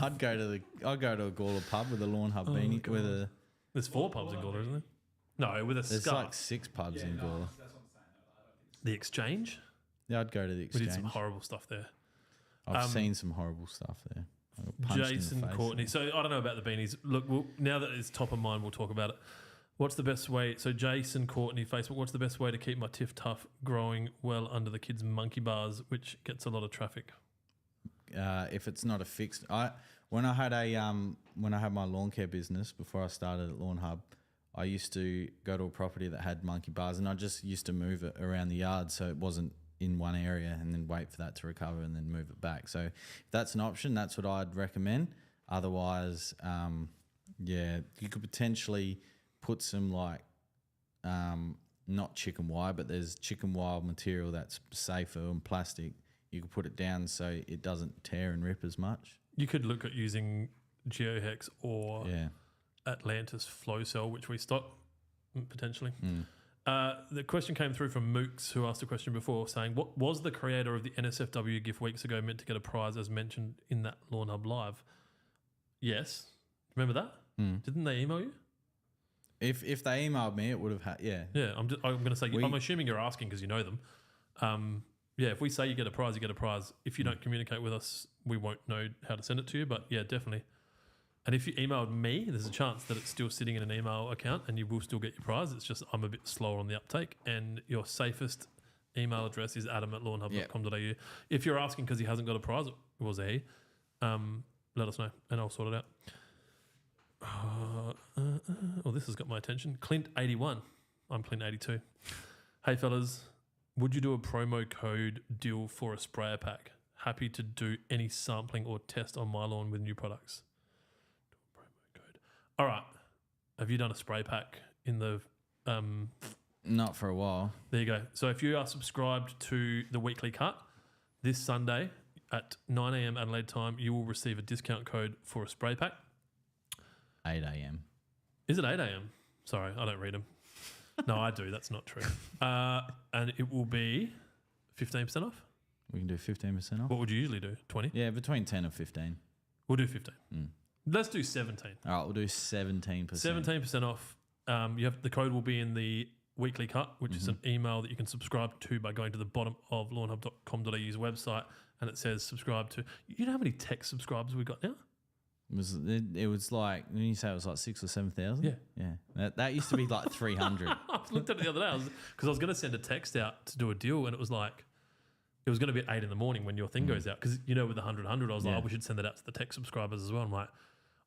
I'd go to a Gawler pub with a Lawnhub beanie. God. With a. There's 4 pubs in Gawler, isn't there? No, with a There's scarf. like 6 pubs in Gawler. That's what I'm saying. I don't think The Exchange? Yeah, I'd go to the We Exchange. did some horrible stuff there. I've seen some horrible stuff there. I got punched in the Jason face. Courtney. So I don't know about the beanies. Look, now that it's top of mind, we'll talk about it. What's the best way? So Jason Courtney, Facebook. What's the best way to keep my Tiff Tough growing well under the kids' monkey bars, which gets a lot of traffic? If it's not a fixed, when I had my lawn care business before I started at Lawnhub, I used to go to a property that had monkey bars, and I just used to move it around the yard so it wasn't in one area, and then wait for that to recover and then move it back. So if that's an option, that's what I'd recommend. Otherwise, you could potentially put some not chicken wire, but there's chicken wire material that's safer and plastic. You could put it down so it doesn't tear and rip as much. You could look at using GeoHex or Atlantis Flow Cell, which we stock potentially. The question came through from Mooks, who asked a question before saying, what was the creator of the NSFW GIF weeks ago meant to get a prize as mentioned in that Lawnhub Live? Yes. Remember that? Didn't they email you? If they emailed me, it would have had, yeah. Yeah, I'm going to say, I'm assuming you're asking because you know them. If we say you get a prize, you get a prize. If you don't communicate with us, we won't know how to send it to you. But yeah, definitely. And if you emailed me, there's a chance that it's still sitting in an email account and you will still get your prize. It's just I'm a bit slower on the uptake. And your safest email address is adam@lawnhub.com.au. If you're asking because he hasn't got a prize, it was a he, let us know and I'll sort it out. This has got my attention. Clint81. I'm Clint82. Hey, fellas. Would you do a promo code deal for a sprayer pack? Happy to do any sampling or test on my lawn with new products. Do a promo code. All right. Have you done a spray pack in the... Not for a while. There you go. So if you are subscribed to the weekly cut, this Sunday at 9 a.m. Adelaide time, you will receive a discount code for a spray pack. 8 a.m. Is it 8 a.m.? Sorry, I don't read them. No, I do. That's not true. And it will be 15% off. We can do 15% off. What would you usually do? 20? Yeah, between 10 and 15. We'll do 15. Let's do 17. All right, we'll do 17%. 17% off. The code will be in the weekly cut, which is an email that you can subscribe to by going to the bottom of lawnhub.com.au's website, and it says subscribe to. You know how many tech subscribers we've got now? It was like, when you say it was like 6,000 or 7,000? Yeah. That used to be like 300. I looked at it the other day because I was going to send a text out to do a deal, and it was like, it was going to be at 8 in the morning when your thing goes out. Because, with the 100, I was like, we should send it out to the tech subscribers as well. I'm like,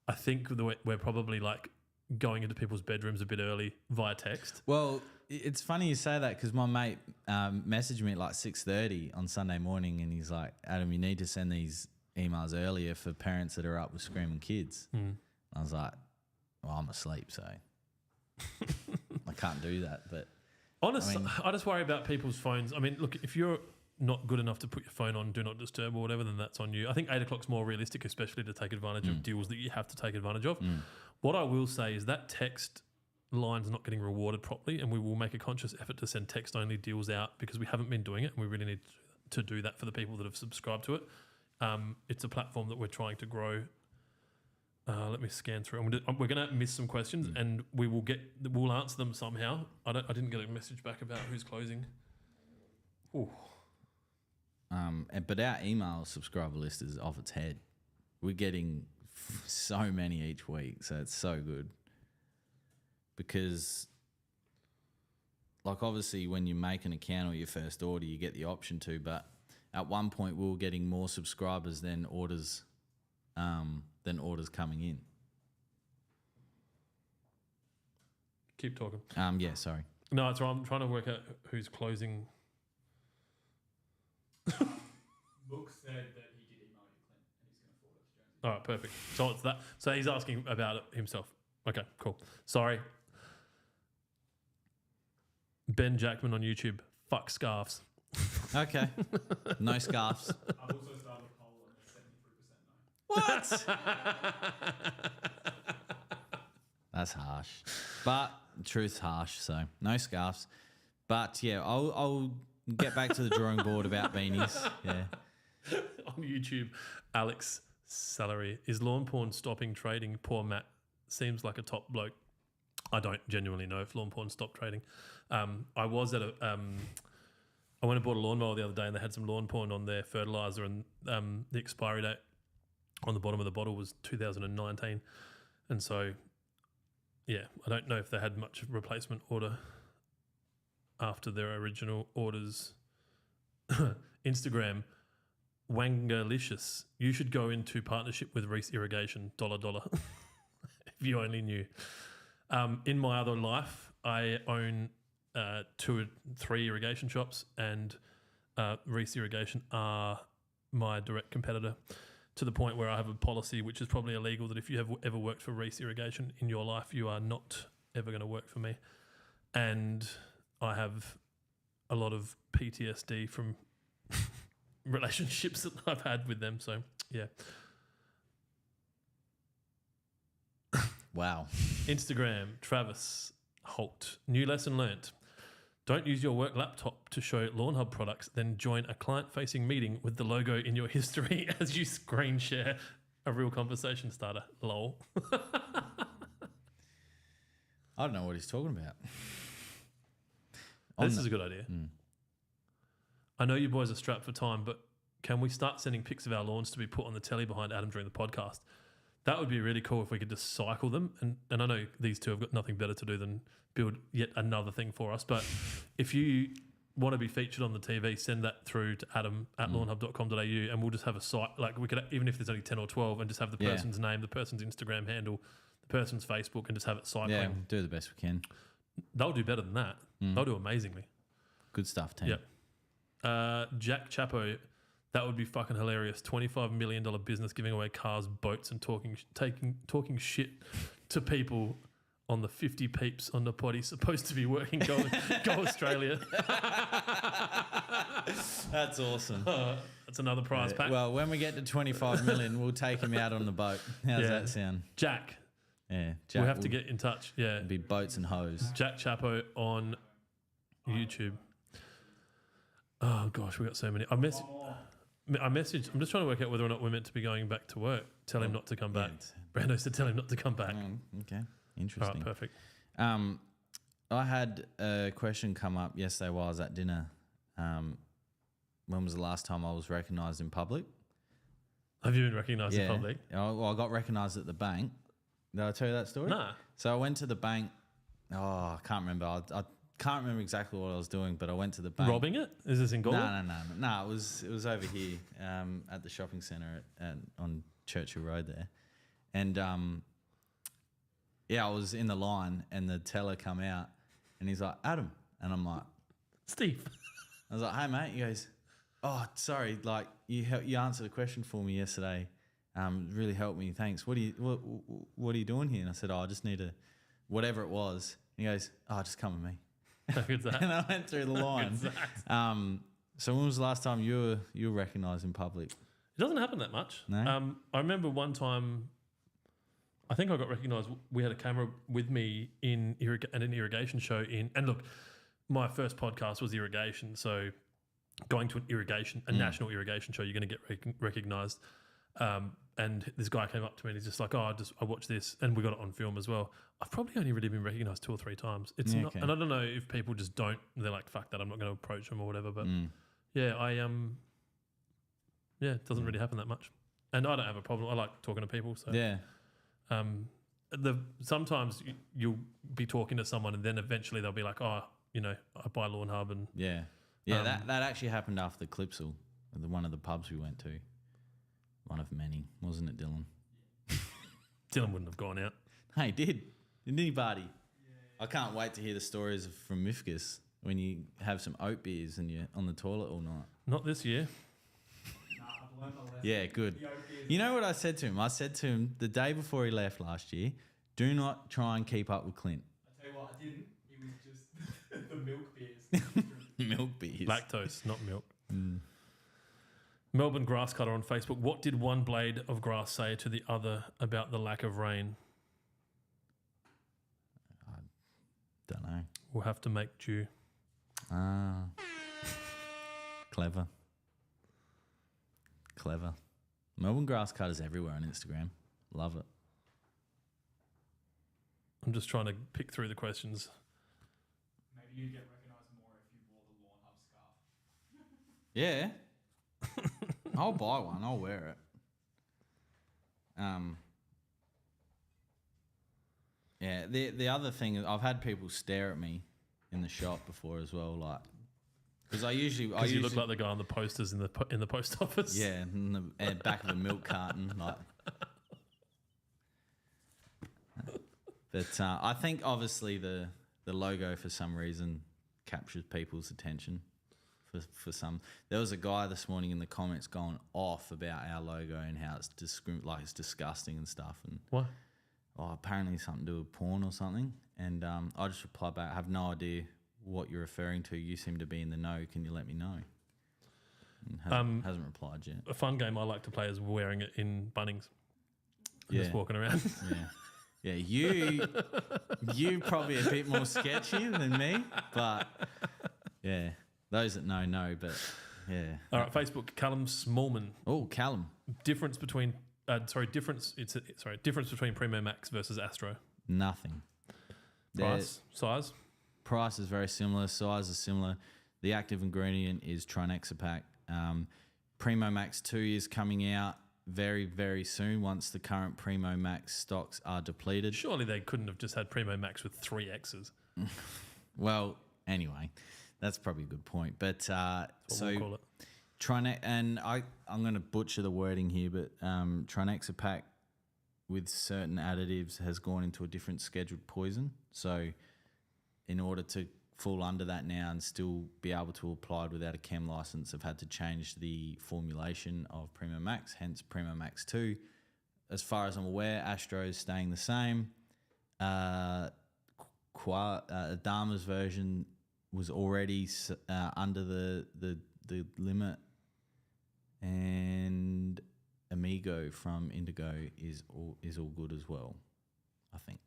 I think we're probably like going into people's bedrooms a bit early via text. Well, it's funny you say that because my mate messaged me at like 6:30 on Sunday morning, and he's like, Adam, you need to send these emails earlier for parents that are up with screaming kids. I was like, well, I'm asleep, so I can't do that. But honestly, I just worry about people's phones. I mean, look, if you're not good enough to put your phone on do not disturb or whatever, then that's on you. I think 8 o'clock's more realistic, especially to take advantage of deals that you have to take advantage of. What I will say is that text line's not getting rewarded properly, and we will make a conscious effort to send text-only deals out because we haven't been doing it, and we really need to do that for the people that have subscribed to it. It's a platform that we're trying to grow. Let me scan through. We're going to miss some questions, and we'll answer them somehow. I didn't get a message back about who's closing. Ooh. But our email subscriber list is off its head. We're getting so many each week, so it's so good. Because, like, obviously, when you make an account or your first order, you get the option to, but at one point, we were getting more subscribers than orders coming in. Keep talking. Yeah, sorry. No, it's right. I'm trying to work out who's closing. Book said that he did email you, Clint, and he's going to forward it to Jonesy. All right, perfect. So it's that. So he's asking about it himself. Okay, cool. Sorry. Ben Jackman on YouTube. Fuck scarves. Okay. No scarves. I've also started a poll and it's 73% no. What? That's harsh. But truth's harsh, so no scarves. But yeah, I'll get back to the drawing board about beanies. Yeah. On YouTube, Alex Salary, is lawn porn stopping trading? Poor Matt seems like a top bloke. I don't genuinely know if lawn porn stopped trading. I was at a I went and bought a lawnmower the other day, and they had some lawn porn on their fertilizer, and the expiry date on the bottom of the bottle was 2019, and so yeah, I don't know if they had much replacement order after their original orders. Instagram, Wangalicious. You should go into partnership with Reese Irrigation, $. If you only knew. In my other life, I own 2 or 3 irrigation shops, and Reese Irrigation are my direct competitor, to the point where I have a policy which is probably illegal, that if you have ever worked for Reese Irrigation in your life, you are not ever going to work for me. And I have a lot of PTSD from relationships that I've had with them. So, yeah. Wow. Instagram, Travis Holt. New lesson learnt. Don't use your work laptop to show Lawnhub products, then join a client-facing meeting with the logo in your history as you screen share a real conversation starter. Lol. I don't know what he's talking about. This is a good idea. I know you boys are strapped for time, but can we start sending pics of our lawns to be put on the telly behind Adam during the podcast? That would be really cool if we could just cycle them. And I know these two have got nothing better to do than build yet another thing for us. But if you want to be featured on the TV, send that through to Adam at lawnhub.com.au, and we'll just have a site. Like, we could, even if there's only 10 or 12, and just have the person's name, the person's Instagram handle, the person's Facebook, and just have it cycling. Yeah, do the best we can. They'll do better than that. They'll do amazingly. Good stuff, team. Yep. Jack Chapo, that would be fucking hilarious. $25 million business giving away cars, boats, and talking shit to people on the 50 peeps on the potty supposed to be working. Go Australia. That's awesome. That's another prize pack. Well, when we get to 25 million, we'll take him out on the boat. How's that sound? Jack. Yeah, Jack. We'll have to get in touch. Yeah. It'll be boats and hose. Jack Chapo on YouTube. Oh gosh, we got so many. I messaged. I'm just trying to work out whether or not we're meant to be going back to work. Tell him not to come back. Brando said tell him not to come back. Okay, interesting. All right, perfect. I had a question come up yesterday while I was at dinner. When was the last time I was recognised in public? Have you been recognised in public? Well, I got recognised at the bank. Did I tell you that story? Nah. So I went to the bank. Oh, I can't remember. I can't remember exactly what I was doing, but I went to the bank. Robbing it? Is this in Galway? No. It was over here at the shopping centre on Churchill Road there, and I was in the line, and the teller come out, and he's like, Adam, and I'm like, Steve. I was like, hey mate. He goes, oh sorry, like you answered a question for me yesterday. Really helped me. Thanks. What are you doing here? And I said, I just need a whatever it was. And he goes, just come with me. How good's that? And I went through the line. So when was the last time you were recognised in public? It doesn't happen that much. No? I remember one time, I think I got recognised. We had a camera with me in an irrigation show and look, my first podcast was irrigation. So going to a national irrigation show, you're going to get recognised. And this guy came up to me and he's just like, I watched this, and we got it on film as well. I've probably only really been recognised 2 or 3 times. It's not, and I don't know if people just don't. They're like, fuck that, I'm not going to approach them or whatever. But it doesn't really happen that much, and I don't have a problem. I like talking to people. So sometimes you'll be talking to someone, and then eventually they'll be like, I buy Lawnhub, and that actually happened after the Clipsal, one of the pubs we went to. One of many, wasn't it, Dylan? Dylan wouldn't have gone out. Hey, didn't he, buddy? Yeah. I can't wait to hear the stories from Mifkus when you have some oat beers and you're on the toilet all night. Not this year. I've learned my lesson. Yeah, good. You know what I said to him? I said to him the day before he left last year, do not try and keep up with Clint. I tell you what, I didn't. It was just the milk beers. Milk beers. Lactose, not milk. Melbourne grass cutter on Facebook. What did one blade of grass say to the other about the lack of rain? I don't know. We'll have to make do. Clever. Melbourne grass cutters everywhere on Instagram. Love it. I'm just trying to pick through the questions. Maybe you'd get recognised more if you wore the Lawnhub scarf. Yeah. I'll buy one. I'll wear it. Yeah. The other thing is I've had people stare at me in the shop before as well, like because I usually You look like the guy on the posters in the post office. yeah, in the back of a milk carton, like. But I think obviously the logo for some reason captures people's attention. For some, there was a guy this morning in the comments going off about our logo and how it's it's disgusting and stuff. And What? Apparently something to do with porn or something. And I just replied back, I have no idea what you're referring to. You seem to be in the know. Can you let me know? And hasn't replied yet. A fun game I like to play is wearing it in Bunnings. Yeah. Just walking around. Yeah, you probably a bit more sketchy than me, but yeah, those that know, but yeah. All right, Facebook, Callum Smallman. Oh, Callum. Difference between Primo Max versus Astro. Nothing. Price, size. Price is very similar. Size is similar. The active ingredient is Trinexapac. Primo Max 2 is coming out very, very soon once the current Primo Max stocks are depleted. Surely they couldn't have just had Primo Max with 3 X's. Well, anyway, that's probably a good point. But We'll call it. I'm going to butcher the wording here, but Trinexapac with certain additives has gone into a different scheduled poison. So in order to fall under that now and still be able to apply it without a chem license, have had to change the formulation of Primo Max, hence Primo Max 2. As far as I'm aware, Astro is staying the same. Adama's version was already under the limit, and Amigo from Indigo is all good as well, I think.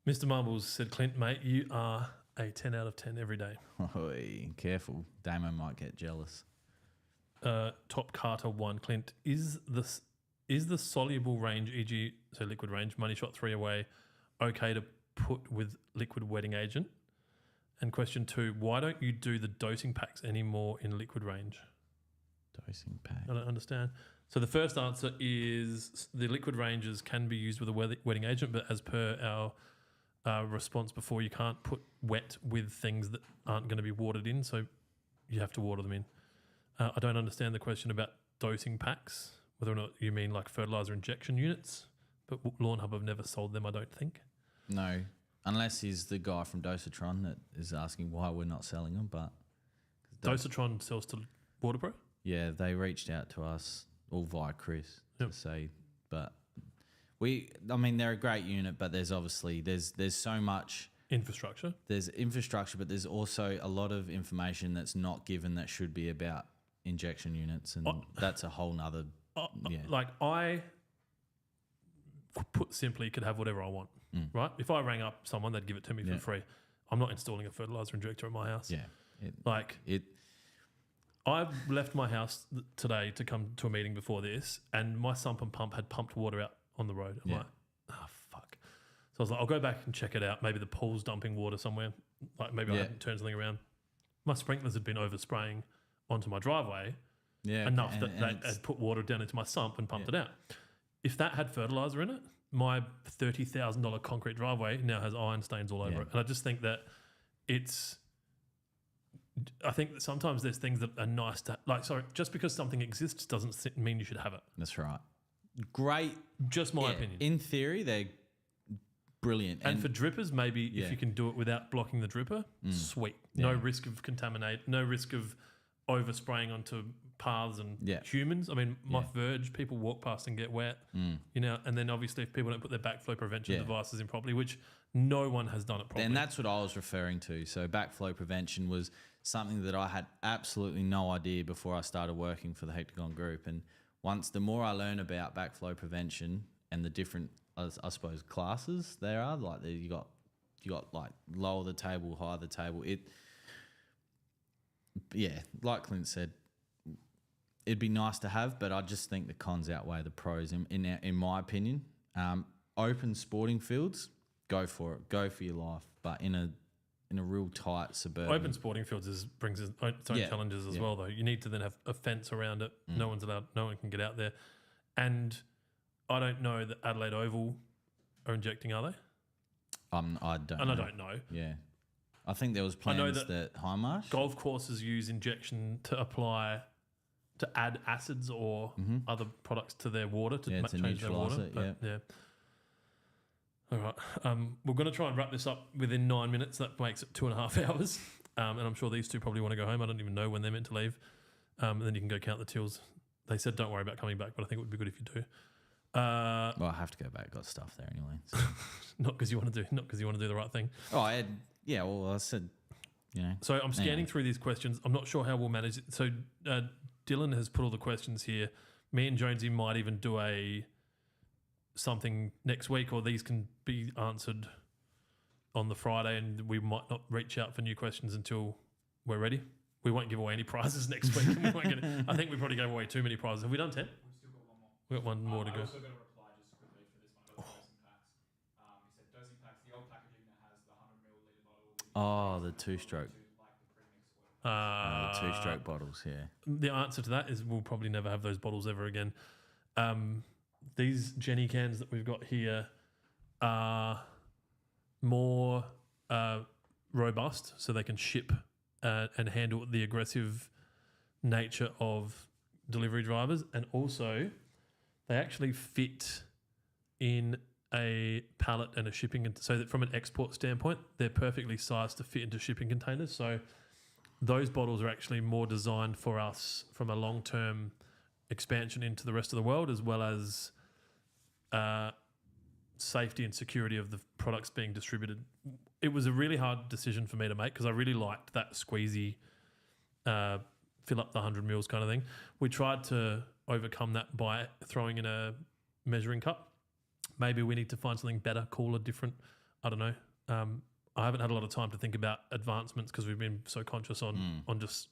Mr. Marbles said, Clint, mate, you are a 10 out of 10 every day. Oi, careful. Damo might get jealous. Top Carter 1, Clint, is the soluble range, e.g., so liquid range, money shot 3 away, okay to put with liquid wetting agent? And question 2, why don't you do the dosing packs anymore in liquid range? Dosing pack. I don't understand. So the first answer is the liquid ranges can be used with a wetting agent, but as per our response before, you can't put wet with things that aren't going to be watered in, so you have to water them in. I don't understand the question about dosing packs, whether or not you mean like fertilizer injection units, but Lawnhub have never sold them, I don't think. No, unless he's the guy from Dosatron that is asking why we're not selling them. But Dosatron sells to Waterpro? Yeah, they reached out to us all via Chris to say, but they're a great unit, but there's obviously there's so much infrastructure. There's infrastructure, but there's also a lot of information that's not given that should be about injection units, and that's a whole nother. Like I put simply could have whatever I want, right? If I rang up someone, they'd give it to me for free. I'm not installing a fertilizer injector at my house. I've left my house today to come to a meeting before this, and my sump and pump had pumped water out on the road. I'm like, fuck. So I was like, I'll go back and check it out. Maybe the pool's dumping water somewhere. Like maybe I hadn't turned something around. My sprinklers had been overspraying onto my driveway enough that they had put water down into my sump and pumped it out. If that had fertilizer in it, my $30,000 concrete driveway now has iron stains all over it. And I just think that I think that sometimes there's things that are nice to just because something exists doesn't mean you should have it. That's right. Great. Just my opinion. In theory, they're brilliant. And for drippers, maybe if you can do it without blocking the dripper, sweet. No risk of no risk of overspraying onto paths and humans. I mean, my verge, people walk past and get wet, and then obviously if people don't put their backflow prevention devices in properly, which no one has done it properly. And that's what I was referring to. So backflow prevention was something that I had absolutely no idea before I started working for the Hectagon Group. And the more I learn about backflow prevention and the different, I suppose, classes there are, like you got like lower the table, higher the table. yeah, like Clint said, it'd be nice to have, but I just think the cons outweigh the pros in my opinion. Open sporting fields, go for it, go for your life. But in a real tight suburban, Open sporting fields brings its own challenges as well, though. You need to then have a fence around it. No one can get out there. And I don't know that Adelaide Oval are injecting, are they? I don't. And know. I don't know. Yeah, I think there was plans that Highmarsh golf courses use injection to add acids or other products to their water to change their water. Yeah. All right. We're going to try and wrap this up within 9 minutes. That makes it 2.5 hours. And I'm sure these two probably want to go home. I don't even know when they're meant to leave. And then you can go count the tills. They said don't worry about coming back, but I think it would be good if you do. Well, I have to go back. Got stuff there anyway. So. Not because you want to do the right thing. Oh, I said, So I'm scanning through these questions. I'm not sure how we'll manage it. So Dylan has put all the questions here. Me and Jonesy might even do something next week, or these can be answered on the Friday, and we might not reach out for new questions until we're ready. We won't give away any prizes next week. I think we probably gave away too many prizes. Have we done 10? We've still got one more. We've got one more to go. I also got a reply just quickly for this one about dosing packs. He said dosing packs, the old packaging that has the 100 milliliter bottle. Oh, the two-stroke. Like the The two-stroke bottles, yeah. The answer to that is we'll probably never have those bottles ever again. These Jenny cans that we've got here are more robust, so they can ship and handle the aggressive nature of delivery drivers, and also they actually fit in a pallet and a shipping, so that from an export standpoint, they're perfectly sized to fit into shipping containers. So those bottles are actually more designed for us from a long-term expansion into the rest of the world, as well as safety and security of the products being distributed. It was a really hard decision for me to make because I really liked that squeezy, fill up the 100 mils kind of thing. We tried to overcome that by throwing in a measuring cup. Maybe we need to find something better, cooler, different. I don't know. I haven't had a lot of time to think about advancements because we've been so conscious on just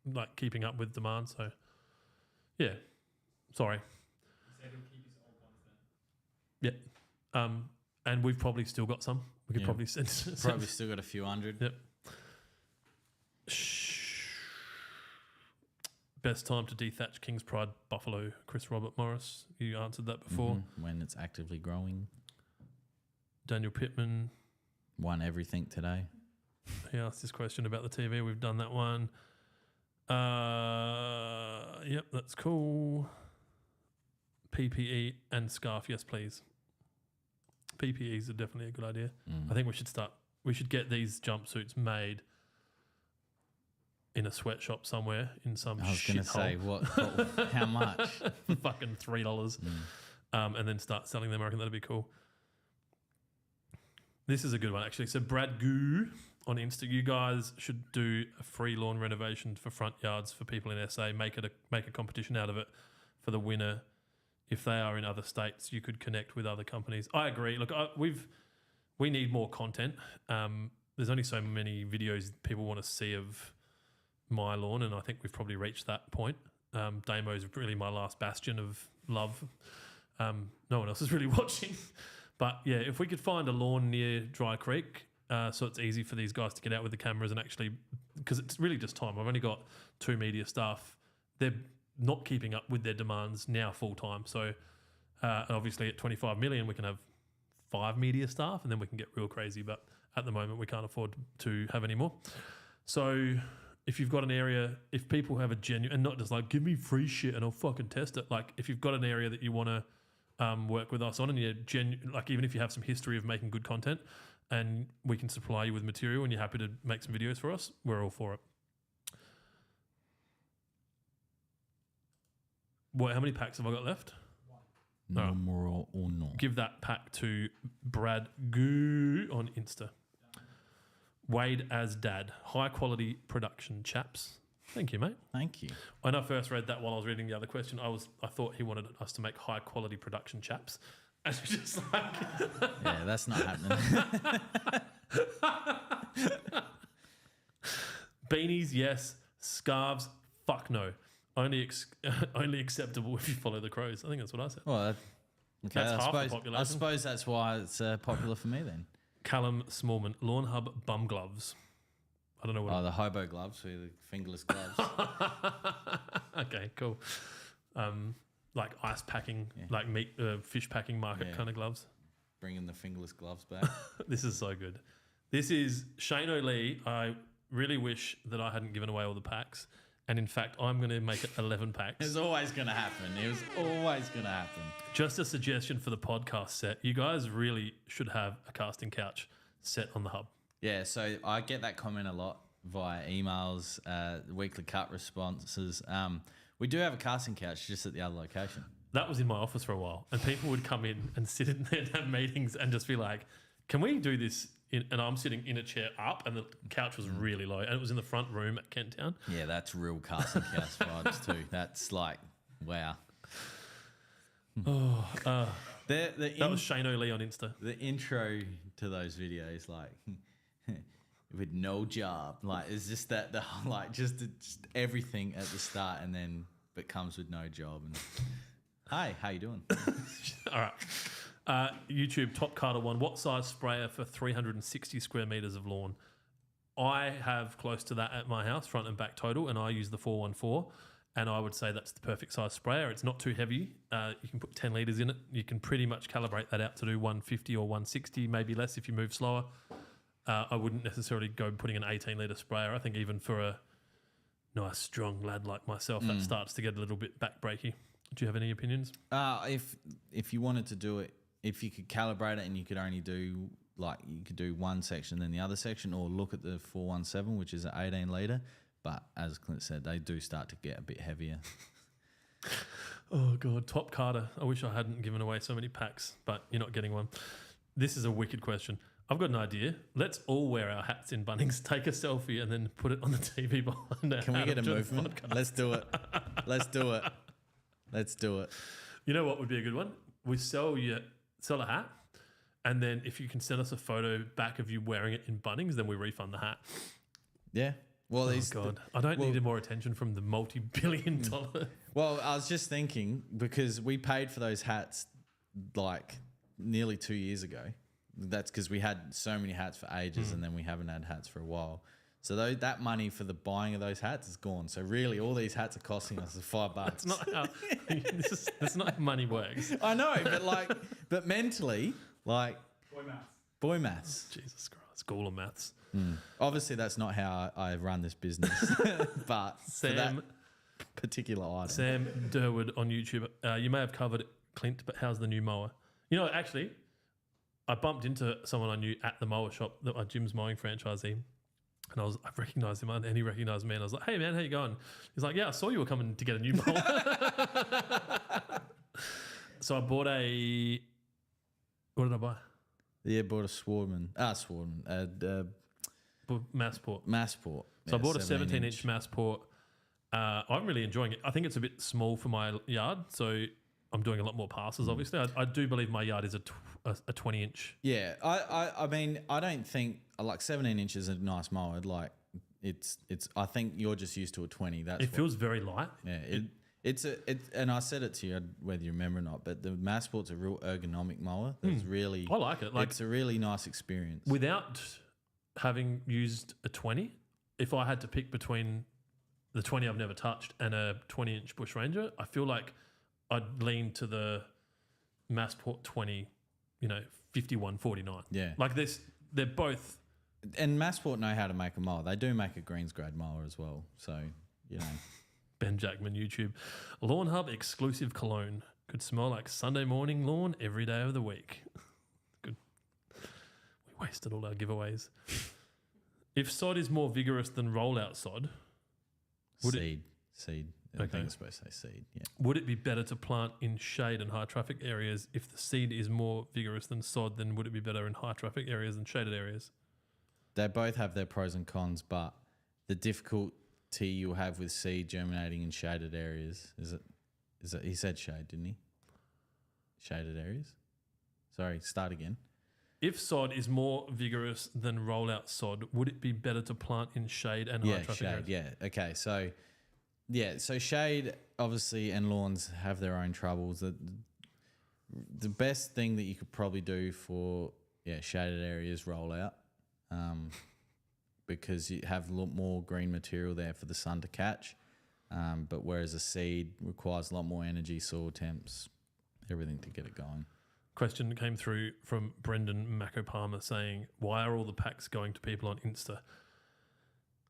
like keeping up with demand. So, yeah, sorry. He said he'll keep his old ones then. Yeah. And we've probably still got some. We could probably send. Probably still got a few hundred. Yep. Best time to dethatch King's Pride Buffalo, Chris Robert Morris. You answered that before. When it's actively growing. Daniel Pittman. Won everything today. He asked this question about the TV. We've done that one. Yep, that's cool. PPE and scarf, yes, please. PPEs are definitely a good idea. I think we should get these jumpsuits made in a sweatshop somewhere in some shithole. I was going to say, what, how much? Fucking $3. And then start selling them. I reckon that'd be cool. This is a good one, actually. So Brad Goo on Insta, you guys should do a free lawn renovation for front yards for people in SA. Make a competition out of it for the winner. If they are in other states, you could connect with other companies. I agree. Look, we need more content. There's only so many videos people want to see of my lawn, and I think we've probably reached that point. Damo is really my last bastion of love. No one else is really watching. But yeah, if we could find a lawn near Dry Creek, so it's easy for these guys to get out with the cameras and actually, because it's really just time. I've only got 2 media staff. They're not keeping up with their demands now full time. So and obviously at 25 million, we can have 5 media staff and then we can get real crazy. But at the moment, we can't afford to have any more. So if you've got an area, if people have a genuine, and not just like, give me free shit and I'll fucking test it. Like if you've got an area that you want to work with us on, and you're like, even if you have some history of making good content and we can supply you with material and you're happy to make some videos for us, we're all for it. How many packs have I got left? No more or no. Give that pack to Brad Goo on Insta. Wade as dad. High quality production, chaps. Thank you, mate. Thank you. When I first read that while I was reading the other question, I thought he wanted us to make high quality production chaps. And it's just like yeah, that's not happening. Beanies, yes. Scarves, fuck no. Only only acceptable if you follow the crows. I think that's what I said. Well, okay, That's half the population. I suppose that's why it's popular for me then. Callum Smallman, Lawnhub bum gloves. I don't know what. Oh, the hobo gloves, with the fingerless gloves. Okay, cool. Like ice packing, like meat, fish packing market kind of gloves. Bringing the fingerless gloves back. This is so good. This is Shane O'Lee. I really wish that I hadn't given away all the packs. And in fact, I'm going to make it 11 packs. It's always going to happen. It was always going to happen. Just a suggestion for the podcast set. You guys really should have a casting couch set on the hub. Yeah, so I get that comment a lot via emails, weekly cut responses. We do have a casting couch just at the other location. That was in my office for a while. And people would come in and sit in there and have meetings and just be like, can we do this? And I'm sitting in a chair up and the couch was really low. And it was in the front room at Kent Town. Yeah, that's real casting couch vibes too. That's like, wow. That was Shane O'Lee on Insta. The intro to those videos, like, with no job. Like, it's just that, just everything at the start and then it comes with no job. And hi, how you doing? All right. YouTube Top Carter 1. What size sprayer for 360 square meters of lawn? I have close to that at my house, front and back total, and I use the 414. And I would say that's the perfect size sprayer. It's not too heavy. You can put 10 litres in it. You can pretty much calibrate that out to do 150 or 160, maybe less if you move slower. I wouldn't necessarily go putting an 18 litre sprayer. I think even for a nice, strong lad like myself, that starts to get a little bit back-breaky. Do you have any opinions? If you wanted to do it, if you could calibrate it and you could only do, like, you could do one section then the other section, or look at the 417, which is an 18 litre. But as Clint said, they do start to get a bit heavier. Oh, God. Top Carter. I wish I hadn't given away so many packs, but you're not getting one. This is a wicked question. I've got an idea. Let's all wear our hats in Bunnings, take a selfie, and then put it on the TV behind our Can we get a Adam movement? podcast. Let's do it. Let's do it. Let's do it. You know what would be a good one? We sell a hat, and then if you can send us a photo back of you wearing it in Bunnings, then we refund the hat. Yeah. Well, Oh, God. I don't need more attention from the multi-billion dollar. Well, I was just thinking, because we paid for those hats like nearly 2 years ago. That's because we had so many hats for ages and then we haven't had hats for a while. So that money for the buying of those hats is gone. So really, all these hats are costing us $5. That's not how that's not how money works. I know, but mentally, like, boy maths. Jesus Christ, school of maths. Obviously, that's not how I run this business. But for that particular item, Sam Durwood on YouTube. You may have covered Clint, but how's the new mower? You know, actually, I bumped into someone I knew at the mower shop, that Jim's mowing franchisee. And I recognised him and he recognised me and I was like, hey man, how you going? He's like, yeah, I saw you were coming to get a new mower. So I bought what did I buy? Yeah, bought a Swordman. Massport. Massport. So I bought a 17-inch Massport. I'm really enjoying it. I think it's a bit small for my yard, so I'm doing a lot more passes, obviously. I do believe my yard is a 20-inch. Yeah, I mean, I don't think, like, 17 inches is a nice mower. Like, it's. I think you're just used to a 20. It feels very light. Yeah, and I said it to you, whether you remember or not, but the Massport's a real ergonomic mower. That's really, I like it. Like, it's a really nice experience. Without having used a 20, if I had to pick between the 20 I've never touched and a 20-inch Bush Ranger, I feel like I'd lean to the Massport 20, 51.49. Yeah. Like this, they're both. And Massport know how to make a mower. They do make a greens grade mower as well. So, Ben Jackman, YouTube. Lawnhub exclusive cologne. Could smell like Sunday morning lawn every day of the week. Good. We wasted all our giveaways. If sod is more vigorous than rollout sod, Seed. I Okay. think it's supposed to say seed, yeah. would it be better to plant in shade and high traffic areas? If the seed is more vigorous than sod, then would it be better in high traffic areas than shaded areas? They both have their pros and cons, but the difficulty you'll have with seed germinating in shaded areas is it he said shade, didn't he? Shaded areas? Sorry, start again. if sod is more vigorous than rollout sod, would it be better to plant in shade and high traffic areas? Yeah. Okay. So shade obviously and lawns have their own troubles. The best thing that you could probably do for shaded areas roll out, because you have a lot more green material there for the sun to catch. But whereas a seed requires a lot more energy, soil temps, everything to get it going. Question came through from Brendan Macopalmer saying, why are all the packs going to people on Insta?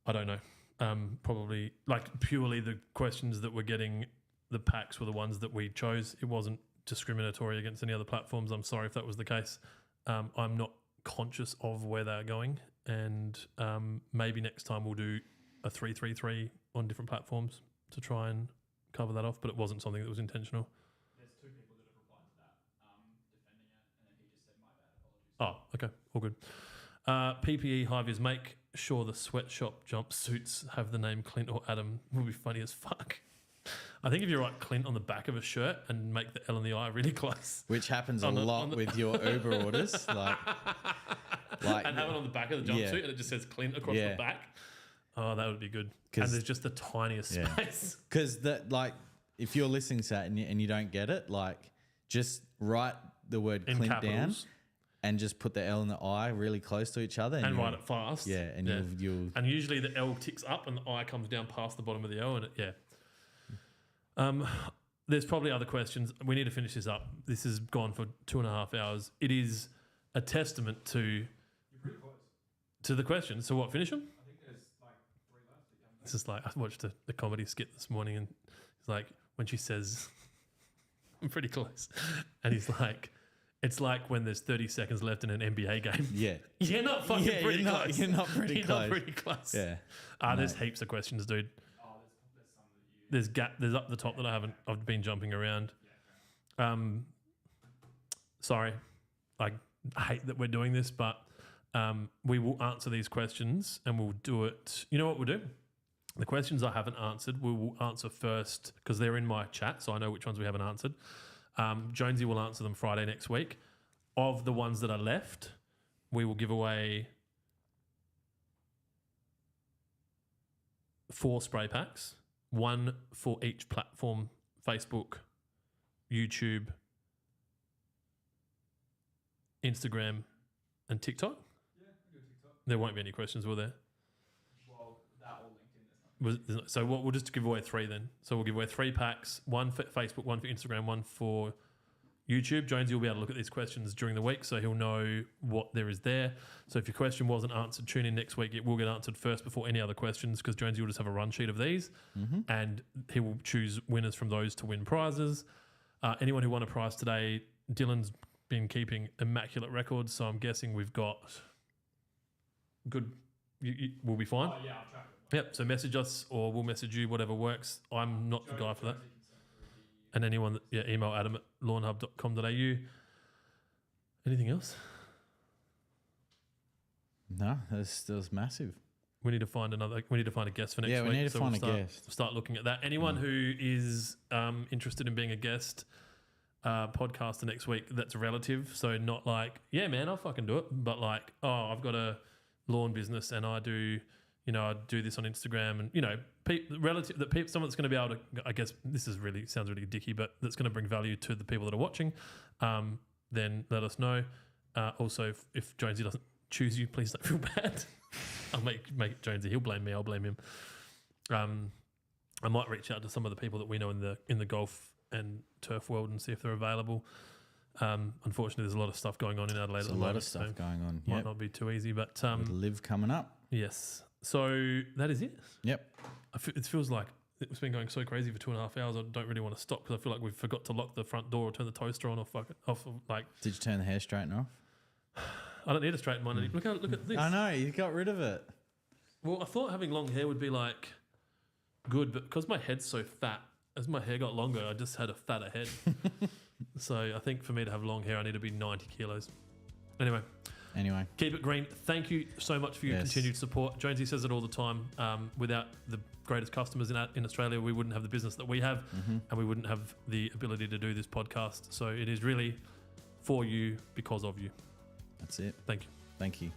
I don't know. Probably like purely the questions that we're getting, the packs were the ones that we chose. It wasn't discriminatory against any other platforms. I'm sorry if that was the case. I'm not conscious of where they're going, and maybe next time we'll do a 333 on different platforms to try and cover that off, but it wasn't something that was intentional. There's 2 people that have replied to that, defending it, and then he just said, my bad, apologies. Oh, okay. All good. PPE high-vis, make sure the sweatshop jumpsuits have the name Clint or Adam. Will be funny as fuck. I think if you write Clint on the back of a shirt and make the L and the I really close. Which happens a lot with your Uber orders. Like and have it on the back of the jumpsuit and it just says Clint across the back. Oh, that would be good. And there's just the tiniest space. Because if you're listening to that and you don't get it, just write the word in Clint capitals. down and just put the L and the I really close to each other. And write it fast. Yeah, and you'll... And usually the L ticks up and the I comes down past the bottom of the L, and there's probably other questions. We need to finish this up. This has gone for 2.5 hours. It is a testament to... You're pretty close. To the questions. So what, finish them? I think there's 3 left. It's just I watched the comedy skit this morning, and it's like when she says, I'm pretty close. And he's like, it's like when there's 30 seconds left in an NBA game. Yeah. You're not fucking pretty close. You're not pretty close. You're not pretty close. Yeah. There's heaps of questions, dude. Oh, there's some that you... There's up the top that I've been jumping around. Sorry. I hate that we're doing this, but we will answer these questions and we'll do it. You know what we'll do? The questions I haven't answered, we will answer first because they're in my chat, so I know which ones we haven't answered. Jonesy will answer them Friday next week. Of the ones that are left, we will give away 4 spray packs, 1 for each platform: Facebook, YouTube, Instagram, and TikTok. Yeah, we do TikTok. There won't be any questions, will there? Well, that all linked in. So we'll just give away 3 then. So we'll give away 3 packs: 1 for Facebook, 1 for Instagram, 1 for YouTube. Jonesy will be able to look at these questions during the week, so he'll know what there is there. So if your question wasn't answered, tune in next week. It will get answered first before any other questions, because Jonesy will just have a run sheet of these, and he will choose winners from those to win prizes. Anyone who won a prize today, Dylan's been keeping immaculate records, so I'm guessing we've got good. We'll be fine. Oh, yeah, I'll track it. Yep. So message us, or we'll message you, whatever works. I'm not the guy for that. And anyone, email Adam at lawnhub.com.au. Anything else? No, that was massive. We need to find a guest for next week. Yeah, we need to find a guest. Start looking at that. Anyone who is interested in being a guest podcaster next week, that's relative. So not like, yeah, man, I'll fucking do it. But like, oh, I've got a lawn business and I do this on Instagram, and someone that's going to be able to, I guess this sounds really dicky, but that's going to bring value to the people that are watching, then let us know. Also, if Jonesy doesn't choose you, please don't feel bad. I'll make it Jonesy. He'll blame me. I'll blame him. I might reach out to some of the people that we know in the golf and turf world and see if they're available. Unfortunately, there's a lot of stuff going on in Adelaide. There's a lot of stuff going on. Might not be too easy, but with Live coming up. Yes. So that is it. Yep. It feels like it's been going so crazy for 2.5 hours. I don't really want to stop because I feel like we've forgot to lock the front door or turn the toaster on or fuck it off. Like, did you turn the hair straightener off? I don't need to straighten mine. Look at this. I know, you got rid of it. Well, I thought having long hair would be like good, but because my head's so fat, as my hair got longer, I just had a fatter head. So I think for me to have long hair, I need to be 90 kilos. Anyway, keep it green. Thank you so much for your continued support. Jonesy says it all the time. Without the greatest customers in Australia, we wouldn't have the business that we have, and we wouldn't have the ability to do this podcast. So it is really for you, because of you. That's it. Thank you. Thank you.